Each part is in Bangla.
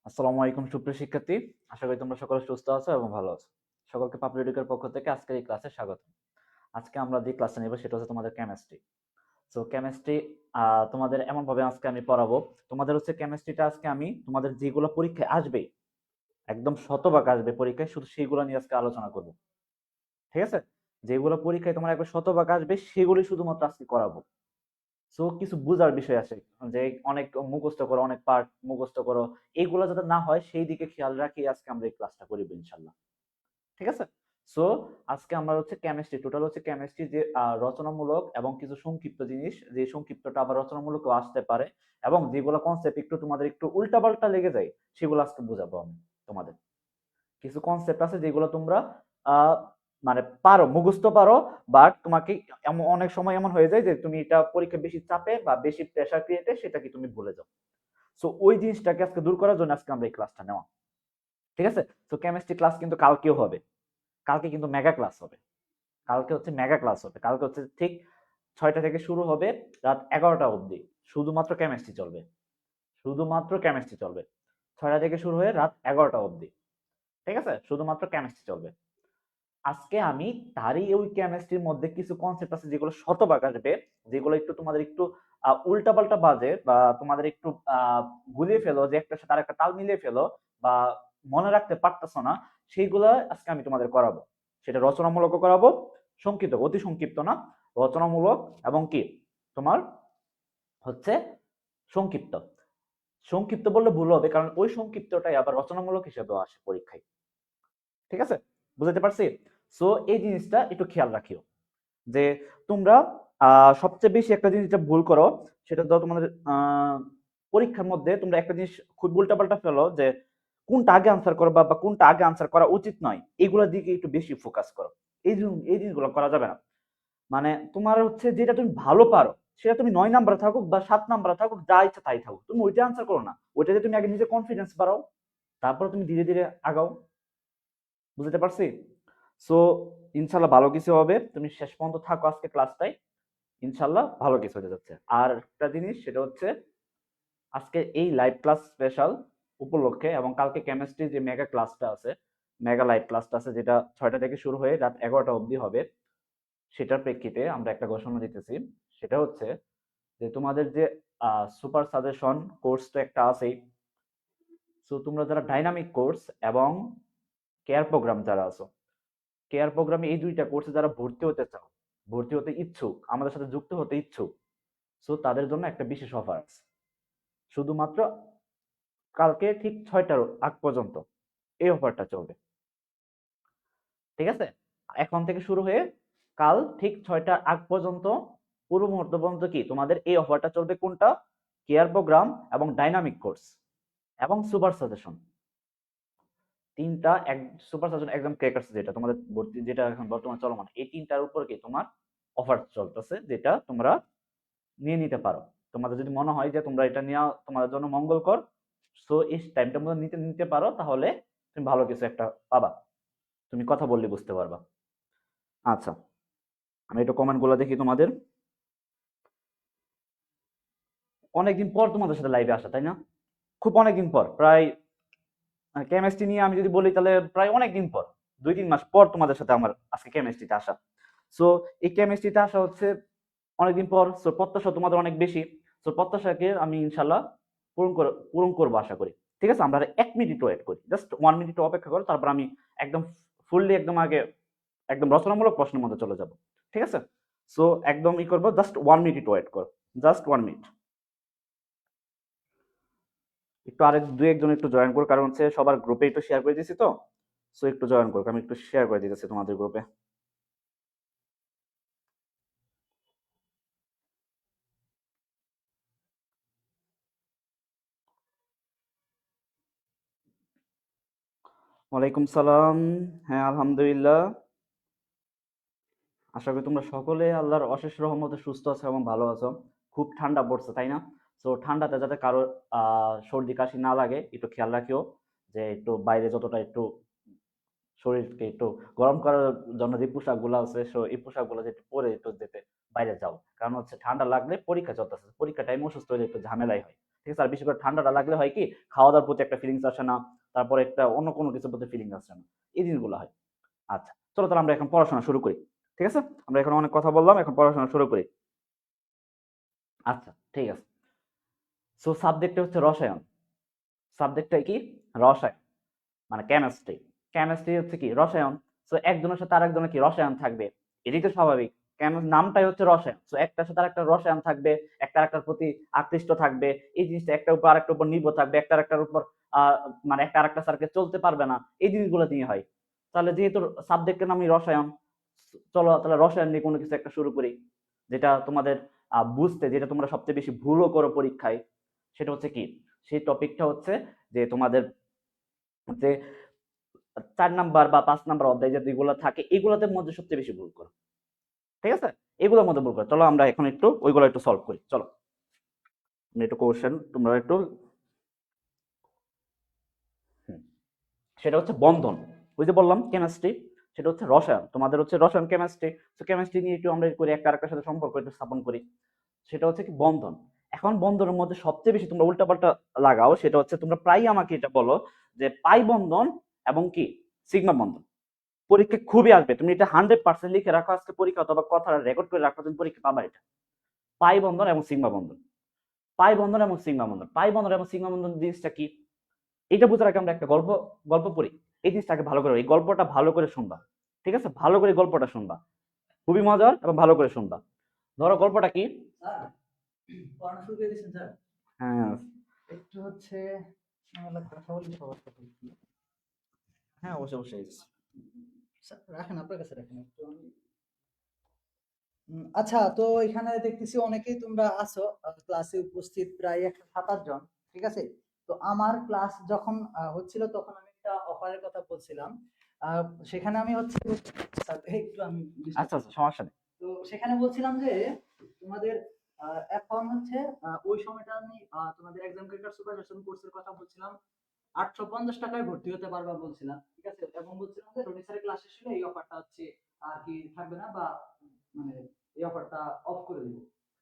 আসসালামু আলাইকুম সুপ্রিয় শিক্ষার্থী, আশা করি তোমরা সকলে সুস্থ আছো এবং ভালো আছো। সকলকে পাপড়ি এডুকের পক্ষ থেকে আজকের এই ক্লাসে স্বাগত। আজকে আমরা যে ক্লাসে নেব সেটা হচ্ছে তোমাদের কেমিস্ট্রি। সো কেমিস্ট্রি তোমাদের এমন ভাবে আজকে আমি পড়াবো, তোমাদের হচ্ছে কেমিস্ট্রিটা আজকে আমি তোমাদের যেগুলো পরীক্ষায় আসবে, একদম শতভাগ আসবে পরীক্ষায়, শুধু সেইগুলো নিয়ে আজকে আলোচনা করব। ঠিক আছে? যেগুলো পরীক্ষায় তোমার একবার শতভাগ আসবে সেগুলি শুধুমাত্র আজকে করাবো। সো কিছু বোঝার বিষয় আছে, যে অনেক মুখস্থ করো, অনেক পার্ট মুখস্থ করো, এইগুলো যাতে না হয় সেই দিকে খেয়াল রাখি আজকে আমরা এই ক্লাসটা করিব ইনশাল্লাহ। ঠিক আছে? সো আজকে আমরা হচ্ছে কেমিস্ট্রি, টোটাল হচ্ছে কেমিস্ট্রি যে রচনামূলক এবং কিছু সংক্ষিপ্ত জিনিস, যে সংক্ষিপ্তটা আবার রচনামূলকও আসতে পারে, এবং যেগুলো কনসেপ্ট একটু তোমাদের একটু উল্টাপাল্টা লেগে যায় সেগুলো আজকে বোঝাবো আমি তোমাদের। কিছু কনসেপ্ট আছে যেগুলো তোমরা আহ মানে পারো, মুখস্থ পারো, বাট তোমাকে অনেক সময় এমন হয়ে যায় যে তুমি এটা পরীক্ষা বেশি চাপে বা বেশি প্রেশার ক্রিয়েটে সেটাকে তুমি ভুলে যাও। সো ওই জিনিসটাকে আজকে দূর করার জন্য আজকে আমরা এই ক্লাসটা নেওয়া। ঠিক আছে? তো কেমিস্ট্রি ক্লাস কিন্তু কালকেও হবে, কালকে কিন্তু মেগা ক্লাস হবে। কালকে হচ্ছে মেগা ক্লাস হবে, কালকে হচ্ছে ঠিক 6টা থেকে শুরু হবে, রাত 11টা অবধি শুধুমাত্র কেমিস্ট্রি চলবে। শুধুমাত্র কেমিস্ট্রি চলবে, 6টা থেকে শুরু হয়ে রাত 11টা অবধি। ঠিক আছে? শুধুমাত্র কেমিস্ট্রি চলবে। আজকে আমি তারই ওই কেমিস্ট্রির মধ্যে কিছু কনসেপ্ট আছে যেগুলো শতভাগ আসবে, যেগুলো একটু তোমাদের একটু উল্টাপাল্টা বাজে, বা তোমাদের একটু গুলিয়ে ফেলো, যে একটা সাথে আরেকটা তাল মিলিয়ে ফেলো, বা মনে রাখতে পারতেছো না, সেইগুলো আজকে আমি তোমাদের করাবো। সেটা রচনামূলকও করাবো, সংক্ষিপ্ত, অতি সংক্ষিপ্ত না, রচনামূলক, এবং কি তোমার হচ্ছে সংক্ষিপ্ত। সংক্ষিপ্ত বললে ভুল হবে, কারণ ওই সংক্ষিপ্তটাই আবার রচনামূলক হিসেবেও আসে পরীক্ষায়। ঠিক আছে? বুঝাতে পারছি? সো এই জিনিসটা একটু খেয়াল রাখিও, যে তোমরা সবচেয়ে বেশি একটা জিনিস যেটা ভুল করো, সেটা ধরো তোমাদের পরীক্ষার মধ্যে তোমরা একটা জিনিস খুব উল্টাপাল্টা ফেলো, যে কোনটা আগে আনসার করবা বা কোনটা আগে আনসার করা উচিত নয়, এইগুলোর দিকে একটু বেশি ফোকাস করো। এই জিনিসগুলো করা যাবে না। মানে তোমার হচ্ছে যেটা তুমি ভালো পারো, সেটা তুমি 9 নাম্বারে থাকুক বা 7 নাম্বারে থাকুক, যা ইচ্ছা তাই থাকুক, তুমি ওইটা আনসার করো না। ওইটাতে তুমি আগে নিজে কনফিডেন্স বাড়াও, তারপর তুমি ধীরে ধীরে আগাও। বুঝতে পারছি? সো ইনশাল্লাহ ভালো কিছু হবে, তুমি শেষ পর্যন্ত থাকো আজকে ক্লাসটাই, ইনশাল্লাহ ভালো কিছু হতে যাচ্ছে। আর একটা জিনিস সেটা হচ্ছে, আজকে এই লাইভ ক্লাস স্পেশাল উপলক্ষে, এবং কালকে কেমিস্ট্রি যে মেগা ক্লাসটা আছে, মেগা লাইভ ক্লাসটা আছে, যেটা 6টা থেকে শুরু হয়ে রাত 11টা অবধি হবে, সেটার প্রেক্ষিতে আমরা একটা ঘোষণা দিতেছি। সেটা হচ্ছে যে তোমাদের যে সুপার সাজেশন কোর্স তো একটা আছেই, সো তোমরা যারা ডাইনামিক কোর্স এবং কেয়ার প্রোগ্রাম যারা আছো, কেয়ার প্রোগ্রামে এই দুইটা কোর্সে যারা ভর্তি হতে চাও, ভর্তি হতে ইচ্ছুক, আমাদের সাথে যুক্ত হতে ইচ্ছুক, সো তাদের জন্য একটা বিশেষ অফার আছে। শুধুমাত্র কালকে ঠিক 6টার আগ পর্যন্ত এই অফারটা চলবে। ঠিক আছে? এখন থেকে শুরু হয়ে কাল ঠিক 6টার আগ পর্যন্ত, পুরো মুহূর্ত পর্যন্ত কি তোমাদের এই অফারটা চলবে। কোনটা? কেয়ার প্রোগ্রাম এবং ডাইনামিক কোর্স এবং সুপার সাজেশন, তিনটা এক, সুপার সাজেশন একদম ক্র্যাকার্স যেটা তোমাদের ভর্তি, যেটা এখন বর্তমান চলমান, এই তিনটার উপর কি তোমার অফার চলতেছে, যেটা তোমরা নিয়ে নিতে পারো। তোমাদের যদি মনে হয় যে তোমরা এটা নেওয়া তোমাদের জন্য মঙ্গলকর, সো এই টাইমটার মধ্যে নিতে নিতে পারো, তাহলে তুমি ভালো কিছু একটা পাবা। তুমি কথা বললে বুঝতে পারবা। আচ্ছা, আমি একটু কমেন্ট গুলো দেখি তোমাদের। অনেকদিন পর তোমাদের সাথে লাইভে আসা, তাই না? খুব অনেকদিন পর, প্রায় কেমিস্ট্রি নিয়ে আমি যদি বলি তাহলে প্রায় অনেকদিন পর, 2-3 মাস পর তোমাদের সাথে আমার আজকে কেমিস্ট্রিতে আসা। সো এই কেমিস্ট্রিতে আসা হচ্ছে অনেকদিন পর, সো প্রত্যাশা তোমাদের অনেক বেশি। সো প্রত্যাশাকে আমি ইনশাল্লাহ পূরণ করবো আশা করি। ঠিক আছে? আমরা 1 মিনিট ওয়েট করি, জাস্ট 1 মিনিট অপেক্ষা করো, তারপর আমি একদম ফুললি একদম আগে একদম রচনামূলক প্রশ্নের মধ্যে চলে যাব। ঠিক আছে? সো একদম ই করবো, জাস্ট 1 মিনিট ওয়েট করো, জাস্ট 1 মিনিট। একটু আরেক দুই একজন একটু জয়েন করো, কারণ হচ্ছে সবার গ্রুপে একটু শেয়ার করে দিয়েছি তো, সো একটু জয়েন করো, আমি একটু শেয়ার করে দিতেছি তোমাদের গ্রুপে। ওয়ালাইকুম সালাম। হ্যাঁ, আলহামদুলিল্লাহ। আশা করি তোমরা সকলে আল্লাহর অশেষ রহমতে সুস্থ আছো এবং ভালো আছো। খুব ঠান্ডা পড়ছে, তাই না? তো ঠান্ডাতে যাতে কারো সর্দি কাশি না লাগে একটু খেয়াল রাখিও, যে একটু বাইরে যতটা একটু শরীরকে একটু গরম করার জন্য যে পোশাকগুলো আছে, এই পোশাকগুলো যে একটু পরে একটু যেতে বাইরে যাও, কারণ হচ্ছে ঠান্ডা লাগলে পরীক্ষা চলতেছে, পরীক্ষা টাইম অসুস্থ হলে একটু ঝামেলাই হয়। ঠিক আছে। আর বিশেষ করে ঠান্ডাটা লাগলে হয় কি, খাওয়া দাওয়ার প্রতি একটা ফিলিংস আসে না, তারপরে একটা অন্য কোনো কিছুর প্রতি ফিলিংস আসে না, এই জিনিসগুলো হয়। আচ্ছা, চলো তাহলে আমরা এখন পড়াশোনা শুরু করি। ঠিক আছে, আমরা এখন অনেক কথা বললাম, এখন পড়াশোনা শুরু করি। আচ্ছা, ঠিক আছে। সো সাবজেক্টটা হচ্ছে রসায়ন। সাবজেক্টটা কি? রসায়ন, মানে কেমিস্ট্রি। কেমিস্ট্রি হচ্ছে কি? রসায়ন। সো একজনের সাথে আরেকজনের কি রসায়ন থাকবে, এটাই তো স্বাভাবিক। কেন নামটাই হচ্ছে রসায়ন। সো একটার সাথে আরেকটা রসায়ন থাকবে, একটা আরেকটার প্রতি আকৃষ্ট থাকবে, এই জিনিসটা একটার উপর আরেকটার উপর নির্ভর থাকবে, একটা আরেকটার উপর মানে একটা আরেকটা সার্কে চলতে পারবে না, এই জিনিসগুলো নিয়ে হয়। তাহলে যেহেতু সাবজেক্টের নামই রসায়ন, চলো তাহলে রসায়ন নিয়ে কোনো কিছু একটা শুরু করি, যেটা তোমাদের বুঝতে, যেটা তোমরা সবচেয়ে বেশি ভুলও করো পরীক্ষায়, সেটা হচ্ছে কি? সেই টপিকটা হচ্ছে যে তোমাদের যে ৪ নাম্বার বা ৫ নাম্বার অধ্যায় যে যেগুলো থাকে, এগুলোতে মধ্যে সবচেয়ে বেশি ভুল করো। ঠিক আছে, এগুলোর মধ্যে ভুল করো। চলো আমরা এখন একটু ওইগুলো একটু সলভ করি। চলো আমি একটু কোশ্চেন তোমরা একটু সেটা হচ্ছে বন্ধন। ওই যে বললাম কেমিস্ট্রি, সেটা হচ্ছে রসায়ন, তোমাদের হচ্ছে রসায়ন কেমিস্ট্রি। তো কেমিস্ট্রি নিয়ে একটু আমরা করি, একটা আরেকটার সাথে সম্পর্ক একটু স্থাপন করি। সেটা হচ্ছে কি? বন্ধন। এখন বন্ধনের মধ্যে সবচেয়ে বেশি তোমরা উল্টাপাল্টা লাগাও, সেটা হচ্ছে তোমরা প্রায়ই আমাকে এটা বলো যে পাই বন্ধন এবং কি সিগমা বন্ধন। পরীক্ষা খুবই আসবে, তুমি এটা 100% লিখে রাখো, আজকে পরীক্ষা অথবা কথা রেকর্ড করে রাখো, তুমি পরীক্ষা পাবা এটা। পাই বন্ধন এবং সিগমা বন্ধন, পাই বন্ধন এবং সিগমা বন্ধন, পাই বন্ধন এবং সিগমা বন্ধন জিনিসটা কি, এটা বুঝার আগে আমরা একটা গল্প গল্প পড়ি। এই জিনিসটাকে ভালো করে, এই গল্পটা ভালো করে শুনবা। ঠিক আছে, ভালো করে গল্পটা শুনবা, খুবই মজার এবং ভালো করে শুনবা। ধরো গল্পটা কি? পড়ানো শুরু করে দিয়েছেন স্যার? হ্যাঁ একটু হচ্ছে কথা বলি সবার সাথে একটু। হ্যাঁ, অবশ্যই অবশ্যই। স্যার, রাখেন, আপনার কাছে রাখেন একটু আমি। আচ্ছা, তো এখানে দেখতেছি অনেকেই তোমরা আছো ক্লাসে উপস্থিত, প্রায় 107 জন। ঠিক আছে, তো আমার ক্লাস যখন হচ্ছিল তখন আমি একটা অফারের কথা বলছিলাম। সেখানে আমি হচ্ছে স্যার একটু আমি disturb আচ্ছা আচ্ছা, সমস্যা নেই। তো সেখানে বলছিলাম যে তোমাদের এখন হচ্ছে ওই সময়টা আমি তোমাদের এক্সাম ক্রেডিট সুপারভিশন কোর্সের কথা বলছিলাম। 850 টাকায় ভর্তি হতে পারবা বলছিলাম। ঠিক আছে, এবং বলছিলাম যে রনি স্যারের ক্লাস শেষ হলে এই অফারটা হচ্ছে আর কি থাকবে না, বা মানে এই অফারটা অফ করে দিব।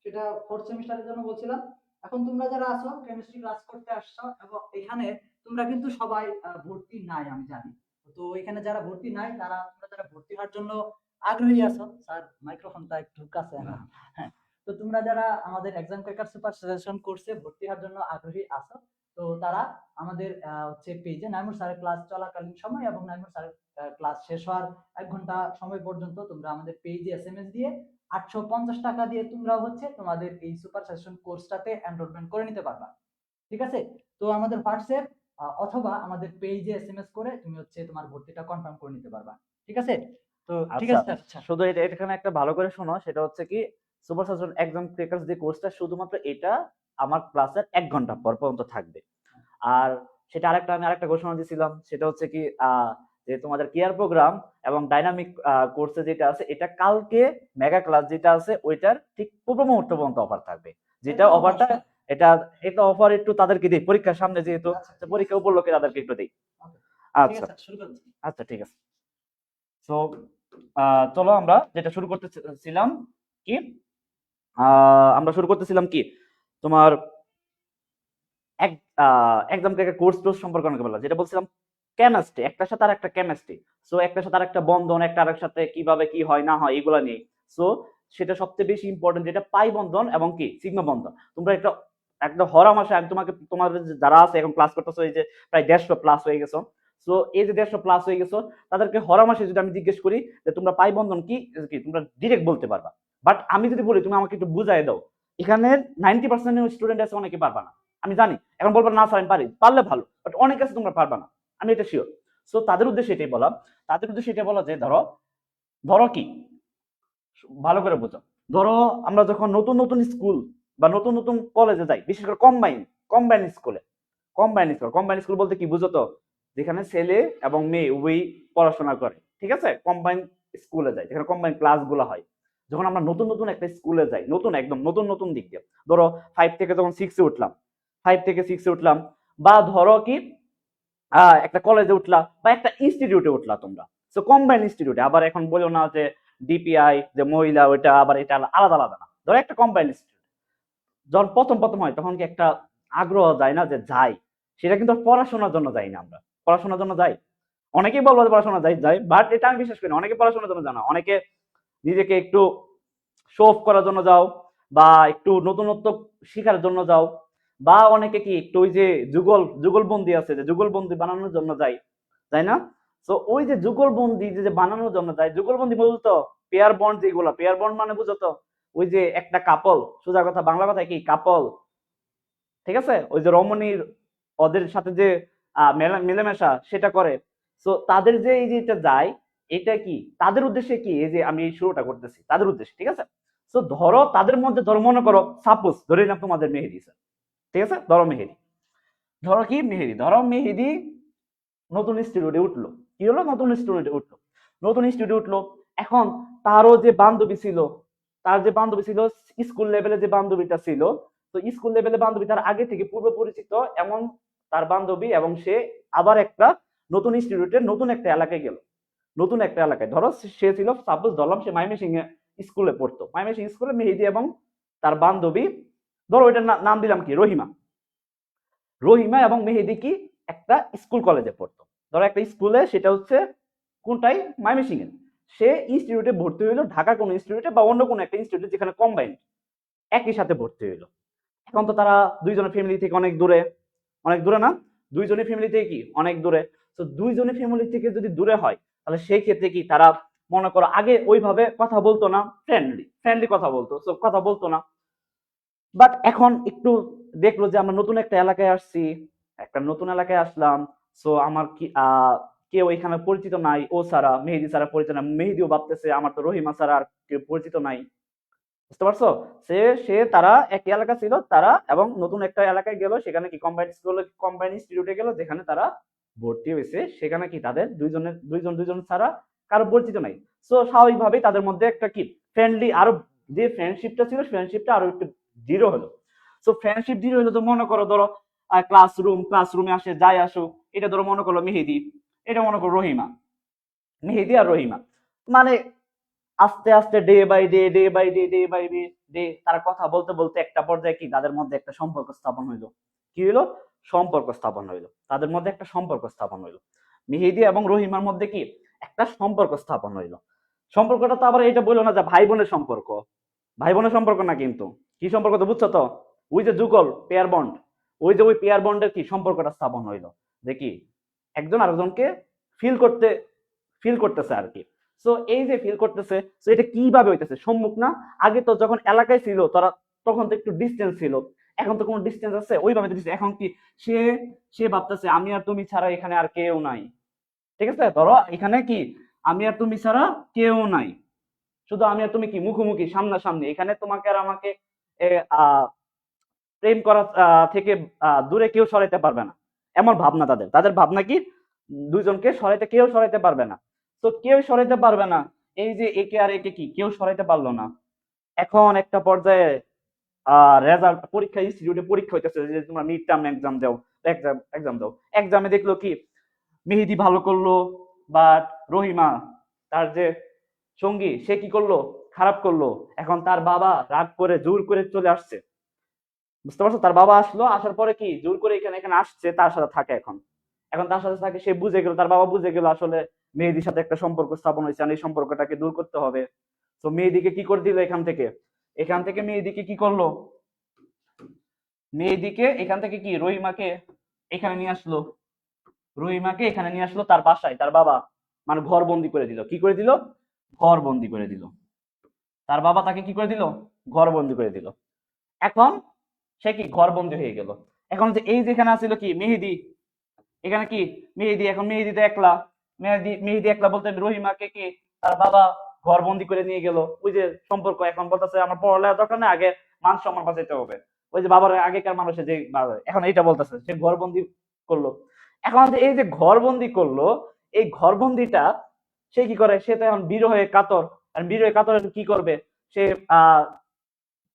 সেটা ফোর্থ সেমিস্টারের জন্য বলছিলাম। এখন তোমরা যারা আছো কেমিস্ট্রি ক্লাস করতে আসছো, এবং এখানে তোমরা কিন্তু সবাই ভর্তি নাই আমি জানি। তো এখানে যারা ভর্তি নাই তারা, তোমরা যারা ভর্তি হওয়ার জন্য আগ্রহী আছো, স্যার মাইক্রোফোনটা একটু কাছে আনো। হ্যাঁ, তো তোমরা যারা আমাদের এক্সাম ক্র্যাকার সুপার সাজেশন কোর্সে ভর্তি হওয়ার জন্য আগ্রহী আছো, তো তারা আমাদের হচ্ছে পেজে নাইমুর স্যারের ক্লাস চলাকালীন সময় এবং নাইমুর স্যারের ক্লাস শেষ হওয়ার 1 ঘন্টা সময় পর্যন্ত তোমরা আমাদের পেজে এসএমএস দিয়ে 850 টাকা দিয়ে তোমরা হচ্ছে তোমাদের এই সুপার সাজেশন কোর্সটাতে এনরোলমেন্ট করে নিতে পারবা। ঠিক আছে, তো আমাদের হোয়াটসঅ্যাপ অথবা আমাদের পেজে এসএমএস করে তুমি হচ্ছে তোমার ভর্তিটা কনফার্ম করে নিতে পারবা। ঠিক আছে, তো ঠিক আচ্ছা, আছে স্যার। আচ্ছা, শুধু এটা এখানে একটা ভালো করে শোনো, সেটা হচ্ছে কি, সুপার সাজন এক্সাম ক্রেকার্স যে কোর্সটা, শুধুমাত্র এটা আমার ক্লাসের 1 ঘন্টা পর পর্যন্ত থাকবে। আর সেটা আরেকটা, আমি আরেকটা ঘোষণা দিয়েছিলাম, সেটা হচ্ছে কি যে তোমাদের কেয়ার প্রোগ্রাম এবং ডাইনামিক কোর্সে যেটা আছে, এটা কালকে মেগা ক্লাস যেটা আছে ওইটার ঠিক পূর্ব মুহূর্ত পর্যন্ত অফার থাকবে। যেটা অফারটা, এটা এটা অফার একটু তাদেরকে দিই পরীক্ষার সামনে, যেহেতু পরীক্ষা উপলক্ষে তাদেরকে একটু দিই। ঠিক আচ্ছা আছে শুরু করুন। আচ্ছা, ঠিক আছে। তো চলো আমরা যেটা শুরু করতেছিলাম কি, আমরা শুরু করতেছিলাম কি, তোমার এক একদম থেকে কোর্স টোর্স সম্পর্কে অনেক বললাম, যেটা বলছিলাম কেমিস্ট্রি, একটার সাথে আর একটা কেমিস্ট্রি। সো একটার সাথে আর একটা বন্ধন, একটা আরেক সাথে কিভাবে কি হয় না হয় এগুলা নিয়ে। সো সেটা সবচেয়ে বেশি ইম্পর্টেন্ট, যেটা পাই বন্ধন এবং কি সিগমা বন্ধন। তোমরা একটা একটা হরা মাসে আমি তোমাকে, তোমাদের যারা আছে এখন ক্লাস করতেছো, এই যে প্রায় 150 প্লাস হয়ে গেছো, সো এই যে 150 প্লাস হয়ে গেছো, তাদেরকে হরা মাসে যদি আমি জিজ্ঞেস করি যে তোমরা পাই বন্ধন কি কি, তোমরা ডিরেক্ট বলতে পারবা। বাট আমি যদি বলি তুমি আমাকে একটু বুঝাই দাও, এখানে 90% স্টুডেন্ট আছে অনেকে পারবা না, আমি জানি। এখন বলবো না স্যার আমি পারি, পারলে ভালো, বাট অনেক কাছে তোমরা পারবা না, আমি এটা শিওর। সো তাদের উদ্দেশ্যে এটাই বলা, তাদের উদ্দেশ্যে এটা বলা যে ধরো, ধরো কি, ভালো করে বোঝো। ধরো আমরা যখন নতুন নতুন স্কুল বা নতুন নতুন কলেজে যাই, বিশেষ করে কম্বাইন স্কুলে, কম্বাইন স্কুল বলতে কি বুঝো তো, যেখানে ছেলে এবং মেয়ে উভয়ই পড়াশোনা করে। ঠিক আছে, কম্বাইন স্কুলে যাই, যেখানে কম্বাইন ক্লাস গুলো হয়। যখন আমরা নতুন নতুন একটা স্কুলে যাই, নতুন একদম নতুন নতুন দিক দিয়ে, ধরো 5 থেকে যখন 6 এ উঠলাম, 5 থেকে 6 এ উঠলাম, বা ধরো কি একটা কলেজে উঠলা বা একটা ইনস্টিটিউটে উঠলা তোমরা, সো কম্বাইন ইনস্টিটিউটে। আবার এখন বলো না যে ডিপিআই যে মহিলা, ওইটা আবার এটা আলাদা আলাদা না, ধরো একটা কম্বাইন ইনস্টিটিউট। যখন প্রথম প্রথম হয় তখন কি একটা আগ্রহ যায় না যে যাই, সেটা কিন্তু পড়াশোনার জন্য যাই না। আমরা পড়াশোনার জন্য যাই, অনেকেই বলবো যে পড়াশোনা যাই, বাট এটা আমি বিশ্বাস করি না। অনেকে পড়াশোনার জন্য যায় না, অনেকে নিজেকে একটু শো অফ করার জন্য যাও, বা একটু নতুনত্ব শেখার জন্য যাও, বা অনেকে কি একটু ওই যে যুগলবন্দি আছে, যে যুগলবন্দি বানানোর জন্য যাই, তাই না? তো ওই যে যুগলবন্দি যে বানানোর জন্য যায়, যুগলবন্দি বলতো পেয়ার বন্ড, যেগুলো পেয়ার বন্ড মানে বুঝো তো, ওই যে একটা কাপল, সোজা কথা বাংলা কথায় কি কাপল, ঠিক আছে, ওই যে রমণীর ওদের সাথে যে মেলামেশা সেটা করে। তো তাদের যে এই যে এটা যায়, এটা কি তাদের উদ্দেশ্যে, কি এই যে আমি এই শুরুটা করতেছি তাদের উদ্দেশ্যে, ঠিক আছে? তো ধরো তাদের মধ্যে, ধরো মনে করো সাপোজ ধরে নিলাম তোমাদের মেহেদি স্যার, ঠিক আছে, ধরো মেহেদি, ধরো মেহেদি নতুন স্টুডিওতে উঠলো। কি হলো? নতুন স্টুডিওতে উঠলো, নতুন স্টুডিও উঠলো। এখন তারও যে বান্ধবী ছিল, তার যে বান্ধবী ছিল, স্কুল লেভেলে যে বান্ধবীটা ছিল, তো স্কুল লেভেলে বান্ধবী, তার আগে থেকে পূর্ব পরিচিত এমন তার বান্ধবী, এবং সে আবার একটা নতুন ইনস্টিটিউটে নতুন একটা এলাকায় গেল। নতুন একটা এলাকায়, ধরো সে ছিল, সাপোজ ধরলাম সে ময়মনসিং স্কুলে পড়তো, ময়মনসিং স্কুলে মেহেদি এবং তার বান্ধবী, ধরো ওইটার নাম দিলাম কি রহিমা। রহিমা এবং মেহেদি কি একটা স্কুল কলেজে পড়তো, ধরো একটা স্কুলে, সেটা হচ্ছে কোনটাই ময়মনসিং এ। সে ইনস্টিটিউটে ভর্তি হইলো, ঢাকা কোন ইনস্টিটিউটে বা অন্য কোনো একটা ইনস্টিটিউটে, যেখানে কম্বাইন্ড একই সাথে ভর্তি হইলো। এখন তো তারা দুইজনের ফ্যামিলি থেকে অনেক দূরে, অনেক দূরে না, দুইজনের ফ্যামিলি থেকে কি অনেক দূরে। তো দুইজনের ফ্যামিলি থেকে যদি দূরে হয়, তাহলে সেই ক্ষেত্রে কি তারা, মনে করো আগে ওইভাবে কথা বলতো না, ফ্রেন্ডলি ফ্রেন্ডলি কথা বলতো, সো কথা বলতো না। বাট এখন একটু দেখলো যে আমরা নতুন একটা এলাকায় আসছি, একটা নতুন এলাকায় আসলাম, সো আমার কি কেউ এখানে পরিচিত নাই, ও ছাড়া, মেহেদি ছাড়া পরিচিত নাই, মেহেদিও ভাবতেছে আমার তো রহিমা ছাড়া আর কেউ পরিচিত নাই, বুঝতে পারছো? সে সে তারা একই এলাকা ছিল তারা, এবং নতুন একটা এলাকায় গেল, সেখানে কি কম্বাইন্ড স্কুল, কম্বাইন্ড ইনস্টিটিউটে গেল, যেখানে তারা ভর্তি হয়েছে, সেখানে কি তাদের দুইজন ছাড়া কারো পরিচিত নাই। সো স্বাভাবিকভাবেই তাদের মধ্যে একটা কি ফ্রেন্ডলি, আরো যে ফ্রেন্ডশিপটা ছিল, ফ্রেন্ডশিপটা আরো একটু দৃঢ় হলো। সো ফ্রেন্ডশিপ দৃঢ় হলো, তো মনে করো, ধরো ক্লাসরুমে আসে যাই আসো, এটা ধরো মনে করো মেহেদি, এটা মনে করো রহিমা, মেহেদি আর রহিমা, মানে আস্তে আস্তে ডে বাই ডে তারা কথা বলতে বলতে একটা পর্যায়ে কি তাদের মধ্যে একটা সম্পর্ক স্থাপন হইলো। কি হইলো? সম্পর্ক স্থাপন হইলো, তাদের মধ্যে একটা সম্পর্ক স্থাপন হইলো, মেহেদি এবং রহিমার মধ্যে কি একটা সম্পর্ক স্থাপন হইলো। সম্পর্কটা তো আবার এটা বললো না যে ভাই বোনের সম্পর্ক, ভাই বোনের সম্পর্ক না কিন্তু। কি সম্পর্ক তো বুঝছো তো? ওই যে যুগল পেয়ার বন্ড, ওই যে ওই পেয়ার বন্ডের কি সম্পর্কটা স্থাপন হইলো, যে কি একজন আরেকজনকে ফিল করতে ফিল করতেছে আর কি। সো এই যে ফিল করতেছে, সো এটা কিভাবে হইতেছে? সম্মুখ না? আগে তো যখন এলাকায় ছিল তারা, তখন তো একটু ডিস্টেন্স ছিল, এখন তো কোনো ডিস্টেন্স আছে? ওইভাবে তো distance। এখন কি সে সে ভাবতেছে আমি আর তুমি ছাড়া এখানে আর কেউ নাই, ঠিক আছে? ধরো এখানে কি আমি আর তুমি ছাড়া কেউ নাই, শুধু আমি আর তুমি কি মুখোমুখি, সামনাসামনি, এখানে তোমাকে আর আমাকে এ, আহ প্রেম করা থেকে দূরে কেউ সরাইতে পারবে না, এমন ভাবনা তাদের। তাদের ভাবনা কি দুইজনকে সরাইতে, কেউ সরাইতে পারবে না। তো কেউ সরাইতে পারবে না, এই যে একে আর একে কি কেউ সরাইতে পারলো না। এখন একটা পর্যায়ে রেজাল্ট, পরীক্ষা, ইনস্টিটিউটে পরীক্ষা হইতেছে, যে তোমরা মিড টার্ম এক্সাম দাও, এক্সাম দাও, এক্সামে দেখলো কি মেহেদি ভালো করলো, বাট রহিমা, তার যে সঙ্গী, সে কি করলো? খারাপ করলো। এখন তার বাবা রাগ করে জোর করে চলে আসছে, বুঝতে পারছো? তার বাবা আসলো, আসার পরে কি জোর করে এখানে এখানে আসছে, তার সাথে থাকে এখন। এখন তার সাথে থাকে, সে বুঝে গেল, তার বাবা বুঝে গেল আসলে মেহেদির সাথে একটা সম্পর্ক স্থাপন হয়েছে, আর এই সম্পর্কটাকে দূর করতে হবে। তো মেহেদিকে কি করে দিল এখান থেকে, মেহেদিকে কি করলো, মেহেদিকে এখান থেকে কি রহিমাকে এখানে নিয়ে আসলো, তার বাসায়, তার বাবা মানে ঘর বন্দি করে দিল। কি করে দিল? ঘর বন্দি করে দিল। তার বাবা তাকে কি করে দিল? ঘর বন্দি করে দিল। এখন সে কি ঘর বন্দি হয়ে গেল। এখন যে এই যেখানে আছিল কি মেহেদি, এখানে কি মেহেদি, এখন মেহেদি তো একলা, মেহেদি একলা বলতে রহিমাকে কি তার বাবা ঘর বন্দি করে নিয়ে গেল। ওই যে সম্পর্ক, এখন বলতেছে আমার পড়ালেখা দরকার নেই, আগে মান সম্মান বাঁচাইতে হবে। ওই যে বাবার আগেকার মানুষের যে এখন এইটা বলতেছে, সে ঘর বন্দি করলো। এখন যে এই যে ঘর বন্দি করলো, এই ঘর বন্দিটা সে কি করে? সে তো এখন বিরহে কাতর, আর বিরহে কাতর কি করবে? সে আহ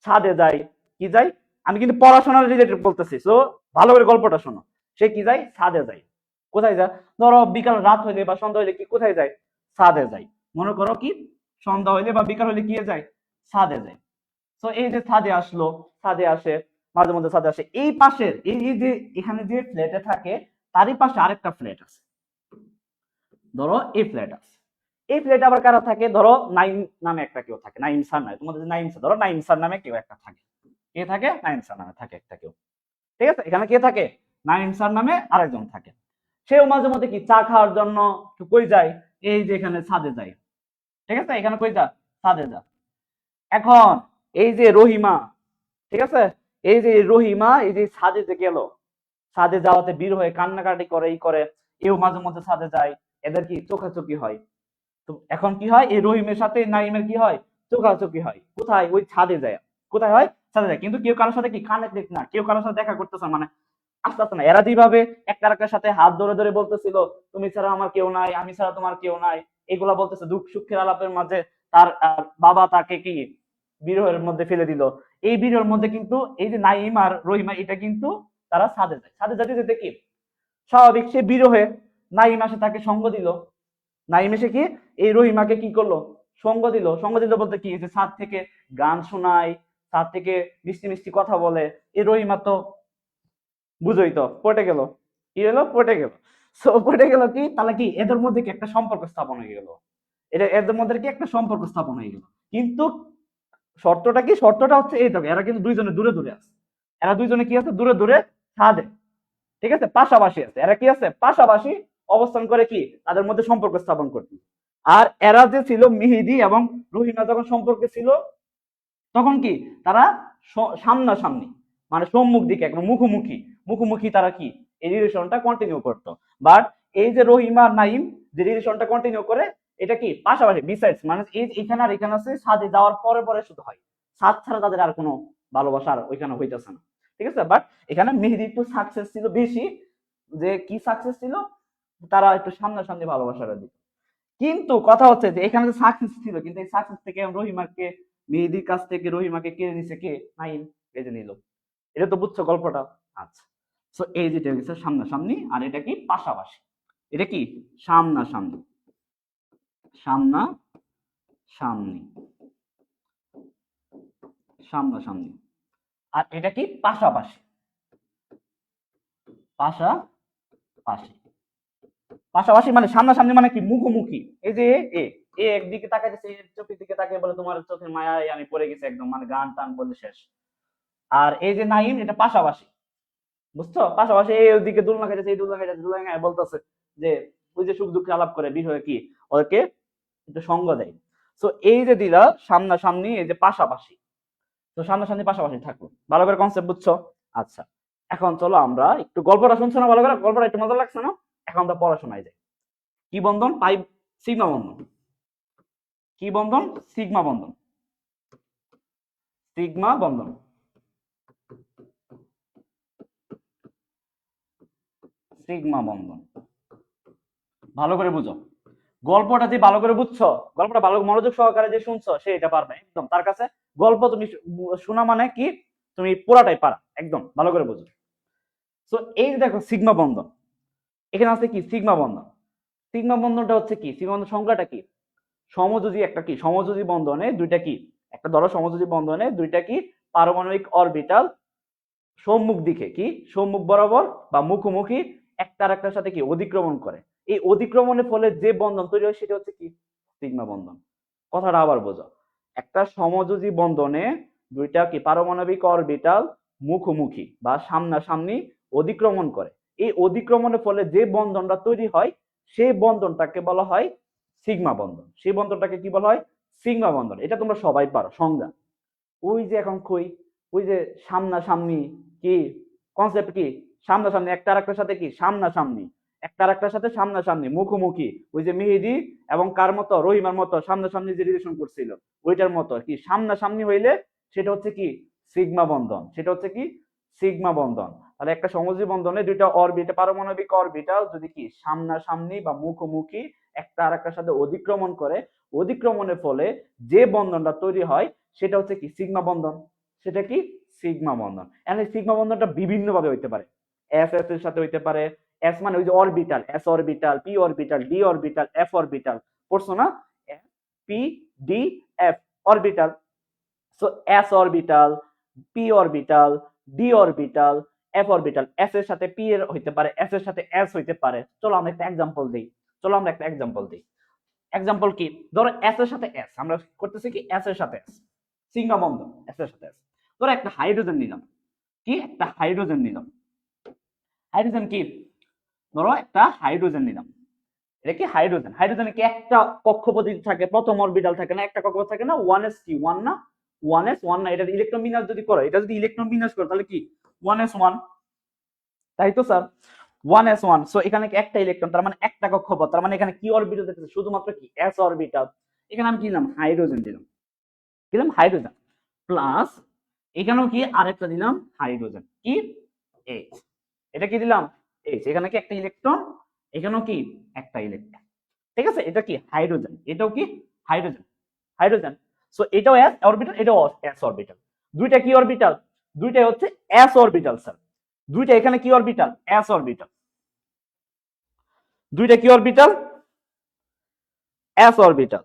ছাদে যায়। কি যায়? আমি কিন্তু পড়াশোনার রিলেটেড বলতেছি, তো ভালো করে গল্পটা শোনো। সে কি যায়? ছাদে যায়। কোথায় যায়? ধরো বিকাল রাত হইলে বা সন্ধ্যা হইলে কি কোথায় যায়? ছাদে যায়। মনে করো কি সন্ধ্যা হইলে বা বিকাল হইলে কি যায়? ছাদে যায়। তো এই যে ছাদে আসলো, ছাদে আসে, মাঝে মধ্যে ছাদে আসে। এই পাশের এই যে এখানে যে ফ্ল্যাটে থাকে তারই পাশে আরেকটা ফ্ল্যাট আছে, ধরো এই ফ্ল্যাট আছে। এই ফ্ল্যাটে আবার কারা থাকে, ধরো নাইম নামে একটা কেউ থাকে, নাইম স্যার নয়, তোমাদের নাইম স্যার, ধরো নাইম স্যার নামে কেউ একটা থাকে। কে থাকে? নাইম স্যার নামে থাকে একটা কেউ। ঠিক আছে, এখানে কে থাকে? নাইম স্যার নামে আরেকজন থাকে। সেও মাঝে মধ্যে কি চা খাওয়ার জন্য কই যায়? এই যে এখানে ছাদে যায়। ঠিক আছে, এখানে কই যা? ছাদে যা। এখন এই যে রহিমা, ঠিক আছে, এই যে রহিমা এই যে ছাদে যে গেল, ছাদে যাওয়াতে বের হয়ে কান্নাকাটি করে, এই করে, এও মাঝে মধ্যে ছাদে যায়, এদের কি চোখাচোখি হয়। তো এখন কি হয়, এই রহিমের সাথে নাইমের কি হয়? চোখাচোখি হয়। কোথায়? ওই ছাদে যায়। কোথায় হয়? ছাদে যায়। কিন্তু কেউ কারোর সাথে কি কানেক্টেড না, কেউ কারোর সাথে দেখা করতেছে মানে আস্তে আস্তে না। এরা যেভাবে একটা আরেকটার সাথে হাত ধরে ধরে বলতেছিল, তুমি ছাড়া আমার কেউ নাই, আমি ছাড়া তোমার কেউ নাই, এগুলা বলতেছে দুঃখ সুখের আলাপের মাঝে, তার বাবা তাকে কি বিরহের মধ্যে ফেলে দিল। এই বিরহের মধ্যে কিন্তু এই যে নাইম আর রহিমা, এটা কিন্তু তারা ছাদে যায়। ছাদে যেতে যেতে কি স্বাভাবিক, সে বিরহে নাইম আসে তাকে সঙ্গ দিল। নাইম এসে কি এই রহিমাকে কি করলো? সঙ্গ দিল। সঙ্গ দিল বলতে কি, যে ছাদ থেকে গান শোনায়, ছাদ থেকে মিষ্টি মিষ্টি কথা বলে। এই রহিমা তো বুঝোই তো, পটে গেল। কি হলো? পটে গেল। সো পটে গেল কি, তাহলে কি এদের মধ্যে কি একটা সম্পর্ক স্থাপন হয়ে গেল। এটা এদের মধ্যে কি একটা সম্পর্ক স্থাপন হয়ে গেল। কিন্তু শর্তটা কি? শর্তটা হচ্ছে এই তো, এরা কিন্তু দুইজনে দূরে দূরে আছে। এরা দুইজনে কি আছে? দূরে দূরে ছাদে। ঠিক আছে, পাশাপাশি আছে। এরা কি আছে? পাশাপাশি অবস্থান করে কি তাদের মধ্যে সম্পর্ক স্থাপন করতে। আর এরা যে ছিল মেহেদি এবং রহিমা যখন সম্পর্কে ছিল, তখন কি তারা সামনাসামনি, মানে সম্মুখ দিকে একদম মুখোমুখি, মুখোমুখি তারা কি এই রিলেশনটা কন্টিনিউ করতো। বাট এই যে রহিমা নাইম যে রিলেশনটা কন্টিনিউ করে, এটা কি পাশাপাশি বিসাইডস, মানে এই এখানে আর এখানে আছে, ছাদে যাওয়ার পরে পরে শুধু হয়। ছাদ ছাড়া তাদের আর কোনো ভালোবাসা আর ওইখানে হইতেছে না। ঠিক আছে, বাট এখানে মেহেদি একটু সাকসেস ছিল বেশি। যে কি সাকসেস ছিল, তারা একটু সামনাসামনি ভালোবাসাটা দিত। কিন্তু কথা হচ্ছে যে এখানে যে সাকসেস ছিল, কিন্তু এই সাকসেস থেকে রহিমাকে, মেহেদির কাছ থেকে রহিমাকে কেড়ে নিছে কে? নাইম। এই যে নিল। এটা তো বুঝছো গল্পটা? আচ্ছা। সো এই যেটা হচ্ছে সামনাসামনি, আর এটা কি পাশাপাশি। এটা কি সামনাসামনি, সামনা সামনি, সামনাসামনি। আর এটা কি পাশাপাশি, পাশাপাশি। পাশাপাশি মানে সামনাসামনি মানে কি মুখোমুখি। এই যে এ এ একদিকে তাকাইতেছে, চোখের দিকে তাকিয়ে বলে তোমার চোখের মায়ায় আমি পড়ে গেছি একদম, মানে গান টান বলে শেষ। আর এই যে নাইম, এটা পাশাপাশি। বুঝছো? পাশাপাশি এই ওদিকে দুলনা খাইতেছে, এই দুলনা খাইতেছে, দুলনা খাই বলতেছে যে ওই যে সুখ দুঃখে আলাপ করে বিষয়ে কি ওদেরকে একটু সঙ্গ দেয়। তো এই যে দিলা সামনাসামনি, এই যে পাশাপাশি, তো সামনাসামনি পাশাপাশি থাকলো। ভালো করে কনসেপ্ট বুঝছো? আচ্ছা, এখন চলো আমরা একটু গল্পটা শুনছো না ভালো করে? গল্পটা একটু মজা লাগছে না? এখন আমরা পড়াশোনায় যাই। কি বন্ধন? পাই সিগমা বন্ধন। কি বন্ধন? সিগমা বন্ধন। সিগমা বন্ধন। সিগমা বন্ধন। ভালো করে বুঝো। গল্পটা যে ভালো করে বুঝছো, গল্পটা ভালো মনোযোগ সহকারে যে শুনছো, সে এটা পারবে একদম। তার কাছে গল্প তুমি শোনা মানে কি, তুমি পুরাটাই পারা একদম। ভালো করে বুঝো। তো এই যে দেখো সিগমা বন্ধন, এখানে আছে কি সিগমা বন্ধন। সিগমা বন্ধনটা হচ্ছে কি, সিগমা বন্ধন সংখ্যাটা কি, সমযোজী একটা কি, সমযোজী বন্ধনে দুইটা কি, একটা ধরো সমযোজী বন্ধনে দুইটা কি পারমাণবিক অরবিটাল সম্মুখ দিকে কি, সম্মুখ বরাবর বা মুখোমুখি একটা আরেকটার সাথে কি অধিক্রমণ করে। এই অধিক্রমণের ফলে যে বন্ধন তৈরি হয় সেটা হচ্ছে কি সিগমা বন্ধন। কথাটা আবার বোঝো। একটা সমযোজী বন্ধনে দুইটা কি পারমাণবিক অরবিটাল মুখোমুখি বা সামনাসামনি অধিক্রমণ করে। এই অধিক্রমণের ফলে যে বন্ধনটা তৈরি হয়, সেই বন্ধনটাকে বলা হয় সিগমা বন্ধন। সেই বন্ধনটাকে কি বলা হয়? সিগমা বন্ধন। এটা তোমরা সবাই পারো সংজ্ঞা। ওই যে এখন কই, ওই যে সামনাসামনি কি কনসেপ্ট কি, সামনাসামনি একটা আরেকটার সাথে কি সামনাসামনি, একটা আরেকটার সাথে সামনাসামনি মুখোমুখি। ওই যে মেহেদি এবং কার মতো, রহিমার মতো সামনাসামনি যে রিলেশন করছিল, ওইটার মতো কি সামনাসামনি হইলে সেটা হচ্ছে কি সিগমা বন্ধন। সেটা হচ্ছে কি সিগমা বন্ধন। তাহলে একটা সমযোজী বন্ধনে দুইটা অরবিটাল, পারমাণবিক অরবিটাল যদি কি সামনাসামনি বা মুখোমুখি একটা আরেকটার সাথে অধিক্রমণ করে, অধিক্রমণের ফলে যে বন্ধনটা তৈরি হয় সেটা হচ্ছে কি সিগমা বন্ধন। সেটা কি সিগমা বন্ধন। এখন এই সিগমা বন্ধনটা বিভিন্ন ভাবে হইতে পারে। এস এস এর সাথে হইতে পারে। এস মানে ওই যে orbital, S orbital, P orbital, D orbital, F orbital. পড়ছো না? P D F orbital. So S orbital, P orbital, D orbital, F orbital, S এর সাথে পি এর হইতে পারে, এস এর সাথে এস হইতে পারে। চলো আমরা একটা এক্সাম্পল দিই। এক্সাম্পল কি, ধরো এস এর সাথে এস, আমরা করতেছি কি এস এর সাথে এস, সিগমা বন্ধন এস এর সাথে এস। ধরো একটা হাইড্রোজেন নিলাম, কি একটা হাইড্রোজেন নিলাম, হাইড্রোজেন কি, ধরো একটা হাইড্রোজেন নিলাম, এটা কি হাইড্রোজেন, হাইড্রোজেনে কি একটা কক্ষপথ থাকে, প্রথম অরবিটাল থাকে না, একটা কক্ষপথ থাকে না, 1s কি 1 না, 1s 1 না, এটা ইলেকট্রন বিন্যাস যদি করো, এটা যদি ইলেকট্রন বিন্যাস করো তাহলে কি 1s1, তাই তো স্যার 1s1। সো এখানে কি একটা ইলেকট্রন, তার মানে একটা কক্ষপথ, তার মানে এখানে কি অরবিটাল দেখতেছে, শুধুমাত্র কি s অরবিটাল। এখানে আমি কি দিলাম, হাইড্রোজেন দিলাম হাইড্রোজেন প্লাস, এখানেও কি আরেকটা দিলাম হাইড্রোজেন, কি H, এটা কি দিলাম H, এখানে কি একটা ইলেকট্রন, এখানেও কি একটা ইলেকট্রন, ঠিক আছে, এটা কি হাইড্রোজেন, এটাও কি হাইড্রোজেন। সো এটাও s অরবিটাল, এটাও s অরবিটাল, দুইটা কি অরবিটাল, দুইটাই হচ্ছে s অরবিটাল স্যার, দুইটা এখানে কি অরবিটাল, s অরবিটাল, দুইটা কি অরবিটাল, s অরবিটাল।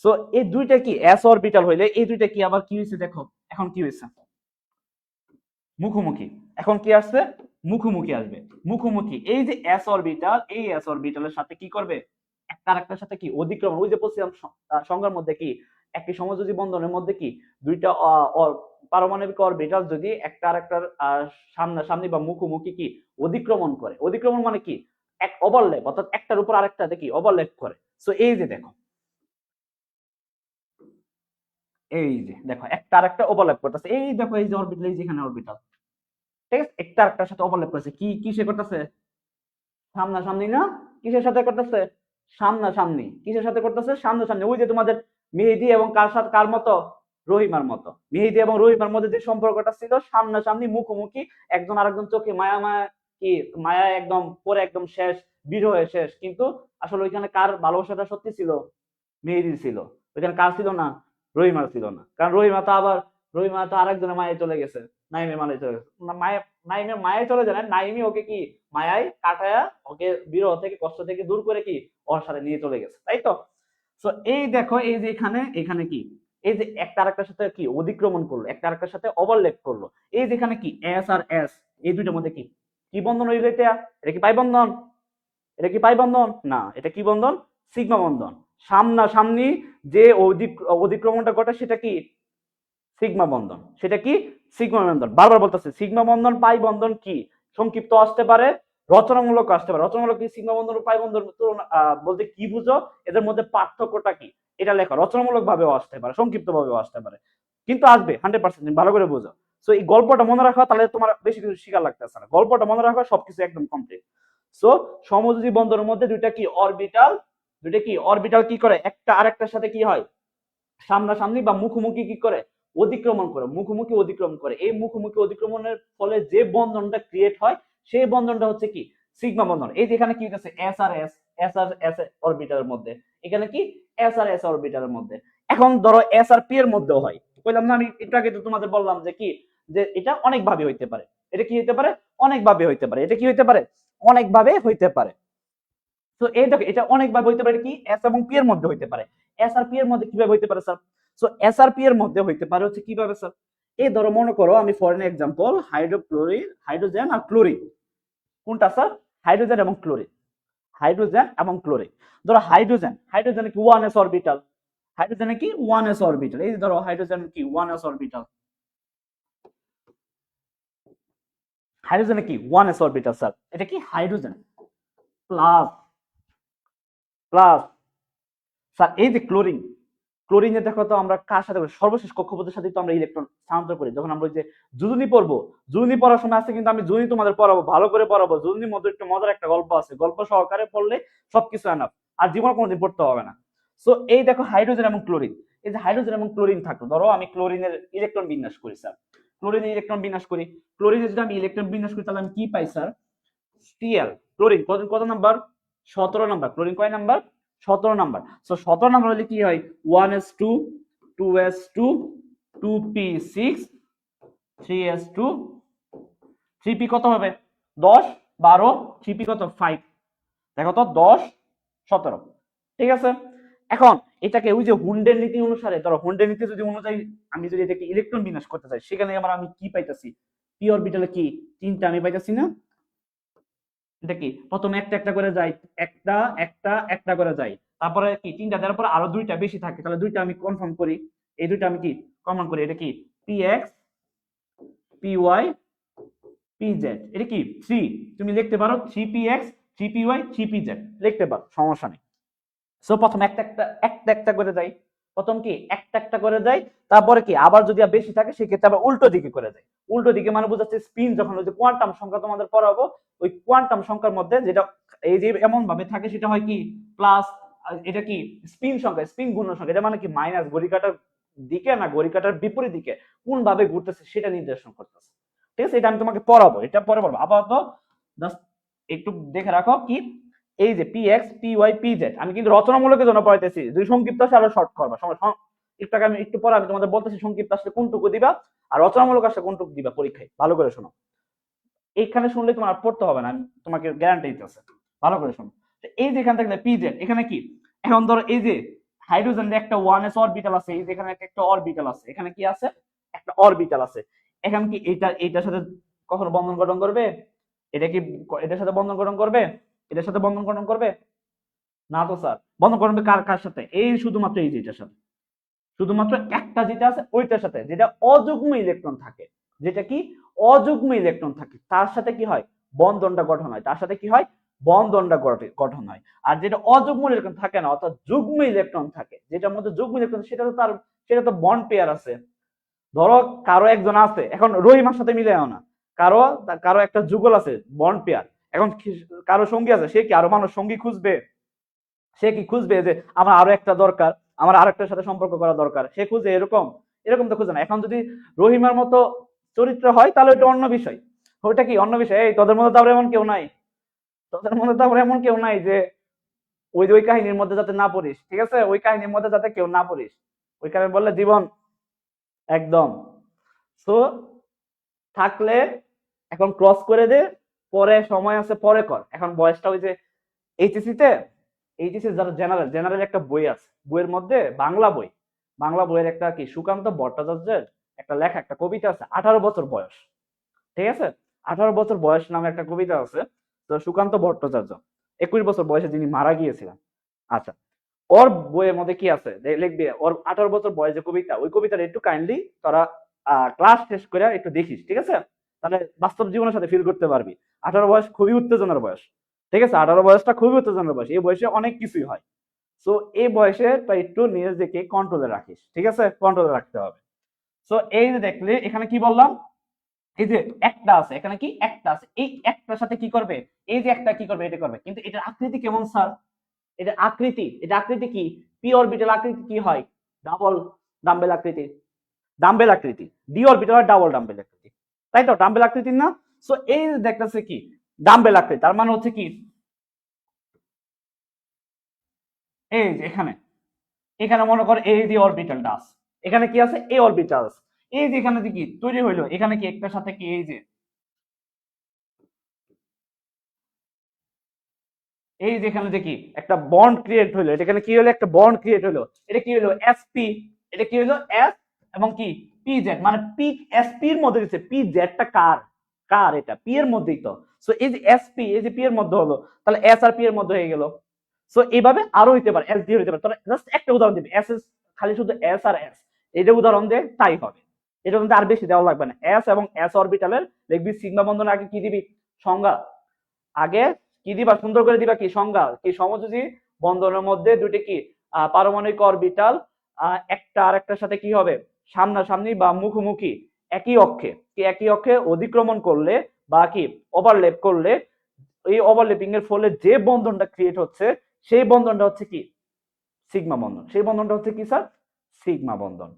সো এই দুইটা কি s অরবিটাল হইলে এই দুইটা কি আবার কি হইছে দেখো, এখন কি হইছে মুখোমুখি, এখন কি আসছে মুখোমুখি আসবে, মুখোমুখি, এই যে s অরবিটাল, এই s অরবিটালের সাথে কি করবে, একটা আরেকটার সাথে কি অধিক্রমণ, ওই যে বলছিলাম সংজ্ঞার মধ্যে কি একটি সমযোজী বন্ধনের মধ্যে কি দুইটা পারমাণবিক অরবিটাল যদি একটা আরেকটার সামনাসামনি বা মুখোমুখি কি অধিক্রমণ করে, অধিক্রমণ মানে কি এক ওভারল্যাপ, অর্থাৎ একটার উপর আরেকটাতে কি ওভারল্যাপ করে। সো এই যে দেখো, এই যে দেখো একটা আরেকটা ওভারল্যাপ করতেছে, এই দেখো এই যে অরবিটাল, এই যেখানে অরবিটাল, ঠিক আছে, একটা আরেকটার সাথে ওভারল্যাপ করছে, কি কিসে করতেছে, সামনাসামনি না, কিসের সাথে করতেছে, সামনাসামনি, কিসের সাথে করতেছে, সামনাসামনি, ওই যে তোমাদের মেহেদী এবং কার সাথে কার মতো, রহিমার মতো, মেহেদী এবং রহিমার মধ্যে যে সম্পর্কটা ছিল সামনাসামনি মুখোমুখি, একজন আরেকজন চোখে মায়া মায়া, কি মায়া একদম পরে একদম শেষ, বিরহে শেষ, কিন্তু আসলে ওইখানে কার ভালোবাসাটা সত্যি ছিল, মেহেদীর ছিল, ওইখানে কার ছিল না, রহিমার ছিল না, কারণ রহিমা তো আরেকজনের মায়ে চলে গেছে, নাইমের মায়ে চলে গেছে না, নাইমের মায়ে চলে যায় না, নাইমি ওকে কি মায়ায় কাটায়া, ওকে বিরহ থেকে কষ্ট থেকে দূর করে কি ওর সাথে নিয়ে চলে গেছে, তাই তো। তো এই দেখো এই যে এখানে কি, এই যে একটা আরেকটার সাথে কি অতিক্রমণ করলো, একটা আরেকটার সাথে ওভারল্যাপ করলো, এই যেখানে কি এস আর এস, এই দুইটার মধ্যে কি কি বন্ধন হইলো, এটা কি পাই বন্ধন, এটা কি পাই বন্ধন না, এটা কি বন্ধন, সিগমা বন্ধন, সামনাসামনি যে অধিক্রমণটা ঘটে সেটা কি সিগমা বন্ধন, সেটা কি সিগমা বন্ধন, বারবার বলতেছে সিগমা বন্ধন পাই বন্ধন কি সংক্ষিপ্ত আসতে পারে, রচনামূলক আসতে পারে, রচনামূলক কি সিগমা বন্ধন ও পাই বন্ধন বলতে কি বুঝো, এদের মধ্যে পার্থক্যটা কি, এটা লেখা, রচনামূলক ভাবেও আসতে পারে, সংক্ষিপ্ত ভাবেও আসতে পারে, কিন্তু আসবে 100%, ভালো করে বুঝো। সো এই গল্পটা মনে রাখা, তাহলে তোমার বেশি কিছু শিকার লাগতেছে না, গল্পটা মনে রাখা, সবকিছু একদম কমপ্লিট। সো সমযোজী বন্ধনের মধ্যে দুইটা কি অরবিটাল কি করে, একটা আরেকটার সাথে কি হয় সামনাসামনি বা মুখোমুখি কি করে অতিক্রমণ করে, মুখোমুখি অতিক্রমণ করে, এই মুখোমুখি অতিক্রমণের ফলে যে বন্ধনটা ক্রিয়েট হয় সেই বন্ধনটা হচ্ছে কি সিগমা বন্ধন। এই যে এখানে কি হচ্ছে এস আর এস অরবিটালের মধ্যে, এখানে কি এস আর এস অরবিটালের মধ্যে, এখন ধরো এস আর পি এর মধ্যেও হয়, বললাম না আমি একটু আগে তো তোমাদের বললাম যে কি, যে এটা অনেক ভাবে হইতে পারে, এটা কি হইতে পারে অনেক ভাবে হইতে পারে, এটা কি হইতে পারে অনেক ভাবে হইতে পারে। তো এই দেখো এটা অনেক ভাবে হইতে পারে, কি এস এবং পি এর মধ্যে হইতে পারে, এস আর পি এর মধ্যে কিভাবে হইতে পারে স্যার, সো এস আর পি এর মধ্যে হইতে পারে হচ্ছে কিভাবে স্যার, এই ধরো মনে করো আমি ফর এন এক্সাম্পল হাইড্রোজেন আর ক্লোরিন, কোনটা স্যার, হাইড্রোজেন এবং ক্লোরিন, ধরো হাইড্রোজেন কি 1s অরবিটাল, হাইড্রোজেনে কি 1s অরবিটাল, এই ধরো হাইড্রোজেন কি 1s অরবিটাল, হাইড্রোজেনে কি 1s অরবিটাল স্যার, এটা কি হাইড্রোজেন প্লাস প্লাস স্যার এই যে ক্লোরিনে দেখো তো আমরা কার সাথে সর্বশেষ কক্ষপথের সাথে তো আমরা ইলেকট্রন স্থানান্তর করি, যখন আমরা ওই যে জুজুনি পড়বো, জুজুনি পড়ার সময় আছে কিন্তু আমি জুজুনি তোমাদের পড়াবো, ভালো করে পড়াবো, জুজুনির মধ্যে একটু মজার একটা গল্প আছে, গল্প সহকারে পড়লে সবকিছু এনাফ, আর জীবনে কোনোদিন পড়তে হবে না। সো এই দেখো হাইড্রোজেন এবং ক্লোরিন, এই যে হাইড্রোজেন এবং ক্লোরিন থাকলো, ধরো আমি ক্লোরিনের ইলেকট্রন বিন্যাস করি স্যার, ক্লোরিনের ইলেকট্রন বিন্যাস করি, ক্লোরিনের যদি আমি ইলেকট্রন বিন্যাস করি তাহলে আমি কি পাই স্যার, সিএল, ক্লোরিন কত নাম্বার, 17 নাম্বার, ক্লোরিন কয় নাম্বার, 17 নাম্বার। সো 17 নাম্বার হলে কি হয় 1s2 2s2 2p6 3s2 3p কত হবে 10 12 3p কত 5, দেখো তো 10 17, ঠিক আছে। এখন এটাকে ওই যে হুন্ডের নীতি অনুসারে, ধরো হুন্ডের নীতি যদি অনুযায়ী আমি যদি এটাকে ইলেকট্রন বিন্যাস করতে চাই, সেখানে আমি কি পাইতেছি পি অরবিটালে কি 3টা আমি পাইতেছি না, এটা কি প্রথমে একটা একটা করে যায়, একটা একটা একটা করে যায়, তারপরে কি 3টা দেওয়ার পর আরো 2টা বেশি থাকে, তাহলে 2টা আমি কনফার্ম করি, এই 2টা আমি কি কমন করি, এটা কি P X P Y P Z, এটা কি 3, তুমি লিখতে পারো 3px 3py 3pz লিখতে পারো, সমস্যা নেই। সো প্রথম একটা একটা একটা একটা করে যাই, প্রথম কি একটা একটা করে যাই, তারপরে কি আবার যদি বেশি থাকে সেক্ষেত্রে আবার উল্টো দিকে করে যাই। উল্টো দিকে মানে বোঝাচ্ছে স্পিন যখন ওই যে কোয়ান্টাম সংখ্যা তোমাদের পড়াবো, ওই কোয়ান্টাম সংখ্যার মধ্যে যেটা এই যে এমন ভাবে থাকে সেটা হয় কি প্লাস, এটা কি স্পিন সংখ্যা, স্পিন ঘূর্ণ সংখ্যা, এটা মানে কি মাইনাস ঘড়ি কাটার দিকে না ঘড়ি কাটার বিপরীত দিকে কোন ভাবে ঘুরতেছে সেটা নির্দেশন করতেছে। ঠিক আছে, এটা আমি তোমাকে পড়াবো, এটা পরে পড়বো। আপাতত জাস্ট একটু দেখে রাখো কি এই যে P X P Y P Z আমি কিন্তু রচনামূলকের জন্য পড়াইতেছি, যদি সংক্ষিপ্ত আসে আরো শর্ট করবা একটু আগে আমি একটু পরে আমি তোমাদের বলতেছি সংক্ষিপ্ত আসলে কোনটুকু দিবা আর রচনামূলক আসলে কোনটুকু দিবা পরীক্ষায়, ভালো করে শোনো। এইখানে শুনলে তোমার আর পড়তে হবে না, আমি তোমাকে গ্যারান্টি দিতেছি, ভালো করে শোনো। এই যে এখান থেকে পি জেড, এখানে কি এখন ধরো এই যে হাইড্রোজেনের একটা 1s অরবিটাল আছে, এই যে এখানে একটা অরবিটাল আছে, এখানে কি আছে একটা অরবিটাল আছে, এখানে কি এইটার সাথে কখনো বন্ধন গঠন করবে, এটা কি এটার সাথে বন্ধন গঠন করবে, এটার সাথে বন্ধন গঠন করবে না তো স্যার, বন্ধন গঠন কার কার সাথে, এই শুধুমাত্র এই যেটার সাথে, শুধুমাত্র একটা যেটা আছে ওইটার সাথে, যেটা অযুগ্ম ইলেকট্রন থাকে, যেটা কি অযুগ্ম ইলেকট্রন থাকে তার সাথে কি হয় বন্ধনটা গঠন হয়, তার সাথে কি হয় বন্ধনটা গঠন হয়। আর যেটা অযুগ্ম ইলেকট্রন থাকে না অর্থাৎ যুগ্ম ইলেকট্রন থাকে, যেটার মধ্যে যুগ্ম ইলেকট্রন সেটা তো বন্ড পেয়ার আছে। ধরো কারো একজন আছে, এখন রহিমার সাথে মিলে না, কারো কারো একটা যুগল আছে বন্ড পেয়ার, এখন কারো সঙ্গী আছে, সে কি আরো মানুষ সঙ্গী খুঁজবে, সে কি খুঁজবে যে আমার আরো একটা দরকার, আমার আরেকটার সাথে সম্পর্ক করা দরকার, সে খুঁজে এরকম, এরকম তো খুঁজে না। এখন যদি রহিমার মতো চরিত্র হয় তাহলে ওইটা অন্য বিষয়, ওইটা কি অন্য বিষয়। এই তোদের মধ্যে তারপরে এমন কেউ নাই, তোদের মধ্যে তারপরে এমন কেউ নাই যে ওই যে ওই কাহিনীর মধ্যে যাতে না পড়িস, ঠিক আছে, ওই কাহিনীর মধ্যে যাতে কেউ না পড়িস, ওই কারণে বললে জীবন একদম। সো থাকলে এখন ক্রস করে দে, পরে সময় আছে পরে কর, এখন বয়সটা ওই যে এইচএসসি তে, এইচএসসি যারা জেনারেল, জেনারেল একটা বই আছে, বইয়ের মধ্যে বাংলা বই, বাংলা বইয়ের একটা কি সুকান্ত ভট্টাচার্যের একটা লেখা একটা কবিতা আছে 18 বছর বয়স, ঠিক আছে, 18 বছর বয়স নামে একটা কবিতা আছে। তো সুকান্ত ভট্টাচার্য 21 বছর বয়সে যিনি মারা গিয়েছিলেন, আচ্ছা ওর বইয়ের মধ্যে কি আছে লিখবি, ওর 18 বছর বয়সে কবিতা, ওই কবিতাটা একটু কাইন্ডলি তোরা ক্লাস শেষ করে একটু দেখিস, ঠিক আছে, তাহলে বাস্তব জীবনের সাথে ফিল করতে পারবি। 18 বয়স খুবই উত্তেজনার বয়স, ঠিক আছে, 18 বয়সটা খুবই উত্তেজনার বয়স, এই বয়সে অনেক কিছুই হয়। সো এই বয়সে তো একটু নিজেকে কন্ট্রোলে রাখিস, ঠিক আছে, কন্ট্রোলে রাখতে হবে। সো এই যে দেখলে এখানে কি বললাম, এই যে একটা আছে, এখানে কি একটা আছে, এই একটার সাথে কি করবে, এই যে একটা কি করবে এটা করবে, কিন্তু এটার আকৃতি কেমন স্যার, এটা আকৃতি কি পি অরবিটাল আকৃতি কি হয় ডাবল ডাম্বেল আকৃতি, ডাম্বেল আকৃতি, ডি অরবিটাল আর ডাবল ডাম্বেল আকৃতি, তাই তো ডাম্বেল আকৃতি না। সো এই যে দেখতেছে কি ডাম্বেল আকৃতি, তার মানে হচ্ছে কি এই যে এখানে, এখানে মনে কর এই যে অরবিটালটা আছে, এখানে কি আছে এই অরবিটাল আছে, এই যে এখানে কি তৈরি হইলো, এখানে কি একটার সাথে কি এই যে এই যেখানে দেখি একটা বন্ড ক্রিয়েট হলো, এখানে কি হলো একটা বন্ড ক্রিয়েট হলো, এটা কি হলো এসপি, এটা কি হলো এস এবং কি পি জেড, মানে পি এসপি এর মধ্যে দিচ্ছে, পি জেডটা কার, কার এটা পি এর মধ্যেই তো। সো এই যে এসপি এই যে পি এর মধ্যে হলো, তাহলে এস আর পি এর মধ্যে হয়ে গেল। সো এইভাবে আরো হইতে পারে, এস দিয়ে হইতে পারে, তাহলে জাস্ট একটা উদাহরণ দিবি, এস এস খালি শুধু এস আর এস, এটা উদাহরণ দে তাই হবে, এটা কিন্তু আর বেশি দেওয়া লাগবে না। এস এবং এস অরবিটালের লিখবি সিগমা বন্ধনের আগে কি দিবি সংজ্ঞা, আগে কি দিবা সুন্দর করে দিবা কি সংজ্ঞা, কি সমযোজী বন্ধনের মধ্যে দুটি কি পারমাণবিক অরবিটাল একটা আরেকটার সাথে কি হবে সামনাসামনি বা মুখোমুখি একই অক্ষে, কি একই অক্ষে অতিক্রমণ করলে বা কি ওভারল্যাপ করলে, এই ওভারল্যাপিং এর ফলে যে বন্ধনটা ক্রিয়েট হচ্ছে সেই বন্ধনটা হচ্ছে কি সিগমা বন্ধন, সেই বন্ধনটা হচ্ছে কি স্যার সিগমা বন্ধন,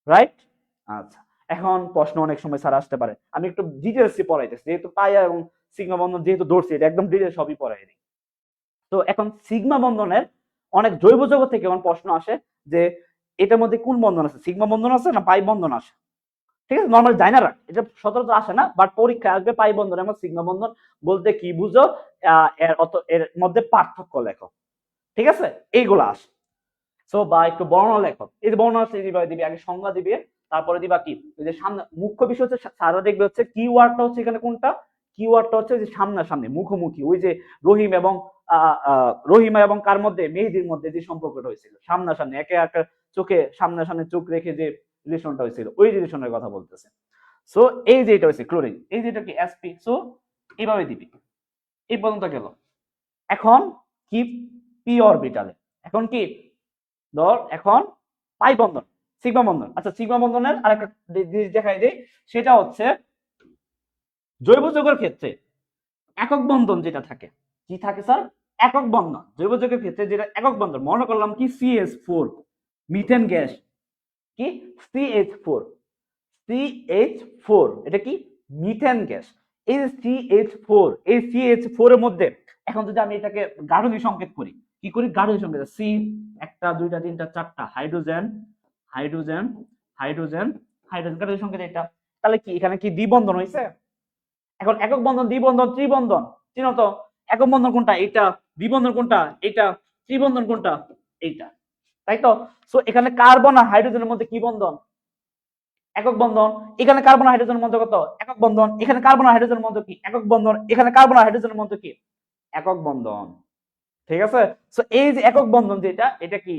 রাইট। আচ্ছা এখন প্রশ্ন অনেক সময় স্যার আসতে পারে, আমি একটু ডিটেলসে পড়াইতেছি, যেহেতু পাইয়া এবং সিগমা বন্ধন যেহেতু ধরছি এটা একদম ডিটেলস সবই পড়াই দিই। তো এখন সিগমা বন্ধনের অনেক জৈব জগৎ থেকে এমন প্রশ্ন আসে যে এটার মধ্যে কোন বন্ধন আছে, সিগমা বন্ধন আছে না পাই বন্ধন আছে, ঠিক আছে, নর্মাল জানা রাখ, এটা সচরাচর আসে না, বাট পরীক্ষায় আসবে পাই বন্ধন এবং সিগমা বন্ধন বলতে কি বুঝো, এর মধ্যে পার্থক্য লেখো, ঠিক আছে, এইগুলো আসে। সো বা একটু বর্ণনা লেখো, এই যে বর্ণনা দিবে আগে সংজ্ঞা দিবে, তারপরে দিবা কি ওই যে সামনে মুখ্য বিষয় হচ্ছে সারা দেখবে হচ্ছে কিওয়ার্ডটা হচ্ছে এখানে কোনটা কিওয়ার্ডটা হচ্ছে যে সামনাসামনি মুখোমুখি ওই যে রহিম এবং রহিমা এবং কার মধ্যে মেহেদির মধ্যে যে সম্পর্কটা হয়েছিল সামনাসামনি একে একে চোখে সামনাসামনি চোখ রেখে যে রিলেশনটা হয়েছিল ওই রিলেশনের কথা বলতেছে সো এই যে এটা হচ্ছে ক্লোরিন এই যেটা কি এসপি সো এইভাবে দিবি এই পর্যন্ত গেল এখন কি পি অরবিটালে এখন কি ধর এখন পাই বন্ধন সিগমা বন্ধন আচ্ছা সিগমা বন্ধনের আরেকটা জিনিস দেখাই দিই সেটা হচ্ছে জৈব যৌগের ক্ষেত্রে একক বন্ধন যেটা থাকে কি থাকে স্যার একক বন্ধন জৈব যৌগের ক্ষেত্রে যেটা একক বন্ধন মনে করলাম কি CH4 মিথেন গ্যাস কি CH4 CH4 এটা কি মিথেন গ্যাস এই যে CH4 এই CH4 এর মধ্যে এখন যদি আমি এটাকে গাঠনিক সংকেত করি কি করি গাঠনিক সংকেত C একটা দুইটা তিনটা চারটা হাইড্রোজেন হাইড্রোজেন হাইড্রোজেন হাইড্রোজেন গাঠনিক সংকেত এটা তাহলে কি এখানে কি দ্বিবন্ধন হইছে এখন একক বন্ধন দ্বিবন্ধন ত্রিবন্ধন চিনো তো একক বন্ধন কোনটা এটা দ্বিবন্ধন কোনটা এটা ত্রিবন্ধন কোনটা এইটা তাই তো সো এখানে কার্বন আর হাইড্রোজেনের মধ্যে কি বন্ধন একক বন্ধন এখানে কার্বন আর হাইড্রোজেনের মধ্যে কত একক বন্ধন এখানে কার্বন আর হাইড্রোজেনের মধ্যে কি একক বন্ধন এখানে কার্বন আর হাইড্রোজেনের মধ্যে কি একক বন্ধন ঠিক আছে সো এই যে একক বন্ধন যেটা এটা কি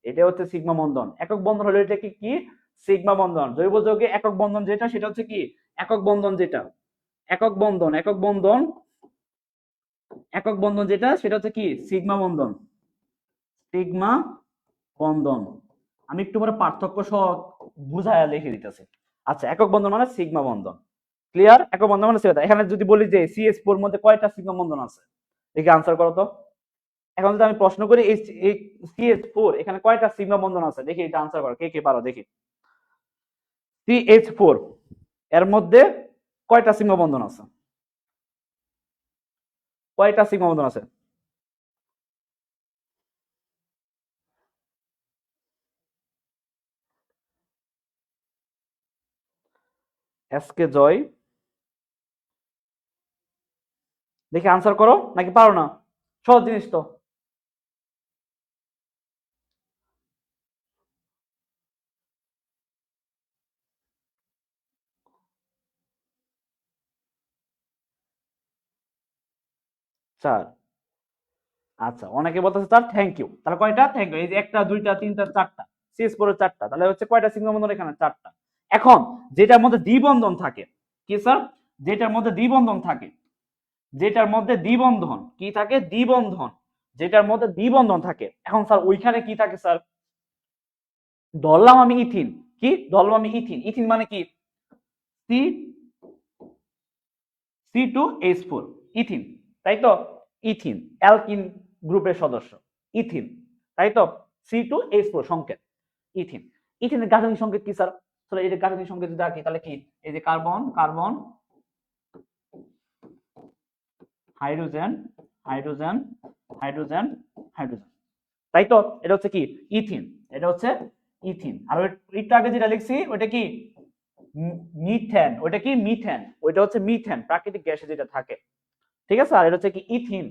এটা হচ্ছে সিগমা বন্ধন একক বন্ধন হলো এটা কি কি সিগমা বন্ধন জৈব যৌগে একক বন্ধন যেটা সেটা হচ্ছে কি একক বন্ধন যেটা একক বন্ধন একক বন্ধন একক বন্ধন যেটা সেটা হচ্ছে কি সিগমা বন্ধন সিগমা বন্ধন আমি একটু পরে পার্থক্য সহ বুঝায়া লিখে দিতেছি আচ্ছা একক বন্ধন মানে সিগমা বন্ধন ক্লিয়ার একক বন্ধন মানে সিগমা এখানে যদি বলি যে CH4 এর মধ্যে কয়টা সিগমা বন্ধন আছে দেখি আনসার করো তো এখন যদি আমি প্রশ্ন করি এই CH4 এখানে কয়টা সিগমা বন্ধন আছে দেখি এটা আনসার করো কে কে পারো দেখি CH4 এর মধ্যে কয়টা সিগমা বন্ধন আছে কয়টা সিগমা বন্ধন আছে এসকে জয় দেখি আনসার করো নাকি পারো না সহজ জিনিস তো চার আচ্ছা অনেকে বলতেছে স্যার থ্যাংক ইউ তাহলে কয়টা থ্যাংক ইউ এই যে একটা দুইটা তিনটা চারটা CH4 এর চারটা তাহলে হচ্ছে কয়টা সিগমা বন্ধন এখানে চারটা এখন যেটার মধ্যে দ্বিবন্ধন থাকে কি স্যার যেটার মধ্যে দ্বিবন্ধন থাকে যেটার মধ্যে দ্বিবন্ধন কি থাকে দ্বিবন্ধন যেটার মধ্যে দ্বিবন্ধন থাকে এখন স্যার ওইখানে কি থাকে স্যার ধরলাম আমি ইথিন কি ধরলাম আমি ইথিন ইথিন মানে কি সি C2H4 ইথিন তাই তো ইথিন অ্যালকিন গ্রুপের সদস্য ইথিন তাই তো C2H4 সংকেত ইথিন ইথিনের গাঠনিক সংকেত কি স্যার তাহলে এই যে গাঠনিক সংকেত যদি রাখি তাহলে কি এই যে carbon carbon hydrogen hydrogen hydrogen hydrogen তাই তো এটা হচ্ছে কি ইথিন এটা হচ্ছে ইথিন আর একটু আগে যেটা লিখছি ওটা কি মিথেন ওটা কি মিথেন ওইটা হচ্ছে মিথেন প্রাকৃতিক গ্যাসে যেটা থাকে ঠিক আছে আর এটা হচ্ছে কি ইথিন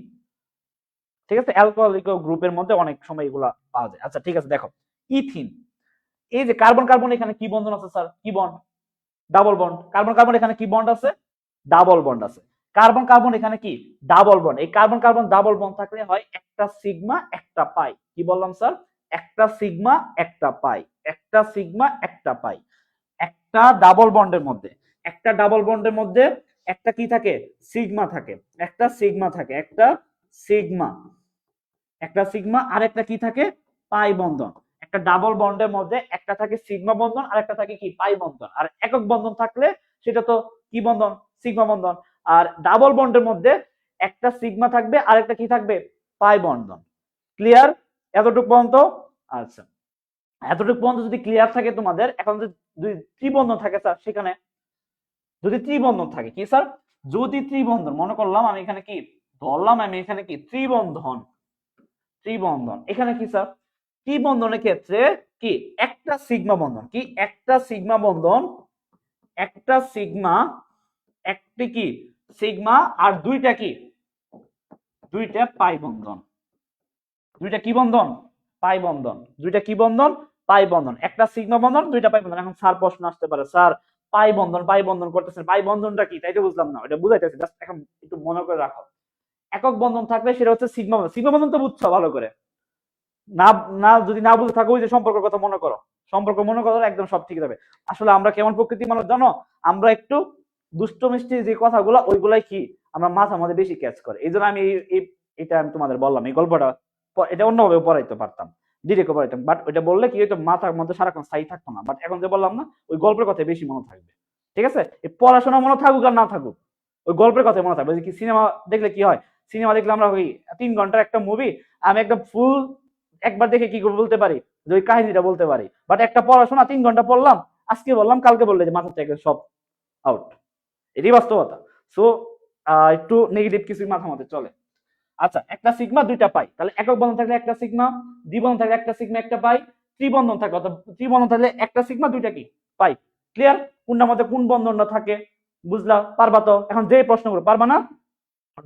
ঠিক আছে অ্যালকোহলিক গ্রুপের মধ্যে অনেক সময় এগুলা পাওয়া যায় আচ্ছা ঠিক আছে দেখো ইথিন এই যে কার্বন কার্বন এখানে কি বন্ধন আছে স্যার কি bond double bond carbon carbon এখানে কি বন্ড আছে ডাবল বন্ড আছে কার্বন কার্বন এখানে কি ডাবল বন্ড এই কার্বন কার্বন ডাবল বন্ড থাকলে হয় একটা সিগমা একটা পাই কি বললাম স্যার একটা সিগমা একটা পাই একটা সিগমা একটা পাই একটা ডাবল বন্ডের মধ্যে একটা ডাবল বন্ডের মধ্যে একটা কি থাকে সিগমা থাকে একটা সিগমা থাকে একটা সিগমা একটা সিগমা আর একটা কি থাকে পাই বন্ধন একটা ডাবল বন্ডের মধ্যে একটা থাকে সিগমা বন্ধন আর একটা থাকে কি পাই বন্ধন আর একক বন্ধন থাকলে সেটা তো কি বন্ধন সিগমা বন্ধন আর ডাবল বন্ডের মধ্যে একটা সিগমা থাকবে আর একটা কি থাকবে পাই বন্ধন ক্লিয়ার এতটুকু পর্যন্ত আচ্ছা এতটুকু পর্যন্ত যদি ক্লিয়ার থাকে তোমাদের এখন যদি ত্রিবন্ধন থাকে স্যার সেখানে যদি ত্রিবন্ধন থাকে কি স্যার যদি ত্রিবন্ধন মনে করলাম আমি এখানে কি ধরলাম আমি এখানে কি ত্রিবন্ধন ত্রিবন্ধন এখানে কি স্যার ত্রিবন্ধনের ক্ষেত্রে কি একটা সিগমা বন্ধন কি একটা সিগমা বন্ধন একটা সিগমা একটি কি সিগমা আর দুইটা কি দুইটা পাই বন্ধন দুইটা কি বন্ধন পাই বন্ধন দুইটা কি বন্ধন পাই বন্ধন, একটা সিগমা বন্ধন দুইটা পাই বন্ধন। এখন স্যার প্রশ্ন আসতে পারে, স্যার পাই বন্ধন করতেছেন, পাই বন্ধনটা কি তাই তো বুঝলাম না, এটা বুঝাইতেছি, জাস্ট এখন একটু মনে করে রাখো। একক বন্ধন থাকলে সেটা হচ্ছে সিগমা বন্ধন। সিগমা বন্ধন তো বুঝছো ভালো করে, না না যদি না বুঝে থাকো ওই যে সম্পর্কের কথা মনে করো, সম্পর্ক মনে করো একদম সব ঠিক যাবে। আসলে আমরা কেমন প্রকৃতির মানুষ জানো, আমরা একটু দুষ্ট মিষ্টি যে কথাগুলো ওইগুলাই কি আমরা মাথার মধ্যে বেশি ক্যাচ করে, এই জন্য আমি এটা আমি তোমাদের বললাম এই গল্পটা, এটা অন্যভাবে পড়াইতে পারতাম, ডিরেক্ট পড়াইতাম, বাট ওইটা বললে কি হইতো মাথার মধ্যে সারাক্ষণ স্থায়ী থাকতো না, বাট এখন যে বললাম না ওই গল্পের কথা বেশি মনে থাকবে। ঠিক আছে, এই পড়াশোনা মনে থাকুক আর না থাকুক ওই গল্পের কথা মনে থাকবে। কি সিনেমা দেখলে কি হয়, সিনেমা দেখলে আমরা ওই 3 ঘন্টার একটা মুভি আমি একদম ফুল একবার দেখে কি বলতে পারি যে ওই কাহিনীটা বলতে পারি, বাট একটা পড়াশোনা 3 ঘন্টা পড়লাম, আজকে বললাম কালকে বললে যে মাথা থেকে সব আউট, এটাই বাস্তবতা। সো একটু নেগেটিভ কিছুই মাথা মধ্যে চলে। আচ্ছা, একটা সিগমা দুইটা পাই, তাহলে একক বন্ধন থাকলে একটা সিগমা, দ্বিবন্ধন থাকলে একটা সিগমা একটা পাই, ত্রিবন্ধন থাকলে অর্থাৎ ত্রিবন্ধন থাকলে একটা সিগমা দুইটা কি পাই। ক্লিয়ার? কোনটার মধ্যে কোন বন্ধনটা থাকে বুঝলা? পারবা তো? এখন যে প্রশ্নগুলো পারবা না,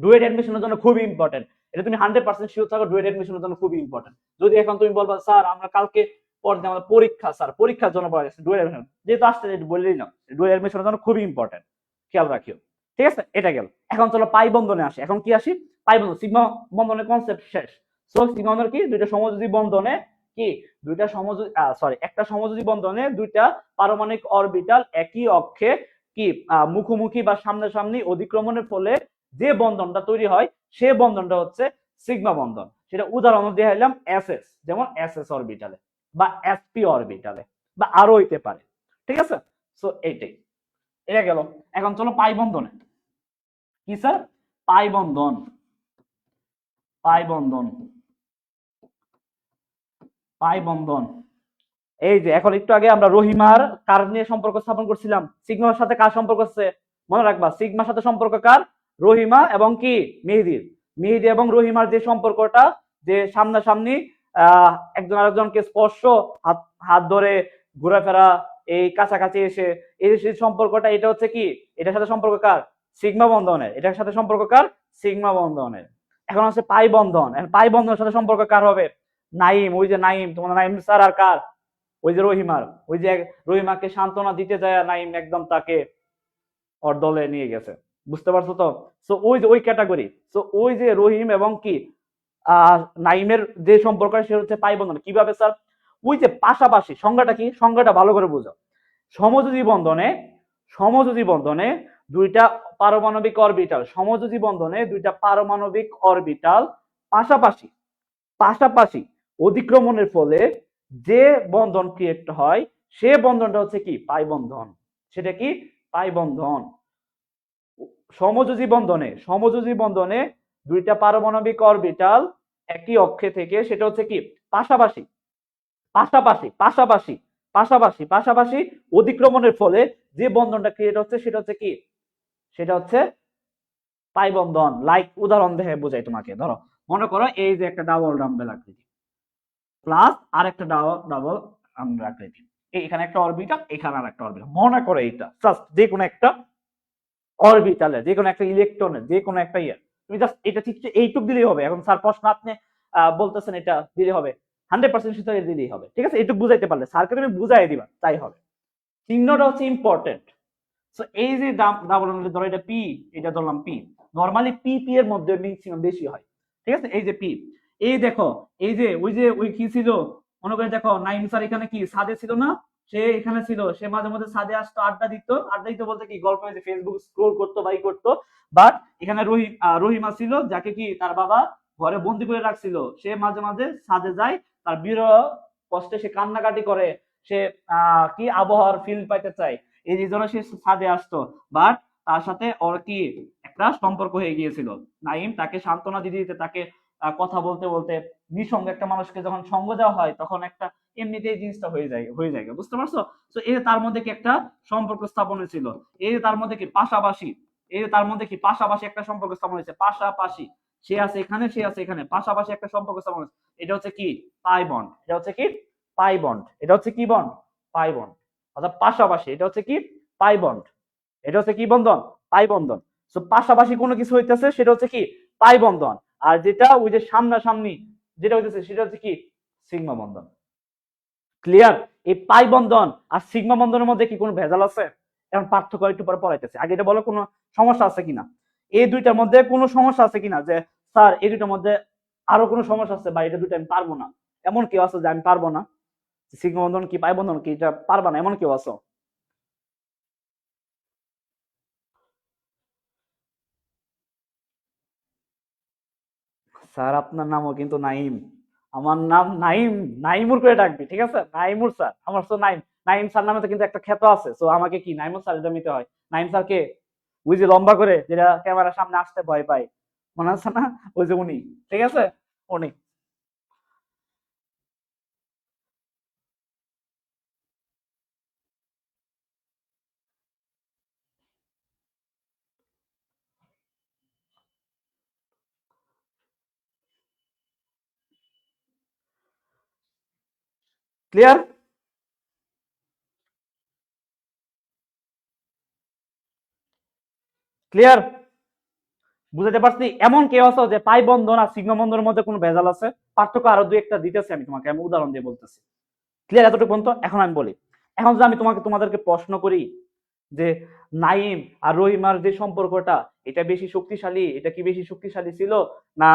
ডুয়েট অ্যাডমিশনের জন্য খুবই ইম্পর্টেন্ট, এটা তুমি 100% শিওর থাকো, ডুয়েট অ্যাডমিশনের জন্য খুবই ইম্পর্টেন্ট। যদি এখন তুমি বলবা স্যার আমরা কালকে পরদিন আমাদের পরীক্ষা, স্যার পরীক্ষার জন্য পড়া যাচ্ছে ডুয়েট অ্যাডমিশন, যেহেতু আসতে বলে দিলাম ডুয়েট অ্যাডমিশনের জন্য খুবই ইম্পর্টেন্ট, খেয়াল রাখিও। ঠিক আছে, এটা গেল। এখন চলো পাই বন্ধনে আসি। এখন কি আসি? পাই বন্ধন, সিগমা বন্ধনের কনসেপ্ট শেষ। সো সিগমা বন্ধন কি? দুইটা সমযোজী বন্ধনে কি দুইটা সমযোজী একটা সমযোজী বন্ধনে দুইটা পারমাণবিক অরবিটাল একই অক্ষে কি মুখোমুখি বা সামনাসামনি অধিক্রমণের ফলে যে বন্ধনটা তৈরি হয় সে বন্ধনটা হচ্ছে সিগমা বন্ধন। সেটা উদাহরণ দিয়ে দিলাম এসএস, যেমন এসএস অরবিটালে বা এসপি অরবিটালে বা আরো হইতে পারে। ঠিক আছে, সো এইটাই, এটা গেল। এখন চলো পাই বন্ধনে কি স্যার? পাই বন্ধন, পাই বন্ধন, পাই বন্ধন। এই যে এখন একটু আগে আমরা রহিমার কার নিয়ে সম্পর্ক স্থাপন করছিলাম, সিগমার সাথে কার সম্পর্ক আছে মনে রাখবা, সিগমার সাথে সম্পর্ক কার? রহিমা এবং কি মেহেদির। মেহেদি এবং রহিমার যে সম্পর্কটা, যে সামনাসামনি একজন আরেকজনকে স্পর্শ, হাত হাত ধরে ঘোরাফেরা, এই কাছাকাছি এসে এই যে সম্পর্কটা, এটা হচ্ছে কি এটার সাথে সম্পর্ক কার? সিগমা বন্ধনের। এটার সাথে সম্পর্ক কার? সিগমা বন্ধনের। এখন হচ্ছে পাই বন্ধন। পাই বন্ধনের সাথে সম্পর্ক কার হবে? নাইম, ওই যে নাইম, তোমার নাইম স্যার আর কার? ওই যে রহিমার, ওই যে রহিমাকে সান্ত্বনা দিতে যায় নাইম একদম তাকে ওর দলে নিয়ে গেছে, বুঝতে পারছো তো? সো ওই যে ওই ক্যাটাগরি, সো ওই যে রহিম এবং কি নাইমের যে সম্পর্ক সে হচ্ছে পাই বন্ধন। কিভাবে স্যার? ওই যে পাশাপাশি, সংজ্ঞাটা কি? সংজ্ঞাটা ভালো করে বুঝো। সমযোজী বন্ধনে, সমযোজী বন্ধনে দুইটা পারমাণবিক অরবিটাল, সমযোজী বন্ধনে দুইটা পারমাণবিক অরবিটাল পাশাপাশি, পাশাপাশি অধিক্রমণের ফলে যে বন্ধন ক্রিয়েট হয় সে বন্ধনটা হচ্ছে কি পাই বন্ধন। সেটা কি? পাই বন্ধন। সমযোজী বন্ধনে, সমযোজী বন্ধনে দুইটা পারমাণবিক অরবিটাল একই অক্ষে থেকে সেটা হচ্ছে কি পাশাপাশি, পাশাপাশি পাশাপাশি পাশাপাশি পাশাপাশি অধিক্রমণের ফলে যে বন্ধনটা ক্রিয়েট হচ্ছে সেটা হচ্ছে কি? সেটা হচ্ছে পাই বন্ধন। লাইক উদাহরণ দেখে বোঝাই তোমাকে, ধরো মনে করো এই যে একটা ডাবল ডাম্বেল আকৃতি প্লাস আর একটা ডাবল আকৃতি, এখানে একটা অরবিটাল, এখানে আর একটা অরবিটাল, মনে করো এইটা জাস্ট যে কোনো একটা অরবিটালের, যে কোনো একটা ইলেকট্রনের, যে কোনো একটা ইয়ে, তুমি জাস্ট এটা ঠিক এইটুক দিলেই হবে। এখন স্যার প্রশ্ন আপনি বলতেছেন এটা দিলে হবে, 100% শিখতে দিলেই হবে। ঠিক আছে, এইটুক বুঝাইতে পারলে স্যারকে তুমি বুঝাই দিবা তাই হবে। চিহ্নটা হচ্ছে ইম্পর্টেন্ট। সো এই যে ডাবল ধরো এটা পি, এটা ধরলাম পি, নরমালি পি পি এর মধ্যে ম্যাক্সিমাম বেশি হয়। ঠিক আছে, এই যে পি, এই দেখো এই যে ওই কি ছিল মনে করে দেখো নাইম স্যার এখানে কি সাদে ছিল না, সে এখানে ছিল, সে মাঝে মাঝে সাদে আসতো, আড্ডা দিত, আড্ডা দিত বলতে কি গল্প, যে ফেসবুক স্ক্রোল করতো বাই করতো, বাট এখানে রহিমা ছিল যাকে কি তার বাবা ঘরে বন্দি করে রাখছিল, সে মাঝে মাঝে সাদে যায়, তার বিরহ কষ্টে সে কান্নাকাটি করে, সে কি আবহাওয়ার ফিল পাইতে চায়, এই জন্য সে ছাদে আসতো, বাট তার সাথে ওর কি একটা সম্পর্ক হয়ে গিয়েছিল। নাইম তাকে সান্ত্বনা দিতে দিতে, তাকে কথা বলতে বলতে, নিঃসঙ্গ একটা মানুষকে যখন সঙ্গ দেওয়া হয় তখন একটা এমনিতেই জিনিসটা হয়ে যায়, বুঝতে পারছো? তো এই যে তার মধ্যে কি একটা সম্পর্ক স্থাপন হয়েছিল, এই যে তার মধ্যে কি পাশাপাশি, এই যে তার মধ্যে কি পাশাপাশি একটা সম্পর্ক স্থাপন হয়েছে, পাশাপাশি সে আছে এখানে, সে আছে এখানে, পাশাপাশি একটা সম্পর্ক স্থাপন হয়েছে, এটা হচ্ছে কি পাই বন্ড। এটা হচ্ছে কি পাই বন্ড। এটা হচ্ছে কি বন্ড? Pi bond. অর্থাৎ পাশাপাশি, এটা হচ্ছে কি পাই বন্ড। এটা হচ্ছে কি বন্ধন? পাই বন্ধন। সো পাশাপাশি কোনো কিছু হইতেছে সেটা হচ্ছে কি পাই বন্ধন, আর যেটা ওই যে সামনাসামনি যেটা হইতেছে সেটা হচ্ছে কি সিগমা বন্ধন। ক্লিয়ার? এই পাই বন্ধন আর সিগমা বন্ধনের মধ্যে কি কোনো ভেজাল আছে? এখন পার্থক্য একটু পরে পড়াইতেছে, আগে এটা বলো কোনো সমস্যা আছে কিনা, এই দুইটার মধ্যে কোনো সমস্যা আছে কিনা, যে স্যার এই দুইটার মধ্যে আরো কোনো সমস্যা আছে বা এটা দুইটা আমি পারবো না, এমন কেউ আছে যে আমি পারবো না, সিগমা বন্ধন কি পাই বন্ধন কি এটা পারবা না, এমন কেউ আছো? স্যার আপনার নামও কিন্তু নাইম, আমার নাম নাইম, নাইমুর করে ডাকবি, ঠিক আছে? নাইমুর স্যার, আমার তো নাইম, নাইম স্যার নামে তো কিন্তু একটা খ্যাত আছে, তো আমাকে কি নাইমুর স্যার এটা নিতে হয়? নাইম স্যার কে? ওই যে লম্বা করে, যেটা ক্যামেরার সামনে আসতে ভয় পায়, মনে আছে না? ওই যে উনি, ঠিক আছে, উনি। ক্লিয়ার? ক্লিয়ার? বুঝাতে পারছি? এমন কেউ আছে যে পাই বন্ধন আর সিগমা বন্ধনের মধ্যে কোনো ভেজাল আছে? পার্থক্য আরো দুই একটা দিতেছি আমি তোমাকে, আমি উদাহরণ দিয়ে বলতেছি। ক্লিয়ার এতটুকু পর্যন্ত? এখন আমি বলি, এখন যদি আমি তোমাদেরকে প্রশ্ন করি যে নাইম আর রহিমার যে সম্পর্কটা, এটা বেশি শক্তিশালী, এটা কি বেশি শক্তিশালী ছিল না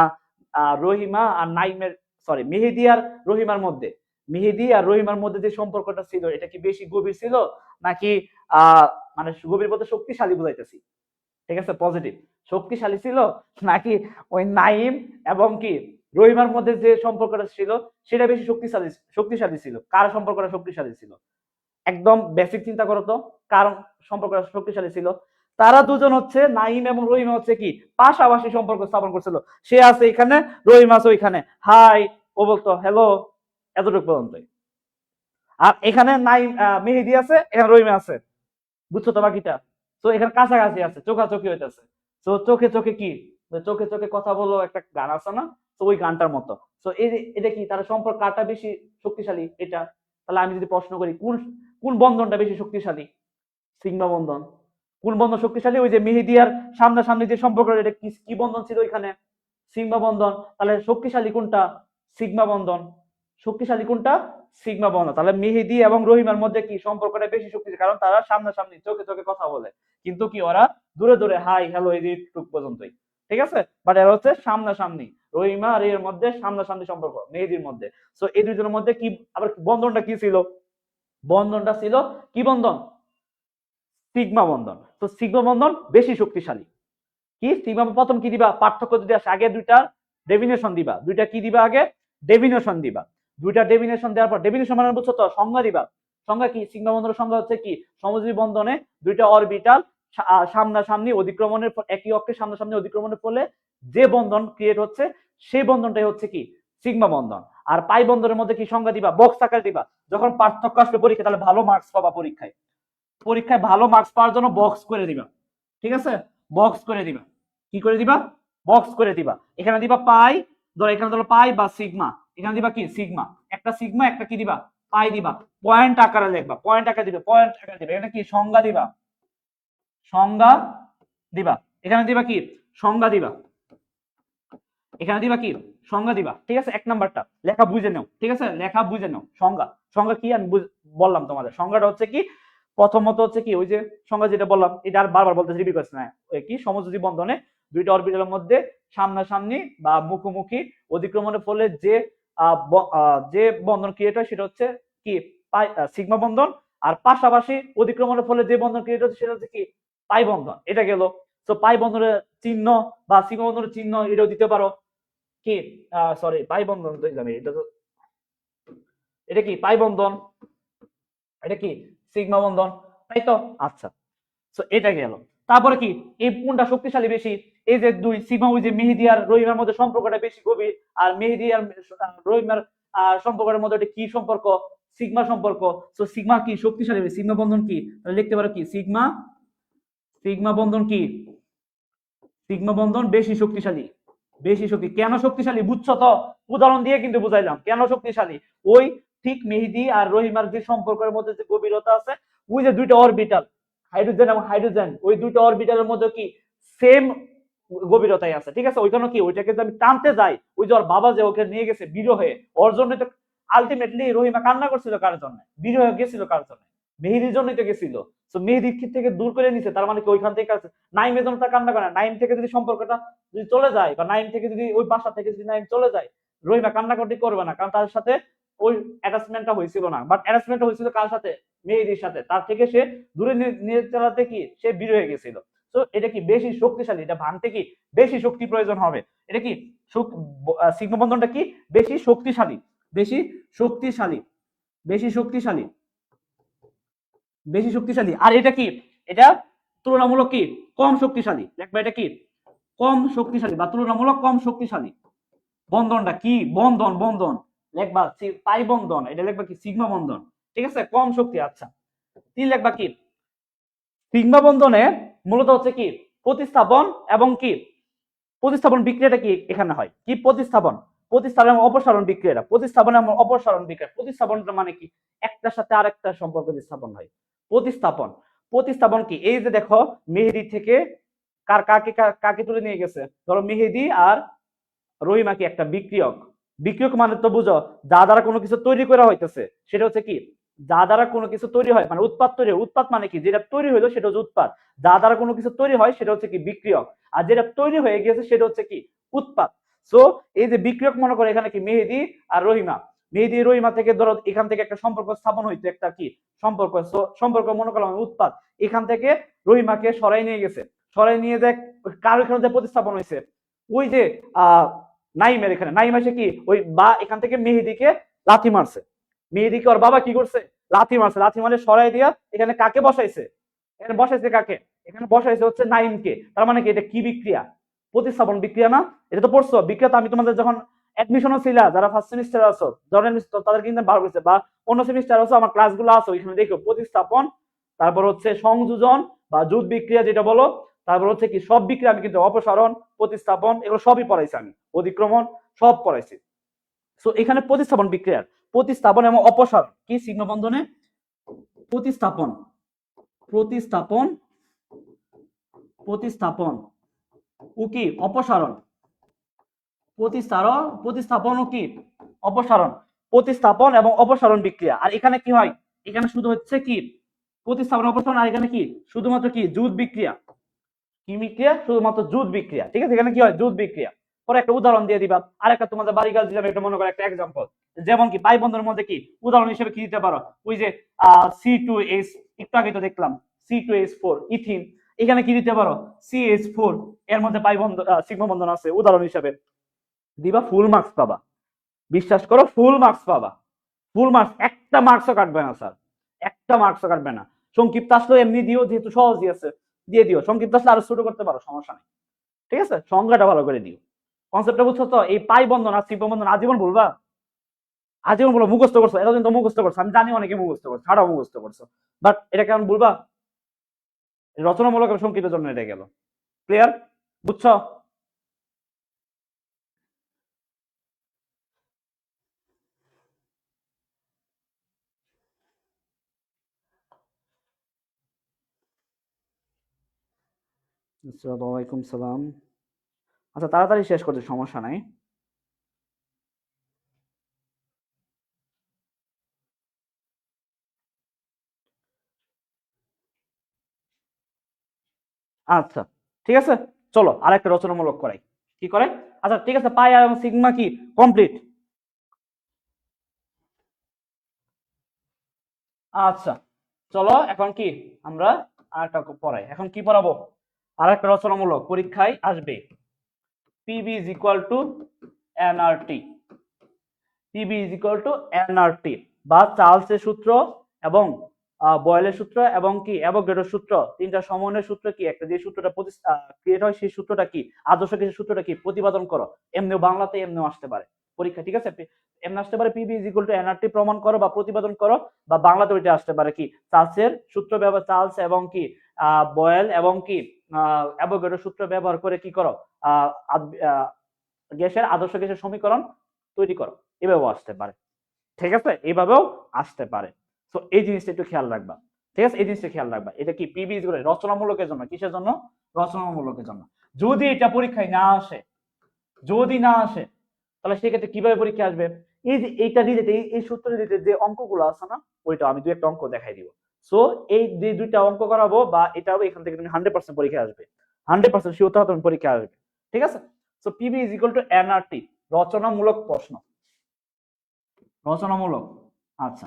রহিমা আর নাইমের, সরি মেহেদি আর রহিমার মধ্যে, মেহেদি আর রহিমার মধ্যে যে সম্পর্কটা ছিল এটা কি বেশি গভীর ছিল নাকি আহ মানে গভীর বলতে শক্তিশালী বুঝাইতেছি, ঠিক আছে, পজিটিভ, শক্তিশালী ছিল নাকি ওই নাইম এবং কি রহিমার মধ্যে যে সম্পর্কটা ছিল সেটা বেশি শক্তিশালী শক্তিশালী ছিল? কার সম্পর্কটা শক্তিশালী ছিল? একদম বেসিক চিন্তা করো তো, কারণ সম্পর্কটা শক্তিশালী ছিল? তারা দুজন হচ্ছে, নাইম এবং রহিমা হচ্ছে কি পাশাপাশি সম্পর্ক স্থাপন করছিল, সে আছে এখানে, রহিমা আছে ওইখানে, হাই ও বলতো হ্যালো, এতটুকু পর্যন্তই। আর এখানে নাইম মেহেদি আছে, এখানে রহিমা আছে, বুঝছো তো বাকিটা? তো এখানে কাছাকাছি আছে, চোখাচোখি হইতেছে। তো চোখে চোখে কি, চোখে চোখে কথা বলো একটা গান আছে না, তো ওই গানটার মতো। তো এই এটা কি তার সম্পর্ক কারটা বেশি শক্তিশালী এটা? তাহলে আমি যদি প্রশ্ন করি কোন কোন বন্ধনটা বেশি শক্তিশালী? সিগমা বন্ধন। কোন বন্ধন শক্তিশালী? ওই যে মেহেদি আর সামনাসামনি যে সম্পর্ক, এটা কি কি বন্ধন ছিল ওইখানে? সিগমা বন্ধন। তাহলে শক্তিশালী কোনটা? সিগমা বন্ধন। শক্তিশালী কোনটা? সিগমা বন্ধন। তাহলে মেহেদি এবং রহিমার মধ্যে কি সম্পর্কটা বেশি শক্তিশালী, কারণ তারা সামনাসামনি চোখে চোখে কথা বলে, কিন্তু কি ওরা দূরে দূরে হাই হ্যালো এই টুক পর্যন্তই, ঠিক আছে? বাট এরা হচ্ছে সামনাসামনি, রহিমা আর এর মধ্যে সামনাসামনি সম্পর্ক মেহেদির মধ্যে। সো এই দুজনের মধ্যে কি আবার বন্ধনটা কি ছিল? বন্ধনটা ছিল কি বন্ধন? সিগমা বন্ধন। তো সিগমা বন্ধন বেশি শক্তিশালী। কি সিগমা প্রথম কি দিবা? পার্থক্য যদি আসে আগে দুইটা ডেফিনেশন দিবা, দুইটা কি দিবা? আগে ডেফিনেশন দিবা, দুইটা ডেফিনেশন দেওয়ার পর, ডেফিনেশন মানে বুঝছো তো, সংজ্ঞা দিবা। সংজ্ঞা কি? সিগমা বন্ধনের সংজ্ঞা হচ্ছে কি, সমযোজী বন্ধনে দুইটা অরবিটাল সামনাসামনি অধিক্রমণের একই অক্ষের সামনাসামনি অধিক্রমণের ফলে যে বন্ধন ক্রিয়েট হচ্ছে সেই বন্ধনটাই হচ্ছে কি সিগমা বন্ধন। আর পাই বন্ধনের মধ্যে কি সংজ্ঞা দিবা? বক্স আকার দিবা। যখন পার্থক্য আসবে পরীক্ষা, তাহলে ভালো মার্কস পাবা পরীক্ষায়, পরীক্ষায় ভালো মার্কস পাওয়ার জন্য বক্স করে দিবা, ঠিক আছে? বক্স করে দিবা। কি করে দিবা? বক্স করে দিবা। এখানে দিবা পাই, ধরো এখানে ধরো পাই বা সিগমা, এখানে দিবা কি সিগমা, একটা সিগমা একটা কি দিবা পাই দিবা, পয়েন্ট আকারে লিখবা, পয়েন্ট আকারে দিবে, পয়েন্ট আকারে দিবে, এটা কি সংজ্ঞা দিবা, সংজ্ঞা দিবা। এখানে দিবা কি সংজ্ঞা দিবা, এখানে দিবা কি সংজ্ঞা দিবা, ঠিক আছে? এক নাম্বারটা লেখা বুঝে নাও, ঠিক আছে? লেখা বুঝে নাও। সংজ্ঞা, সংজ্ঞা কি আমি বললাম তোমাদের, সংজ্ঞাটা হচ্ছে কি প্রথমত হচ্ছে কি ওই যে সংজ্ঞা যেটা বললাম, এটা আর বারবার বলতে রিপিট করছে না, কি সমযোজী বন্ধনে দুইটা অরবিটালের মধ্যে সামনাসামনি বা মুখোমুখি অধিক্রমণের ফলে যে যে বন্ধন ক্রিয়েট হয় সেটা হচ্ছে কি সিগমা বন্ধন, আর পাশাপাশি অধিক্রমণের ফলে যে বন্ধন ক্রিয়েট হচ্ছে সেটা হচ্ছে কি পাই বন্ধন। এটা গেল। তো পাই বন্ধনের চিহ্ন বা সিগমা বন্ধনের চিহ্ন এটাও দিতে পারো, কি সরি পাই বন্ধন তো জানি, এটা তো এটা কি পাই বন্ধন, এটা কি সিগমা বন্ধন, তাই তো? আচ্ছা, তো এটা গেল। তারপরে কি এই কোনটা শক্তিশালী বেশি? এই যে দুই সিগমা, ওই যে মেহেদি আর রহিমার মধ্যে সম্পর্কটা বেশি গভীর, আর মেহেদি আর রহিমার সম্পর্কের মধ্যে কি সম্পর্ক? সিগমা সম্পর্ক। তো সিগমা কি শক্তিশালী, সিগমা বন্ধন কি, তাহলে লিখতে পারো কি সিগমা, সিগমা বন্ধন কি সিগমা বন্ধন বেশি শক্তিশালী, বেশি শক্তি। কেন শক্তিশালী বুঝছো তো? উদাহরণ দিয়ে কিন্তু বুঝাইলাম কেন শক্তিশালী। ওই ঠিক মেহেদি আর রহিমার যে সম্পর্কের মধ্যে যে গভীরতা আছে, ওই যে দুইটা অরবিটাল হাইড্রোজেন এবং হাইড্রোজেন, ওই দুইটা অরবিটালের মধ্যে কি সেম গভীরতায় আছে, ঠিক আছে? ওইখানে কি ওইটাকে যদি আমি টানতে যাই, ওই যে ওর বাবা যে ওকে নিয়ে গেছে বিরহে, ওর জন্য তো আলটিমেটলি রহিমা কান্না করছিল কার জন্য? বিরহ গেছিল কার জন্য? মেহেদির জন্যই তো গেছিল। তো মেহেদির থেকে দূর করে নিছে, তার মানে কি ওইখান থেকে নাইমের জন্য তার কান্না করে না। নাইম থেকে যদি সম্পর্কটা যদি চলে যায়, বা নাইম থেকে যদি ওই বাসা থেকে যদি নাইম চলে যায়, রহিমা কান্নাকাটি করবে না, কারণ তার সাথে ওই অ্যাটাচমেন্টটা হয়েছিল না। বাট অ্যাটাচমেন্টটা হয়েছিল কার সাথে? মেহেদির সাথে। তার থেকে সে দূরে নিয়ে চালাতে কি সে বিরহ হয়ে গেছিল। তো এটা কি বেশি শক্তিশালী, এটা ভাঙতে কি বেশি শক্তি প্রয়োজন হবে। এটা কি সিগমা বন্ধনটা কি বেশি শক্তিশালী, বেশি শক্তিশালী, বেশি শক্তিশালী, বেশি শক্তিশালী। আর এটা কি, এটা তুলনামূলক কি কম শক্তিশালী। দেখবা এটা কি কম শক্তিশালী বা তুলনামূলক কম শক্তিশালী। বন্ধনটা কি বন্ধন, বন্ধন লেখবা পাই বন্ধন, এটা লেখবা কি সিগমা বন্ধন। ঠিক আছে, কম শক্তি। আচ্ছা, তিন লেখবা কি সিগমা বন্ধনে মূলত হচ্ছে কি প্রতিস্থাপন এবং কি প্রতিস্থাপন বিক্রিয়াটা কি এখানে হয় কি প্রতিস্থাপন, প্রতিস্থাপন এবং অপসারণ বিক্রিয়াটা, প্রতিস্থাপন এবং অপসারণ বিক্রিয়া। প্রতিস্থাপনটা মানে কি একটার সাথে আরেকটা সম্পর্ক স্থাপন হয়। প্রতিস্থাপন, প্রতিস্থাপন কি এই যে দেখো মেহেদি থেকে কাকে কাকে তুলে নিয়ে গেছে, ধরো মেহেদি আর রহিমা কি একটা বিক্রিয়ক। বিক্রিয়ক মানে তো বুঝো যা দ্বারা কোনো কিছু তৈরি করা হইতেছে সেটা হচ্ছে কি, যা দ্বারা কোনো কিছু তৈরি হয় মানে উৎপাদ তৈরি হয়। উৎপাদ মানে কি যেটা তৈরি হইলো সেটা হচ্ছে উৎপাদ। যা দ্বারা কোনো কিছু তৈরি হয় সেটা হচ্ছে কি বিক্রিয়ক, আর যেটা তৈরি হয়ে গেছে সেটা হচ্ছে কি উৎপাদ। সো এই যে বিক্রিয়ক মনে করে এখানে কি মেহেদি আর রহিমা, মেহেদি রহিমা থেকে ধরো এখান থেকে একটা সম্পর্ক স্থাপন হইতো, একটা কি সম্পর্ক। সো সম্পর্ক মনে করলাম উৎপাদ, এখান থেকে রহিমাকে সরাই নিয়ে গেছে, সরাই নিয়ে দেখ কার এখানে যে প্রতিস্থাপন হয়েছে ওই যে নাইমের এখানে। নাইম এসে কি ওই বা এখান থেকে মেহেদিকে লাথি মারছে, মেহেদিকে ওর বাবা কি করছে লাথি মারছে, লাথি মারে সরাই দিয়া এখানে কাকে বসাইছে, এখানে বসাইছে কাকে, এখানে বসাইছে হচ্ছে নাইমকে। তার মানে কি এটা কি বিক্রিয়া, প্রতিস্থাপন বিক্রিয়া না? এটা তো পড়ছো বিক্রিয়া, তো আমি তোমাদের যখন অ্যাডমিশনও ছিল যারা ফার্স্ট সেমিস্টার আছো তাদের কিন্তু ভালো করছে, বা অন্য সেমিস্টার আছো আমার ক্লাসগুলো আছো এখানে দেখো প্রতিস্থাপন, তারপর হচ্ছে সংযোজন বা জুট বিক্রিয়া যেটা বলো, তারপর হচ্ছে কি সব বিক্রিয়া আমি কিন্তু অপসারণ প্রতিস্থাপন এগুলো সবই পড়াইছি, আমি অধিক্রমণ সব পড়াইছি। সো এখানে প্রতিস্থাপন বিক্রিয়ার প্রতিস্থাপন এবং অপসারণ কি সিগমা বন্ধনে প্রতিস্থাপন, প্রতিস্থাপন, প্রতিস্থাপন ও কি অপসারণ, প্রতিস্থাপন, প্রতিস্থাপন ও কি অপসারণ, প্রতিস্থাপন এবং অপসারণ বিক্রিয়া। আর এখানে কি হয়, এখানে শুধু হচ্ছে কি প্রতিস্থাপন অপসারণ, আর এখানে কি শুধুমাত্র কি জুট বিক্রিয়া। কি বিক্রিয়া? শুধুমাত্র জুট বিক্রিয়া। ঠিক আছে, এখানে কি হয় জুট বিক্রিয়া। পরে একটা উদাহরণ দিয়ে দিবা, আর একটা তোমাদের বাড়ি কাজ দিলাম, এটা মনে করো একটা এক্সাম্পল। যেমন কি পাই বন্ধনের মধ্যে কি উদাহরণ হিসেবে কি দিতে পারো, ওই যে C2H, একটু আগে তো দেখলাম C2H4 ইথিন, এখানে কি দিতে পারো CH4, এর মধ্যে পাই বন্ধন সিগমা বন্ধন আছে, উদাহরণ হিসেবে দিবা, ফুল মার্কস পাবা। বিশ্বাস করো ফুল মার্কস পাবা, ফুল মার্কস, একটা মার্কসও কাটবে না স্যার, একটা মার্কসও কাটবে না। সংক্ষিপ্ত আসলে এমনি দিও, যেহেতু সহজ দিয়েছে দিয়ে দিও, সংক্ষিপ্ত আসলে আরো ছোট করতে পারো, সমস্যা নেই। ঠিক আছে, সংজ্ঞাটা ভালো করে দিও। কনসেপ্টটা বুঝছো তো? এই পাই বন্ধন আর সিগমা বন্ধন আজীবন বলবা, আজীবন বলো, মুখস্থ করছো এতদিন তো মুখস্থ করছো, আমি জানি অনেকে মুখস্থ করছো, ছাড়াও মুখস্থ করছো, বাট এটা কেমন বলবা, রচনামূলক এবং সংক্ষিপ্তের জন্য এটা গেল। ক্লিয়ার? বুঝছো? ওয়ালাইকুম সালাম। আচ্ছা তাড়াতাড়ি শেষ করতে সমস্যা নাই। আচ্ছা ঠিক আছে, চলো আরেকটা রচনামূলক করাই। কি করে? আচ্ছা ঠিক আছে, পাই এবং সিগমা কি কমপ্লিট। আচ্ছা চলো এখন কি আমরা আরেকটা পড়াই। এখন কি পড়াবো? আরেকটা রচনামূলক পরীক্ষায় আসবে। PB is equal to nRT, PB is equal to nRT, বা চার্লসের সূত্র এবং বয়েলের সূত্র এবং কি অ্যাভোগাড্রোর সূত্র, তিনটা সমন্বয়ের সূত্র কি একটা যে সূত্রটা ক্রিয়েট হয় সেই সূত্রটা কি আদর্শ গ্যাসের সূত্রটা কি প্রতিপাদন করো। এমনিও বাংলাতে এমনিও আসতে পারে পরীক্ষা, ঠিক আছে? এমনি আসতে পারে PB is equal to nRT প্রমাণ করো বা প্রতিপাদন করো, বা বাংলাতে ওইটা আসতে পারে কি চার্লসের সূত্র ব্যবহার, চার্লস এবং কি বয়েল এবং কি অ্যাভোগাড্রোর সূত্র ব্যবহার করে কি করো গ্যাসের আদর্শ গ্যাসের সমীকরণ তৈরি করো। এভাবেও আসতে পারে, ঠিক আছে? এইভাবেও আসতে পারে। তো এই জিনিসটা একটু খেয়াল রাখবা, ঠিক আছে? এই জিনিসটা খেয়াল রাখবা। এটা কি পিবি করে রচনামূলকের জন্য, কিসের জন্য? রচনামূলকের জন্য। যদি এটা পরীক্ষায় না আসে, যদি না আসে তাহলে সেক্ষেত্রে কিভাবে পরীক্ষা আসবে? এই যে এইটা রিলেটেড, এই সূত্র রিলেটেড যে অঙ্কগুলো আছে না, ওইটা আমি দুই একটা অঙ্ক দেখাই দিব। সো এই যে দুইটা অঙ্ক করাবো বা এটা হবে, এখান থেকে তুমি 100% পরীক্ষা আসবে, 100% শিওর থাকো তুমি পরীক্ষা আসবে, ঠিক আছে। So PB is equal to NRT, রচনামূলক প্রশ্ন, রচনামূলক। আচ্ছা,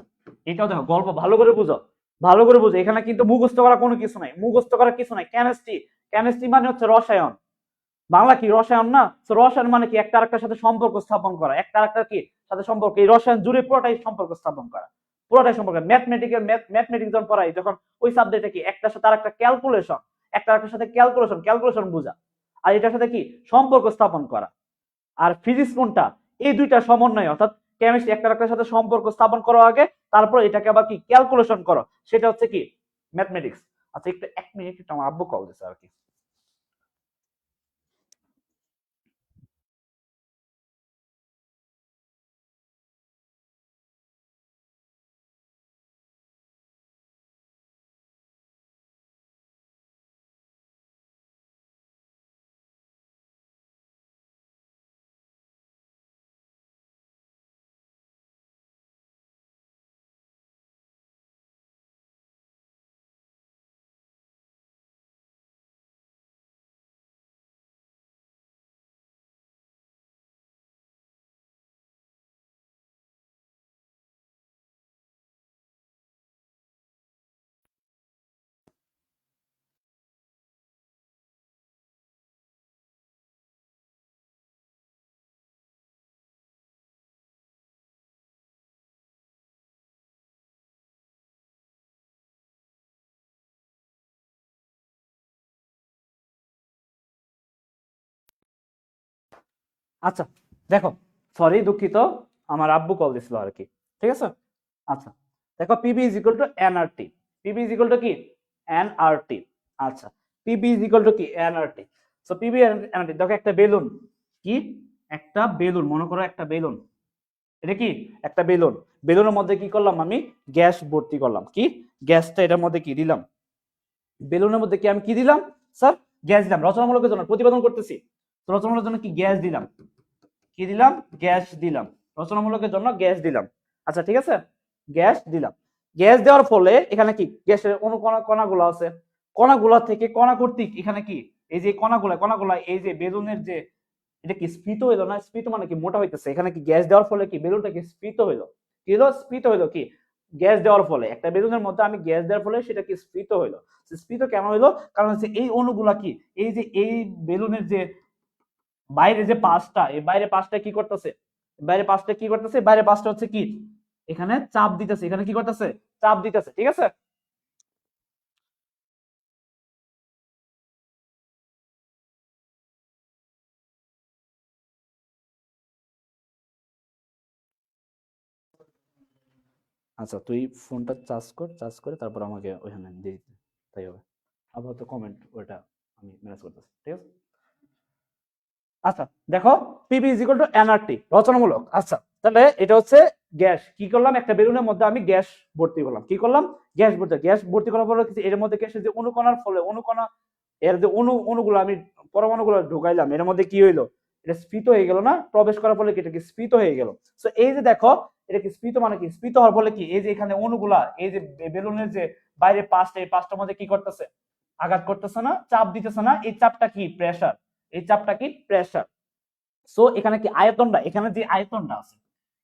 এটাও দেখো, গল্প ভালো করে বুঝো, ভালো করে বুঝো, এখানে কিন্তু মুখস্থ করা কোনো কিছু নাই, মুখস্থ করার কিছু নাই। কেমিস্ট্রি, কেমিস্ট্রি মানে হচ্ছে রসায়ন, বাংলা কি রসায়ন না? তো রসায়ন মানে কি, একটা আরেকটার সাথে সম্পর্ক স্থাপন করা, একটা আরেকটার কি সাথে সম্পর্ক, এই রসায়ন জুড়ে পুরোটাই সম্পর্ক স্থাপন করা, পুরোটাই সম্পর্ক। ম্যাথমেটিক্যাল ম্যাথমেটিক্স যখন পড়াই, যখন ওই সাবজেক্টে কি একটার সাথে আরেকটা ক্যালকুলেশন, একটা আরেকটার সাথে ক্যালকুলেশন বোঝা, আর এটার সাথে কি সম্পর্ক স্থাপন করা। আর ফিজিক্স কোনটা, এই দুইটা সমন্বয়, অর্থাৎ কেমিস্ট্রি একটা আরেকটার সাথে সম্পর্ক স্থাপন করার আগে তারপর এটাকে আবার কি ক্যালকুলেশন করো, সেটা হচ্ছে কি ম্যাথমেটিক্স। আচ্ছা, একটু 1 মিনিট, একটু আমার আব্বু কল দিচ্ছে আর কি। আচ্ছা, দেখো, সরি, দুঃখিত, আমার আব্বু কল দিছিল আর কি, ঠিক আছে। আচ্ছা, দেখো, PB is equal to nRT, PB is equal to কি এনআরটি। আচ্ছা, পিবি ইজ ইকুয়াল টু কি এনআরটি। সো পিবি এনআরটি, দেখো একটা বেলুন, কি একটা বেলুন, মনে করো একটা বেলুন, এটা কি একটা বেলুন, বেলুনের মধ্যে কি করলাম আমি, গ্যাস ভর্তি করলাম, কি গ্যাসটা এটার মধ্যে কি দিলাম, বেলুনের মধ্যে কি আমি কি দিলাম স্যার, গ্যাস দিলাম। রচনামূলকের জন্য প্রতিপাদন করতেছি, তো রচনামূলকের জন্য কি গ্যাস দিলাম, কি দিলাম, গ্যাস দিলাম, রচনামূলকের জন্য গ্যাস দিলাম। আচ্ছা, ঠিক আছে, গ্যাস দিলাম। গ্যাস দেওয়ার ফলে এখানে কি গ্যাসের অণু কণাগুলো আছে, কণাগুলা থেকে কণা কর্তৃক এখানে কি এই যে কণাগুলা এই যে বেলুনের যে, এটা কি স্ফীত হইলো না, স্ফীত মানে কি মোটা হইতেছে, এখানে কি গ্যাস দেওয়ার ফলে কি বেলুনটা কি স্ফীত হইলো, কি হলো, স্ফীত হইলো। কি গ্যাস দেওয়ার ফলে, একটা বেলুনের মধ্যে আমি গ্যাস দেওয়ার ফলে সেটা কি স্ফীত হইলো। স্ফীত কেন হইলো, কারণ হচ্ছে এই অণুগুলা কি এই যে এই বেলুনের যে বাইরে যে পাঁচটা, এই বাইরে পাঁচটা কি করতেছে, বাইরে পাঁচটা কি করতেছে, বাইরে পাঁচটা হচ্ছে কি এখানে চাপ দিতেছে, এখানে কি করতেছে, চাপ দিতেছে, ঠিক আছে। আচ্ছা, তুই ফোনটা চার্জ কর, চার্জ করে তারপর আমাকে ওইখানে দিয়ে দিতে, তাই হবে। আপাতত কমেন্ট ওটা আমি ম্যানেজ করতেছি, ঠিক আছে। আচ্ছা, দেখো, PB is equal to NRT, রচনামূলক। আচ্ছা, তাহলে এটা হচ্ছে গ্যাস, কি করলাম, একটা বেলুনের মধ্যে আমি গ্যাস ভর্তি করলাম, কি করলাম, গ্যাস ভর্তি করার পরে এর মধ্যে গ্যাসের যে অনুকণার ফলে অনুকণা, এর যে অনুগুলো আমি পরমাণুগুলো ঢুকাইলাম, এর মধ্যে কি হইলো, এটা স্ফীত হয়ে গেল না, প্রবেশ করার ফলে কি এটা কি স্ফীত হয়ে গেল। সো এই যে দেখো, এটা কি স্ফীত মানে কি, স্ফীত হওয়ার ফলে কি এই যে এখানে অনুগুলা এই যে বেলুনের যে বাইরে পাঁচটা, এই পাঁচটার মধ্যে কি করতেছে, আঘাত করতেছে না, চাপ দিতেছে না, এই চাপটা কি প্রেসার, এই চাপটা কি প্রেসার। সো এখানে কি আয়তনটা, এখানে যে আয়তনটা আছে,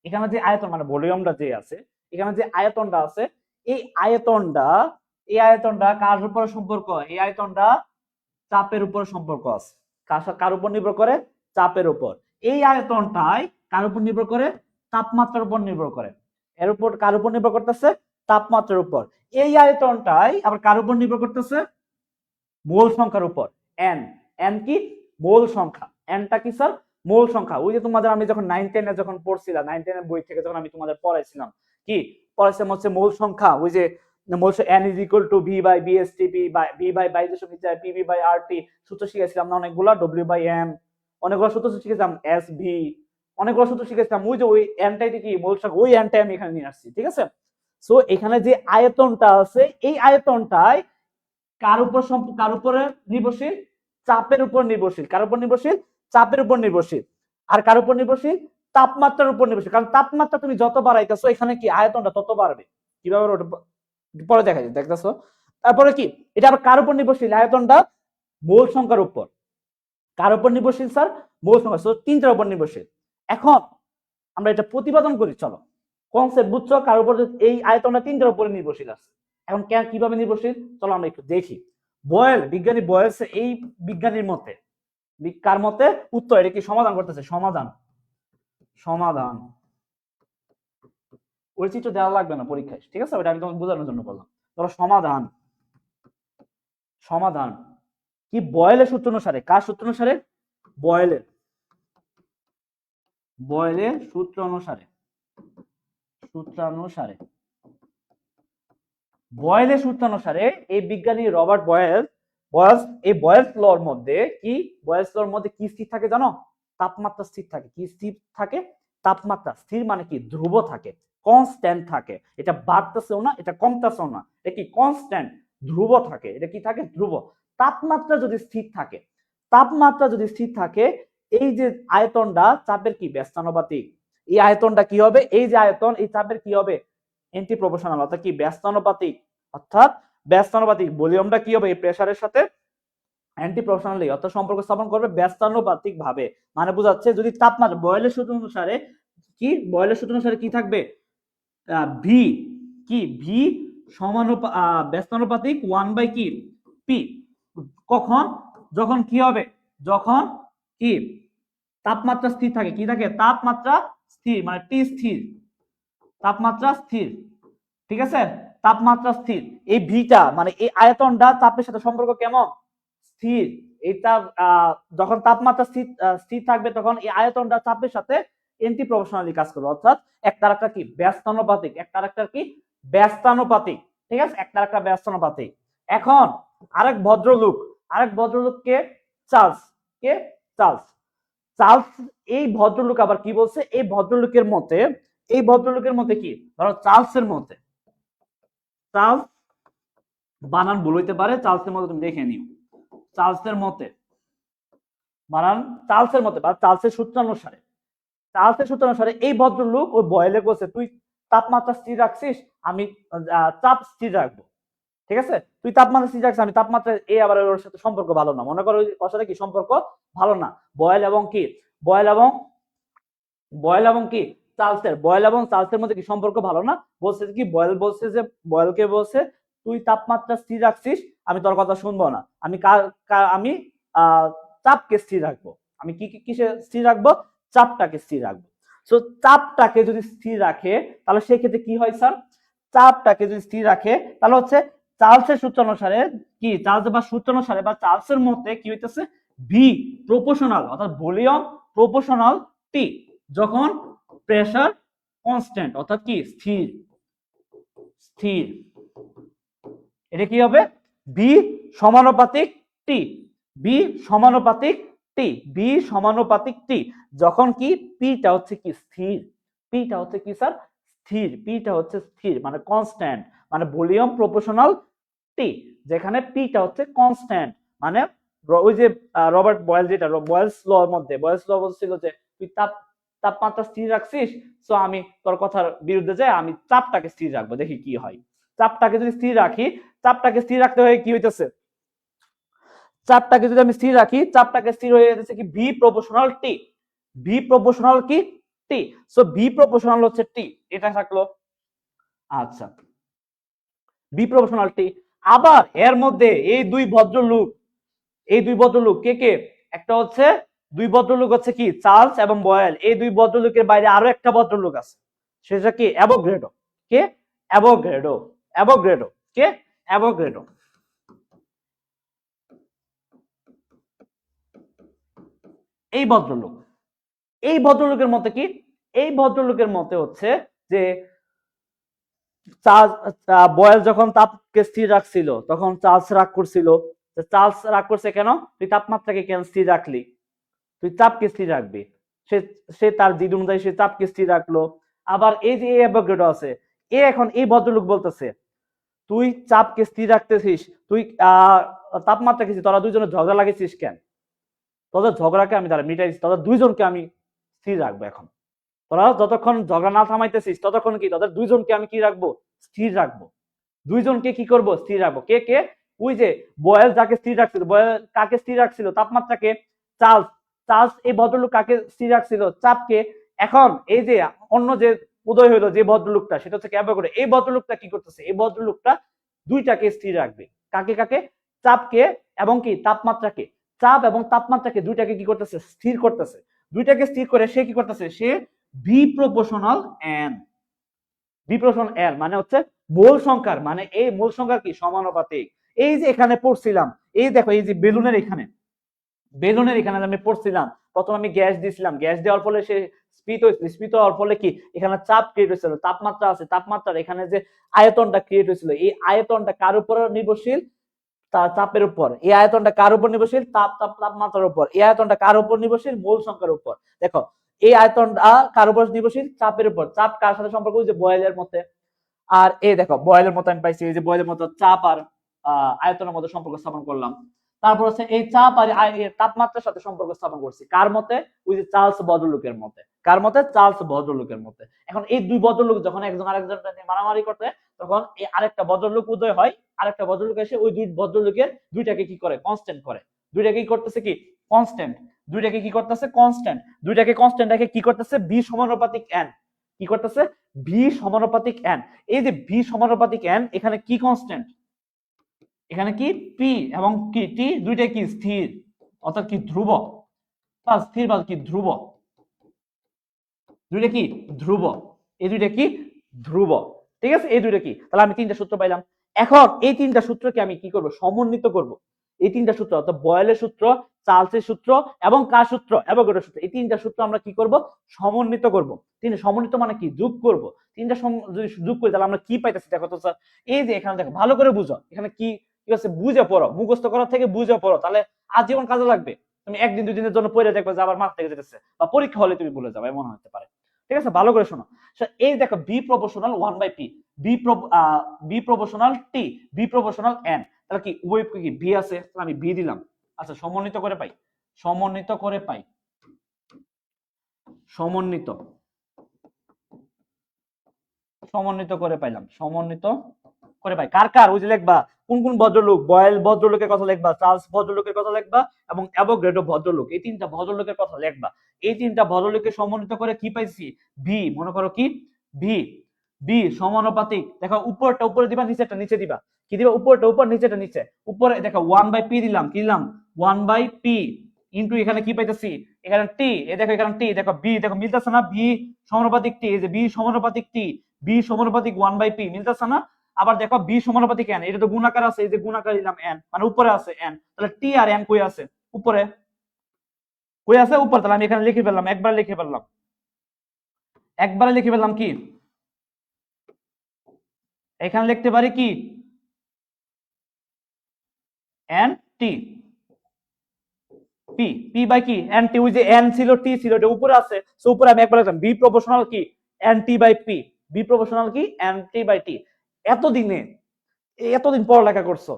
এখানে যে আয়তন মানে ভলিউমটা যে আছে, এখানে যে আয়তনটা আছে, এই আয়তনটা, এই আয়তনটা কার উপর সম্পর্ক, এই আয়তনটা চাপের উপর সম্পর্ক আছে। কার উপর নির্ভর করে, চাপের উপর। এই আয়তনটাই কার উপর নির্ভর করে, তাপমাত্রার উপর নির্ভর করে। এর উপর কার উপর নির্ভর করতেছে, তাপমাত্রার উপর। এই আয়তনটাই আবার কার উপর নির্ভর করতেছে, মোল সংখ্যার উপর। এন, এন কি মোল সংখ্যা, এনটা কি স্যার, মোল সংখ্যা। ওই যে তোমাদের আমি যখন 9-10 এ যখন পড়ছিলাম, 9-10 এর বই থেকে যখন আমি তোমাদের পড়াইছিলাম, কি পড়াইছিলাম হচ্ছে মোল সংখ্যা, ওই যে mole n is equal to V by BSTP by V by বাইজেশমিটার পিভি বাই আরটি, সূত্র শিখেছিলাম না অনেকগুলা, ডব্লিউ বাই এম, অনেকগুলো সূত্র শিখেছিলাম, এস ভি, অনেকগুলো সূত্র শিখেছিলাম। ওই যে ওই এনটাই কি মোল সংখ্যা, ওই এনটাই আমি এখানে নিয়ে আসছি, ঠিক আছে। সো এখানে যে আয়তনটা আছে, এই আয়তনটাই কার উপর কার উপরে নির্ভরশীল, চাপের উপর নির্ভরশীল। কার উপর নির্ভরশীল, চাপের উপর নির্ভরশীল। আর কার উপর নির্ভরশীল, তাপমাত্রার উপর নির্ভরশীল, কারণ তাপমাত্রা তুমি যত বাড়াইতেছো এখানে কি আয়তনটা তত বাড়বে। কিভাবে ওটা পরে দেখা যায়, দেখতেছো। তারপরে কি এটা আবার কার উপর নির্ভরশীল, আয়তনটা মোল সংখ্যার উপর। কার উপর নির্ভরশীল স্যার, মোল সংখ্যা, তিনটার উপর নির্ভরশীল। এখন আমরা এটা প্রতিপাদন করি, চলো কনসেপ্ট বুঝছো, কার উপর, এই আয়তনটা তিনটার উপরে নির্ভরশীল আছে। এখন কিভাবে নির্ভরশীল, চলো আমরা একটু দেখি। বয়েল, বিজ্ঞানী বয়েল এই বিজ্ঞানীর মতে, কার মতে, উত্তর, এটা কি সমাধান করতেছে, সমাধান, সমাধান, ওই চিত্র দেওয়া লাগবে না পরীক্ষায়, ঠিক আছে, ওটা আমি তোমাকে বোঝানোর জন্য বললাম। ধরো সমাধান, সমাধান কি বয়েলের সূত্র অনুসারে, কার সূত্র অনুসারে, বয়েলের, বয়েলের সূত্র অনুসারে, সূত্রানুসারে, বয়েলের সূত্র অনুসারে এই বিজ্ঞানী রবার্ট বয়েল, এই বয়েলস লর মধ্যে কি, বয়েলস লর মধ্যে কি স্থির থাকে জানো, তাপমাত্রা স্থির থাকে। কি স্থির থাকে, তাপমাত্রা স্থির, মানে কি ধ্রুব থাকে, কনস্ট্যান্ট থাকে। এটা বাড়তেছেও না, এটা কমতেছেও না, এটা কি কনস্ট্যান্ট, ধ্রুব থাকে। এটা কি থাকে, ধ্রুব। তাপমাত্রা যদি স্থির থাকে, তাপমাত্রা যদি স্থির থাকে, এই যে আয়তনটা চাপের কি ব্যস্তানুপাতিক, এই আয়তনটা কি হবে, এই যে আয়তন, এই চাপের কি হবে, এন্টি প্রপোর্শনাল, অর্থাৎ কি ব্যস্তানুপাতিক, অর্থাৎ ব্যস্তানুপাতিক। ভলিউমটা কি হবে, এই প্রেসারের সাথে অ্যান্টি প্রপোর্শনালি, অর্থাৎ সম্পর্ক স্থাপন করবে ব্যস্তানুপাতিক ভাবে। মানে বোঝাচ্ছে যদি তাপমাত্রা, বয়েলের সূত্র অনুসারে কি, বয়েলের সূত্র অনুসারে কি থাকবে, ভি, কি ভি ব্যস্তানুপাতিক 1 কি পি। কখন, যখন কি হবে, যখন কি তাপমাত্রা স্থির থাকে, কি থাকে, তাপমাত্রা স্থির, মানে টি স্থির, তাপমাত্রা স্থির, ঠিক আছে, তাপমাত্রা স্থির। এই ভিটা মানে এই আয়তনটা চাপের সাথে সম্পর্ক কেমন, স্থির। এটা যখন তাপমাত্রা স্থির থাকবে তখন এই আয়তনটা চাপের সাথে এন্টি প্রপোর্শনালি কাজ করবে, অর্থাৎ একটা আরেকটা কি ব্যস্তানুপাতিক, একটা আরেকটা কি ব্যস্তানুপাতিক, ঠিক আছে, একটা আরেকটা ব্যস্তানুপাতিক। এখন আরেক ভদ্রলোককে চার্লস, কে, চার্লস, চার্লস, এই ভদ্রলোক আবার কি বলছে, এই ভদ্রলোকের মতে, এই ভদ্রলোকের মতে কি, ধরো চার্লসের মতে, চার্লস, বানান ভুল হইতে পারে, চার্লসের মতে তুমি দেখে নিও, চার্লসের মতে, বানান চার্লসের মতে বা চার্লসের সূত্রানুসারে, চার্লসের সূত্রানুসারে এই ভদ্রলোক ওই বয়েলে বলছে, তুই তাপমাত্রা স্থির রাখছিস, আমি চাপ স্থির রাখবো, ঠিক আছে, তুই তাপমাত্রা স্থির রাখছিস, আমি তাপমাত্রা, এই আবার ওর সাথে সম্পর্ক ভালো না, মনে করো ওর সাথে কি সম্পর্ক ভালো না, বয়েল এবং কি, বয়েল এবং, বয়েল এবং কি চার্লসের, বয়েল এবং চার্লসের মধ্যে কি সম্পর্ক ভালো না, বলছে কি, বয়েল বলছে যে, বয়েলকে বলছে তুই তাপমাত্রা স্থির রাখছিস, আমি তোর কথা শুনবো না, আমি আমি চাপকে স্থির রাখবো, আমি কিসে স্থির রাখবো, চাপটাকে স্থির রাখবো। সো চাপটাকে যদি স্থির রাখে তাহলে সেই ক্ষেত্রে কি হয় স্যার, চাপটাকে যদি স্থির রাখে তাহলে হচ্ছে চার্লসের সূত্র অনুসারে কি, চার্লস বা সূত্র অনুসারে বা চার্লসের মতে কি হইতেছে, ভি প্রপোর্শনাল, অর্থাৎ ভলিউম প্রপোর্শনাল টি, যখন প্রেসার কনস্ট্যান্ট, অর্থাৎ কি স্থির, স্থির, এটা কি হবে, বি সমানুপাতিক টি, বি সমানুপাতিক টি, বি সমানুপাতিক টি, যখন কি পিটা হচ্ছে কি স্থির, পিটা হচ্ছে কি স্যার স্থির, পিটা হচ্ছে স্থির মানে কনস্ট্যান্ট, মানে ভলিউম প্রপোর্শনাল টি, যেখানে পিটা হচ্ছে কনস্ট্যান্ট, মানে ওই যে রবার্ট বয়েল, যেটা বয়েলস ল এর মধ্যে, বয়েলস ল বলছিল যে তুই তাপমাত্রা স্থির রাখছিস, তো আমি তোর কথার বিরুদ্ধে যাই, আমি চাপটাকে স্থির রাখবো, দেখি কি হয়। চাপটাকে যদি স্থির রাখি, চাপটাকে স্থির রাখতে হয় কি হইতেছে, চাপটাকে যদি আমি স্থির রাখি, চাপটাকে স্থির হয়ে যাচ্ছে কি ভি প্রপোর্শনাল টি, ভি প্রপোর্শনাল কি টি, সো ভি প্রপোর্শনাল হচ্ছে টি, এটা থাকলো। আচ্ছা, ভি প্রপোর্শনাল টি। আবার এর মধ্যে এই দুই ভদ্রলোক, এই দুই ভদ্রলোক কে কে, একটা হচ্ছে, দুই ভদ্রলোক হচ্ছে কি চার্লস এবং বয়েল, এই দুই ভদ্রলোকের বাইরে আরো একটা ভদ্রলোক আছে, সেটা কি অ্যাভোগাড্রো, কে, অ্যাভোগাড্রো, অ্যাভোগাড্রো, কে, অ্যাভোগাড্রো। এই ভদ্রলোক, এই ভদ্রলোকের মতে কি, এই ভদ্রলোকের মতে হচ্ছে যে বয়েল যখন তাপকে স্থির রাখছিল তখন চার্লস রাগ করছিল, চার্লস রাগ করছে কেন, তুই তাপমাত্রাকে কেন স্থির রাখলি, তুই চাপকে স্থির রাখবি, সে সে তার জিদ অনুযায়ী সে চাপকে স্থির রাখলো। আবার এই যে অ্যাভোগাড্রো আছে, এ এখন এই ভদ্রলোক বলতেছে তুই চাপকে স্থির রাখতেছিস, তুই তাপমাত্রাকে, তোরা দুইজনে ঝগড়া লাগেছিস কেন, তোদের ঝগড়াকে আমি তারা মিটাই, তোদের দুইজনকে আমি স্থির রাখবো এখন, তোরা যতক্ষণ ঝগড়া না থামাইতেছিস ততক্ষণ কি তোদের দুইজনকে আমি কি রাখবো, স্থির রাখবো। দুইজনকে কি করব, স্থির রাখবো। কে কে? ওই যে বয়েল যাকে স্থির রাখছিল, বয়েল কাকে স্থির রাখছিল, তাপমাত্রাকে। চার্লস, চার্লস এই ভদ্রলোক কাকে স্থির রাখছিল, চাপকে। এখন এই যে অন্য যে উদয় হইলো যে ভদ্রলোকটা, সেটা হচ্ছে অ্যাভোগাড্রো। এই ভদ্রলোকটা কি করতেছে, এই ভদ্রলোকটা দুইটাকে স্থির রাখবে। কাকে কাকে? চাপকে এবং কি তাপমাত্রাকে। চাপ এবং তাপমাত্রাকে দুইটাকে কি করতেছে, স্থির করতেছে। দুইটাকে স্থির করে সে কি করতেছে, সে V proportional N. V proportional N মানে হচ্ছে মূল সংখ্যার, মানে এই মূল সংখ্যার কি সমানুপাতিক। এই যে এখানে পড়ছিলাম, এই দেখো এই যে বেলুনের এখানে, বেলুনের এখানে আমি পড়ছিলাম, প্রথম আমি গ্যাস দিয়েছিলাম, গ্যাস দেওয়ার ফলে সে স্ফীত হয়েছিল, স্ফীত হওয়ার ফলে কি এখানে চাপ ক্রিয়েট হয়েছিল, তাপমাত্রা আছে, তাপমাত্রার এখানে যে আয়তনটা ক্রিয়েট হয়েছিল, এই আয়তনটা কার উপর নির্ভরশীল, চাপের উপর। এই আয়তনটা কার উপর নির্ভরশীল, তাপমাত্রার উপর। এই আয়তনটা কার উপর নির্ভরশীল, মূল সংখ্যার উপর। দেখো এই আয়তনটা কার উপর নির্ভরশীল, চাপের উপর। চাপ কার সাথে সম্পর্ক, ওই যে বয়েলের মধ্যে। আর এই দেখো বয়েলের মতো আমি পাইছি, এই যে বয়েলের মতো চাপ আর আয়তনের মধ্যে সম্পর্ক স্থাপন করলাম। তারপর হচ্ছে এই চাপ আর তাপমাত্রার সাথে সম্পর্ক স্থাপন করছি কার মতে, ওই যে চার্লস ভদ্রলোকের মতে। কার মতে? চার্লস ভদ্রলোকের মতে। এখন এই দুই ভদ্রলোক যখন একজন আরেকজনকে নিয়ে মারামারি করতে, তখন এই আরেকটা ভদ্রলোক উদয় হয়, আরেকটা ভদ্রলোক এসে ওই দুই ভদ্রলোকের দুইটাকে কি করে, কনস্ট্যান্ট করে। দুইটাকে কি করতেছে, কি কনস্ট্যান্ট। দুইটাকে কি করতেছে, কনস্ট্যান্ট। দুইটাকে কনস্ট্যান্ট রেখে কি করতেছে, বি সমানুপাতিক এন। কি করতেছে, ভি সমানুপাতিক এন। এই যে ভি সমানুপাতিক এন, এখানে কি কনস্ট্যান্ট, এখানে কি পি এবং কি টি, দুইটাই কি স্থির, অর্থাৎ কি ধ্রুবক। বা স্থির বা কি ধ্রুবক, দুইটা কি ধ্রুবক। এই দুইটা কি ধ্রুবক। ঠিক আছে, এই দুইটা কি, তাহলে আমি তিনটা সূত্র পাইলাম। এখন এই তিনটা সূত্রকে আমি কি করব, সমন্বিত করব। এই তিনটা সূত্র অর্থাৎ বয়েলের সূত্র, চার্লসের সূত্র এবং কার সূত্র, অ্যাভোগাড্রোর সূত্র, এই তিনটা সূত্র আমরা কি করব, সমন্বিত করব। তিনটা সমন্বিত মানে কি, যোগ করব। তিনটা যদি যোগ করি তাহলে আমরা কি পাইতেছি, দেখো তো স্যার। এই যে এখানে দেখো, ভালো করে বুঝো, এখানে কি কি আছে, বুঝে পড়ো, মুখস্থ করার থেকে বুঝে পড়ো, তাহলে আজীবন কাজে লাগবে। তুমি একদিন দুই দিনের জন্য পড়ে দেখবে যে আবার মাথা থেকে যেতেছে, বা পরীক্ষা হলে তুমি ভুলে যাবে, এমন হতে পারে। ঠিক আছে, ভালো করে শোনো। এই দেখো B proportional 1/p, B proportional T, B proportional N. তাহলে কি উভয় কি বি আছে, তাহলে আমি বি দিলাম। আচ্ছা, সমন্বিত করে পাই, সমন্বিত করে পাই, সমন্বিত, সমন্বিত করে পাইলাম, সমন্বিত করে পাই। কার কার, ওই যে লিখবা কোন কোন ভদ্রলোক, বয়েল ভদ্রলোকের কথা লিখবা, চার্লস ভদ্রলোকের কথা লিখবা এবং অ্যাভোগাড্রো ভদ্রলোক, এই তিনটা ভদ্রলোকের কথা লিখবা। এই তিনটা ভদ্রলোককে সমন্বিত করে কি পাইছি, ভি। মনে করো কি ভি, বি সমানুপাতিক। দেখো উপরটা উপরে দিবা, নিচেরটা নিচে দিবা। কি দিবা, উপরটা উপর, নিচেটা নিচে। উপরে দেখো 1/p দিলাম, কি দিলাম 1/p ইনটু এখানে কি পাইতেছি, এখানে টি। এই দেখো এখানে টি, দেখো বি, দেখো মিলতেছে না, বি সমানুপাতিক টি, এই যে বি সমানুপাতিক টি, বি সমানুপাতিক 1/p, মিলতেছে না। আবার দেখো বি সমানুপাতিক এন, এটা তো গুণাকার আছে, এই যে গুণাকার দিলাম এন, মানে উপরে আছে এন, তাহলে টি আর এন কই আছে, উপরে। কই আছে, উপরে। তাহলে আমি এখানে লিখে ফেললাম, একবার লিখে ফেললাম, একবারে লিখে ফেললাম কি, এখানে লিখতে পারি কি N T, P, P by কি এন টি। ওই যে এন ছিল, টি ছিল, এটা উপরে আছে, সো উপরে আমি একবার লিখলাম বি প্রপোর্শনাল কি N T by P, V proportional কি এন টি বাই টি। এতদিনে, এতদিন পড়ালেখা করছো,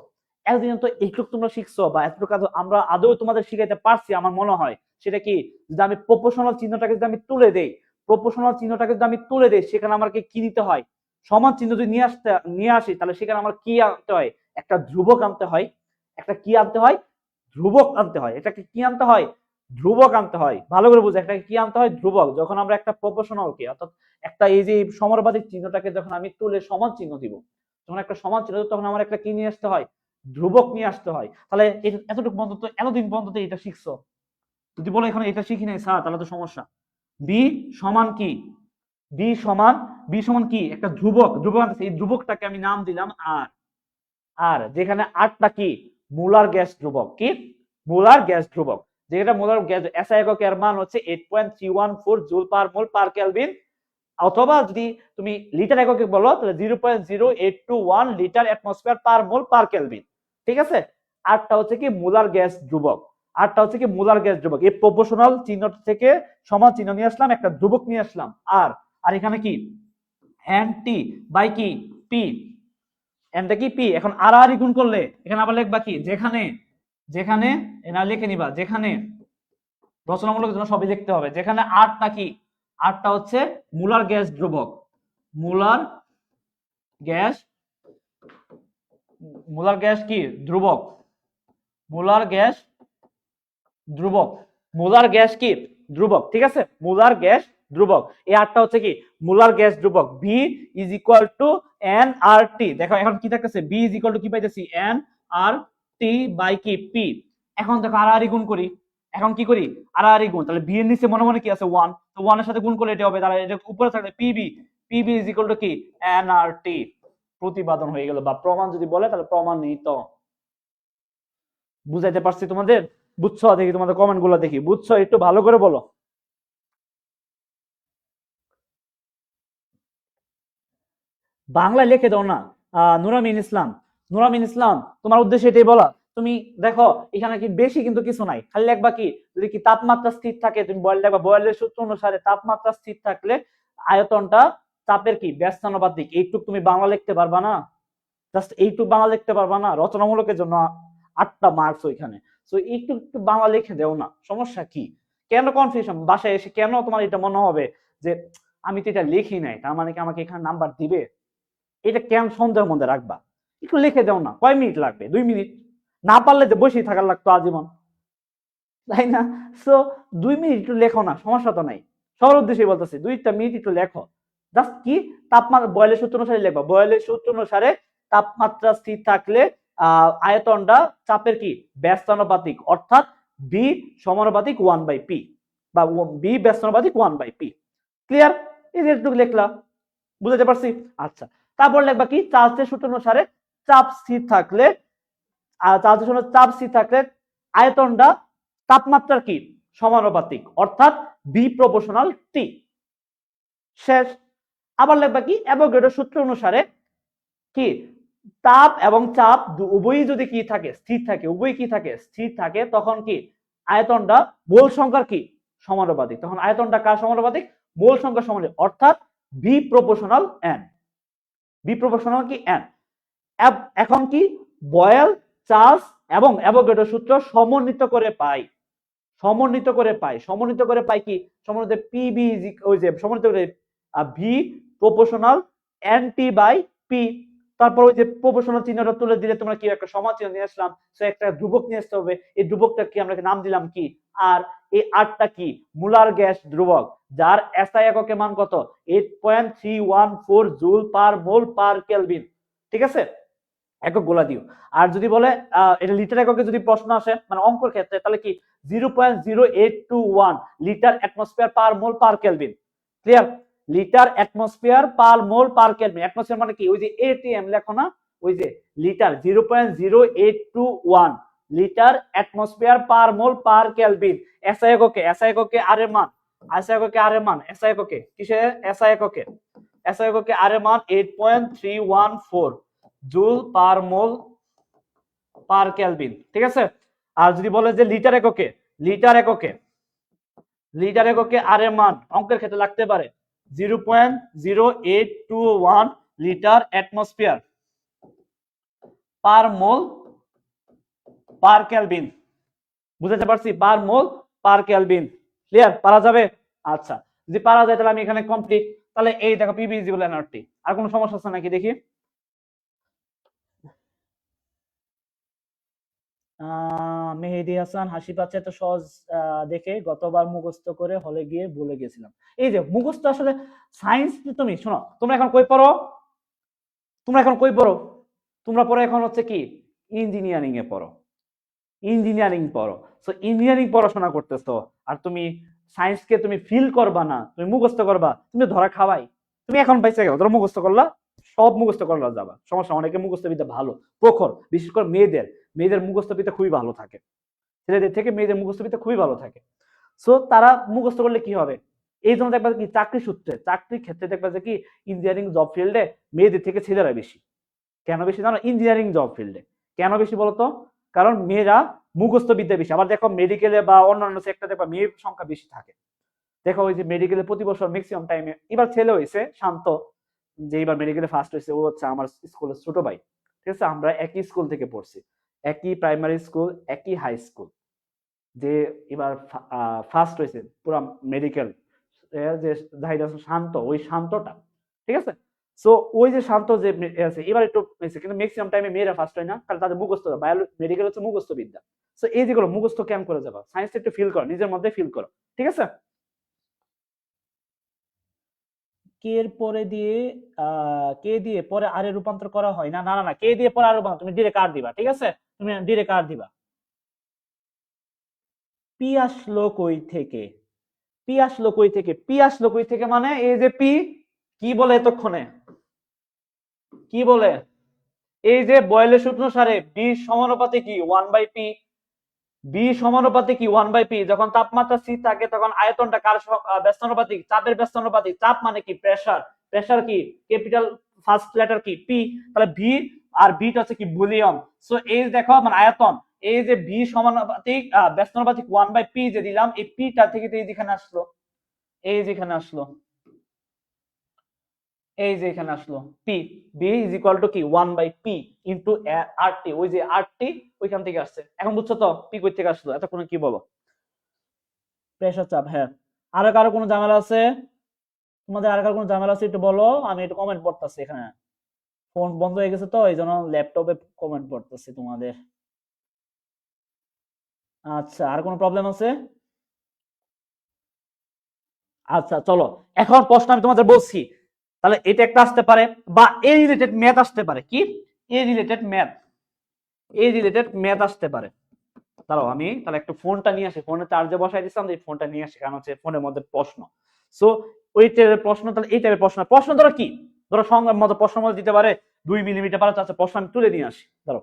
এতদিন তো এইটুকু তোমরা শিখছো, বা এতটুকু আমরা আদৌ তোমাদের শিখাইতে পারছি আমার মনে হয়। সেটা কি, যদি আমি প্রপোর্শনাল চিহ্নটাকে যদি আমি তুলে দেই, প্রপোর্শনাল চিহ্নটাকে যদি আমি তুলে দেই, সেখানে আমাকে কি দিতে হয়, সমান চিহ্ন যদি নিয়ে আসি, তাহলে সেখানে আমার কি আনতে হয়, একটা ধ্রুবক আনতে হয়। একটা কি আনতে হয়, ধ্রুবক আনতে হয়। এটাকে কি আনতে হয়, ধ্রুবক আনতে হয়। ভালো করে বুঝো, এটাকে কি আনতে হয়, ধ্রুবক। যখন আমরা একটা প্রপোর্শনালকে, অর্থাৎ একটা এই যে সমানুপাতিক চিহ্নটাকে যখন আমি তুলে সমান চিহ্ন দিব, যখন একটা সমান চিহ্ন, তখন আমার একটা কি নিয়ে আসতে হয়, ধ্রুবক নিয়ে আসতে হয়। তাহলে এতটুকু পর্যন্ত, এতদিন পর্যন্ত এটা শিখছো, যদি বলো এখন এটা শিখি নাই স্যার, তাহলে তো সমস্যা। বি সমান কি, বি সমান, বি সমান কি একটা ধ্রুবক, ধ্রুবক আনতেছে, এই ধ্রুবকটাকে আমি নাম দিলাম আর। আর যেখানে আরটা কি, মোলার গ্যাস ধ্রুবক, কি মোলার গ্যাস ধ্রুবক। যেটা মোলার গ্যাস এসআই এককের মান হচ্ছে 8.314 joule per mole per kelvin, অথবা যদি তুমি লিটার এককে বলো তাহলে 0.0821 litre atmosphere per mole per kelvin. ঠিক আছে, আরটা হচ্ছে কি মোলার গ্যাস ধ্রুবক, আরটা হচ্ছে কি মোলার গ্যাস ধ্রুবক। এই প্রপোর্শনাল চিহ্ন থেকে সমান চিহ্ন নিয়ে আসলাম, একটা ধ্রুবক নিয়ে আসলাম আর। আর এখানে কি এন টি বাই কি পি, এনটা কি পি। এখন আর আর গুণ করলে এখানে আবার লিখবা কি, যেখানে, যেখানে এনা লিখে নিবা, যেখানে রচনামূলক জন্য সবই লিখতে হবে, যেখানে আরটা কি আরটা হচ্ছে মুলার গ্যাস ধ্রুবক। মুলার গ্যাস, মুলার গ্যাস কি ধ্রুবক, মুলার গ্যাস ধ্রুবক, মুলার গ্যাস কি ধ্রুবক, ঠিক আছে, মুলার গ্যাস ধ্রুবক। এই আরটা হচ্ছে কি মুলার গ্যাস ধ্রুবক। V is equal to N R T. দেখো এখন কি থাকতেছে, বি ইজ ইকুয়াল টু কি পাইতেছি, এন আর টি বাই কি পি। এখন দেখো আড়াআড়ি গুণ করি, এখন কি করি আড়াআড়ি গুণ, তাহলে বি এর নিচে মনে মনে কি আছে ওয়ান, তো ওয়ানের সাথে গুণ করলে এটা হবে, তাহলে এটা উপরে থাকলে PB, PB is equal to কি এন আর টি। প্রতিপাদন হয়ে গেল, বা প্রমাণ যদি বলে তাহলে প্রমাণিত। বুঝাইতে পারছি তোমাদের? বুঝছো? দেখি তোমাদের কমেন্ট গুলো দেখি, বুঝছো একটু ভালো করে বলো। বাংলায় লিখে দাও না। নুরামিন ইসলাম, নুরামিন ইসলাম, তোমার উদ্দেশ্যে এটাই বলা। তুমি দেখো এখানে কি বেশি কিন্তু কিছু নাই, খালি লিখবা কি যদি কি তাপমাত্রা স্থির থাকে তুমি বয়েল লিখবা, বয়েলের সূত্র অনুসারে তাপমাত্রা স্থির থাকলে আয়তনটা চাপের কি ব্যস্তানুপাতিক। এইটুক তুমি বাংলা লিখতে পারবা না? জাস্ট এইটুক বাংলা লিখতে পারবা না? রচনামূলকের জন্য 8টা মার্কস ওইখানে। সো একটু একটু বাংলা লিখে দেও না, সমস্যা কি? কেন কনফিউশন? বাসায় এসে কেন তোমার এটা মনে হবে যে আমি তো এটা লিখি নাই, তার মানে কি আমাকে এখানে নাম্বার দিবে? এটা কেন সন্দেহের মধ্যে রাখবা? একটু লিখে দাও না, কয় মিনিট লাগবে? 2 মিনিট। না পারলে যে বসেই থাকার লাগতো আজীবন, তাই না? সো 2 মিনিট একটু লেখো না, সমস্যা তো নাই। সবার উদ্দেশ্যে বলতেছি 2টা মিনিট একটু লেখো। জাস্ট কি তাপমাত্রা বয়েলের সূত্র অনুসারে লিখবা, বয়েলের সূত্র অনুসারে তাপমাত্রা স্থির থাকলে আয়তনটা চাপের কি ব্যস্তানুপাতিক, অর্থাৎ বি সমানুপাতিক 1/p, বা বি ব্যস্তানুপাতিক 1/p। ক্লিয়ার? এই যে একটু লিখলাম, বুঝতে পারছি? আচ্ছা, তারপর লিখবা কি চার্লসের সূত্র অনুসারে চাপ স্থির থাকলে, চার্লসের সূত্র চাপ স্থির থাকলে আয়তনটা তাপমাত্রার কি সমানুপাতিক, অর্থাৎ বি প্রপোর্শনাল টি। শেষ। আবার লিখবা কি অ্যাভোগাড্রোর সূত্র অনুসারে কি তাপ এবং চাপ উভয়ই যদি কি থাকে স্থির থাকে, উভয়ই কি থাকে স্থির থাকে, তখন কি আয়তনটা মোল সংখ্যার কি সমানুপাতিক। তখন আয়তনটা কার সমানুপাতিক? মোল সংখ্যার সমানুপাতিক, অর্থাৎ V proportional N. V proportional কি এন। এখন কি বয়েল, চার্লস এবং অ্যাভোগাড্রোর সূত্র সমন্বিত করে পাই, সমন্বিত করে পাই, সমন্বিত করে পাই কি সমন্বিত পিবি, ওই যে সমন্বিত করে V proportional N T by P. তারপর ওই যে প্রপোর্শনাল চিহ্নটা তুলে দিলে তোমরা কি একটা সমান চিহ্ন নিয়ে আসলাম, সো একটা ধ্রুবক নিয়ে আসতে হবে। এই ধ্রুবকটা কি আমরা নাম দিলাম কি আর। এই আরটা কি মুলার গ্যাস ধ্রুবক, যার এসআই এককে মান কত 8.314 joule per mole per kelvin. ঠিক আছে, একক গোলা দিও। আর যদি বলে এটা লিটার এককে যদি প্রশ্ন আসে মানে অঙ্কের ক্ষেত্রে, তাহলে কি 0.0821 litre atmosphere per mole per kelvin. Clear? Litre atmosphere per mole per kelvin. Atmosphere মানে কি ওই যে এটিএম লেখো না, ওই যে litre 0.0821 litre atmosphere per mole per kelvin. SI এককে, এসআই এককে আর এর মান, এসআই এককে আর এর মান, এসআই এককে কিসে এসআই এককে, এসআই এককে আর এর মান 8.314 joule per mole per kelvin. ঠিক আছে? আর যদি বলে যে লিটার এককে, লিটার এককে, লিটার এককে আর এর মান অঙ্কের ক্ষেত্রে লাগতে পারে 0.0821 litre atmosphere per mole per kelvin. বুঝতে পারছি? পার মোল পার কেলভিন। ক্লিয়ার? পারা যাবে? আচ্ছা, যদি পারা যায় তাহলে আমি এখানে কমপ্লিট। তাহলে এই দেখো পিবি ইজ ইকুয়াল এনআরটি। আর কোনো সমস্যা আছে নাকি দেখি? মেহেদি হাসান হাসি পাচ্ছে এত সহজ দেখে, গতবার মুখস্থ করে হলে গিয়ে ভুলে গেছিলাম। এই যে মুখস্থ আসলে সায়েন্স, তুমি শোনো, তোমরা এখন কই পড়ো? তোমরা এখন কই পড়ো? তোমরা পড়ো এখন হচ্ছে কি ইঞ্জিনিয়ারিং এ পড়ো, ইঞ্জিনিয়ারিং পড়ো। সো ইঞ্জিনিয়ারিং পড়াশোনা করতেছো, আর তুমি সায়েন্সকে তুমি ফিল করবা না, তুমি মুখস্থ করবা, তুমি ধরা খাওয়াই। তুমি এখন পাইছে গেল, ধরো মুখস্থ করলা, সব মুখস্থ করলা যাবা, সমস্যা। অনেকে মুখস্থ বিদ্যা ভালো, প্রখর, বিশেষ করে মেয়েদের, মেয়েদের মুখস্থ বিদ্যা খুবই ভালো থাকে, ছেলেদের থেকে মেয়েদের মুখস্থ বিদ্যা খুবই ভালো থাকে। সো তারা মুখস্থ করলে কি হবে, এই জন্য দেখবা কি চাকরি সূত্রে, চাকরির ক্ষেত্রে দেখবা যে কি ইঞ্জিনিয়ারিং জব ফিল্ডে মেয়েদের থেকে ছেলেরা বেশি। কেন বেশি জানো? ইঞ্জিনিয়ারিং জব ফিল্ডে কেন বেশি বলতো? কারণ মেয়েরা মুখস্থ বিদ্যা বেশি। আবার দেখো মেডিকেলে বা অন্যান্য সেক্টরে দেখবা মেয়ের সংখ্যা বেশি থাকে। দেখো ওই যে মেডিকেলে প্রতি বছর ম্যাক্সিমাম টাইমে, এবার ছেলে হয়েছে শান্ত, যে এবার মেডিকেলে ফার্স্ট হয়েছে, ও হচ্ছে আমার স্কুলের ছোট ভাই। ঠিক আছে, আমরা একই স্কুল থেকে পড়ছি, একই প্রাইমারি স্কুল, একই হাই স্কুল। যে এবার ফার্স্ট হয়েছে পুরো মেডিকেল যে জাহিদ হাসান শান্ত, ওই শান্তটা, ঠিক আছে। সো ওই যে শান্ত যে আছে, এবার একটু কিন্তু ম্যাক্সিমাম টাইমে মেয়েরা ফার্স্ট হয় না, কারণ তাদের মুখস্থ, মেডিকেল হচ্ছে মুখস্থ বিদ্যা। সো এই যেগুলো মুখস্থ ক্যাম্প করে যাবা, সায়েন্স একটু ফিল করো, নিজের মধ্যে ফিল করো, ঠিক আছে। কে এর পরে দিয়ে কে দিয়ে পরে আর এ রূপান্তর করা হয় না, না না না, কে দিয়ে পরে আর রূপান্তর, তুমি ডিরেক্ট আর দিবা, ঠিক আছে, তুমি ডিরেক্ট আর দিবা। পি আসলো কই থেকে, পি আসলো কই থেকে, পি আসলো কই থেকে মানে এই যে পি, কি বলে এতক্ষণে, কি বলে, এই যে বয়েলের সূত্র সারে বি সমানুপাতে কি 1/p, বি সমানুপাতে কি 1/p, যখন তাপমাত্রা সি থাকে তখন আয়তনটা কার ব্যস্তানুপাতিক, চাপের ব্যস্তানুপাতিক, চাপ মানে কি প্রেসার, প্রেসার কি ক্যাপিটাল ফার্স্ট লেটার কি পি, তাহলে ভি, আর ভিটা হচ্ছে কি ভলিউম। সো এই দেখো মানে আয়তন, এই যে ভি সমানুপাতিক ব্যস্তানুপাতিক 1/p যে দিলাম, এই পিটা থেকে তো এই যেখানে আসলো, এই যেখানে আসলো, এই যে এখানে আসলো P, V is equal to কি 1/p ইনটু আর-টি, ওই যে আর-টি ওইখান থেকে আসছে। এখন বুঝছো তো পি কই থেকে আসলো, এতক্ষণ কি বলো, প্রেসার চাপ, হ্যাঁ। আর কারো কোনো ঝামেলা আছে, তোমাদের আর কারো কোনো ঝামেলা আছে একটু বলো, আমি একটু কমেন্ট পড়তেছি, এখানে ফোন বন্ধ হয়ে গেছে তো এই জন্য ল্যাপটপে কমেন্ট পড়তেছি তোমাদের। আচ্ছা, আর কোনো প্রবলেম আছে? আচ্ছা চলো, এখন প্রশ্ন আমি তোমাদের বলছি, তাহলে এটা একটা আসতে পারে, বা এ রিলেটেড ম্যাথ আসতে পারে, কি এ রিলেটেড ম্যাথ, এ রিলেটেড ম্যাথ আসতে পারে। দাঁড়াও আমি তাহলে একটু ফোনটা নিয়ে আসি, ফোনে চার্জে বসাই দিচ্ছিলাম, এই ফোনটা নিয়ে আসি, কারণ হচ্ছে ফোনের মধ্যে প্রশ্ন। সো ওই টাইপের প্রশ্ন, তাহলে এই টাইপের প্রশ্ন, প্রশ্ন ধরো কি, ধরো সংজ্ঞার মতো প্রশ্ন মধ্যে দিতে পারে 2 মিলিমিটার পারে, আচ্ছা প্রশ্ন আমি তুলে নিয়ে আসি, ধরো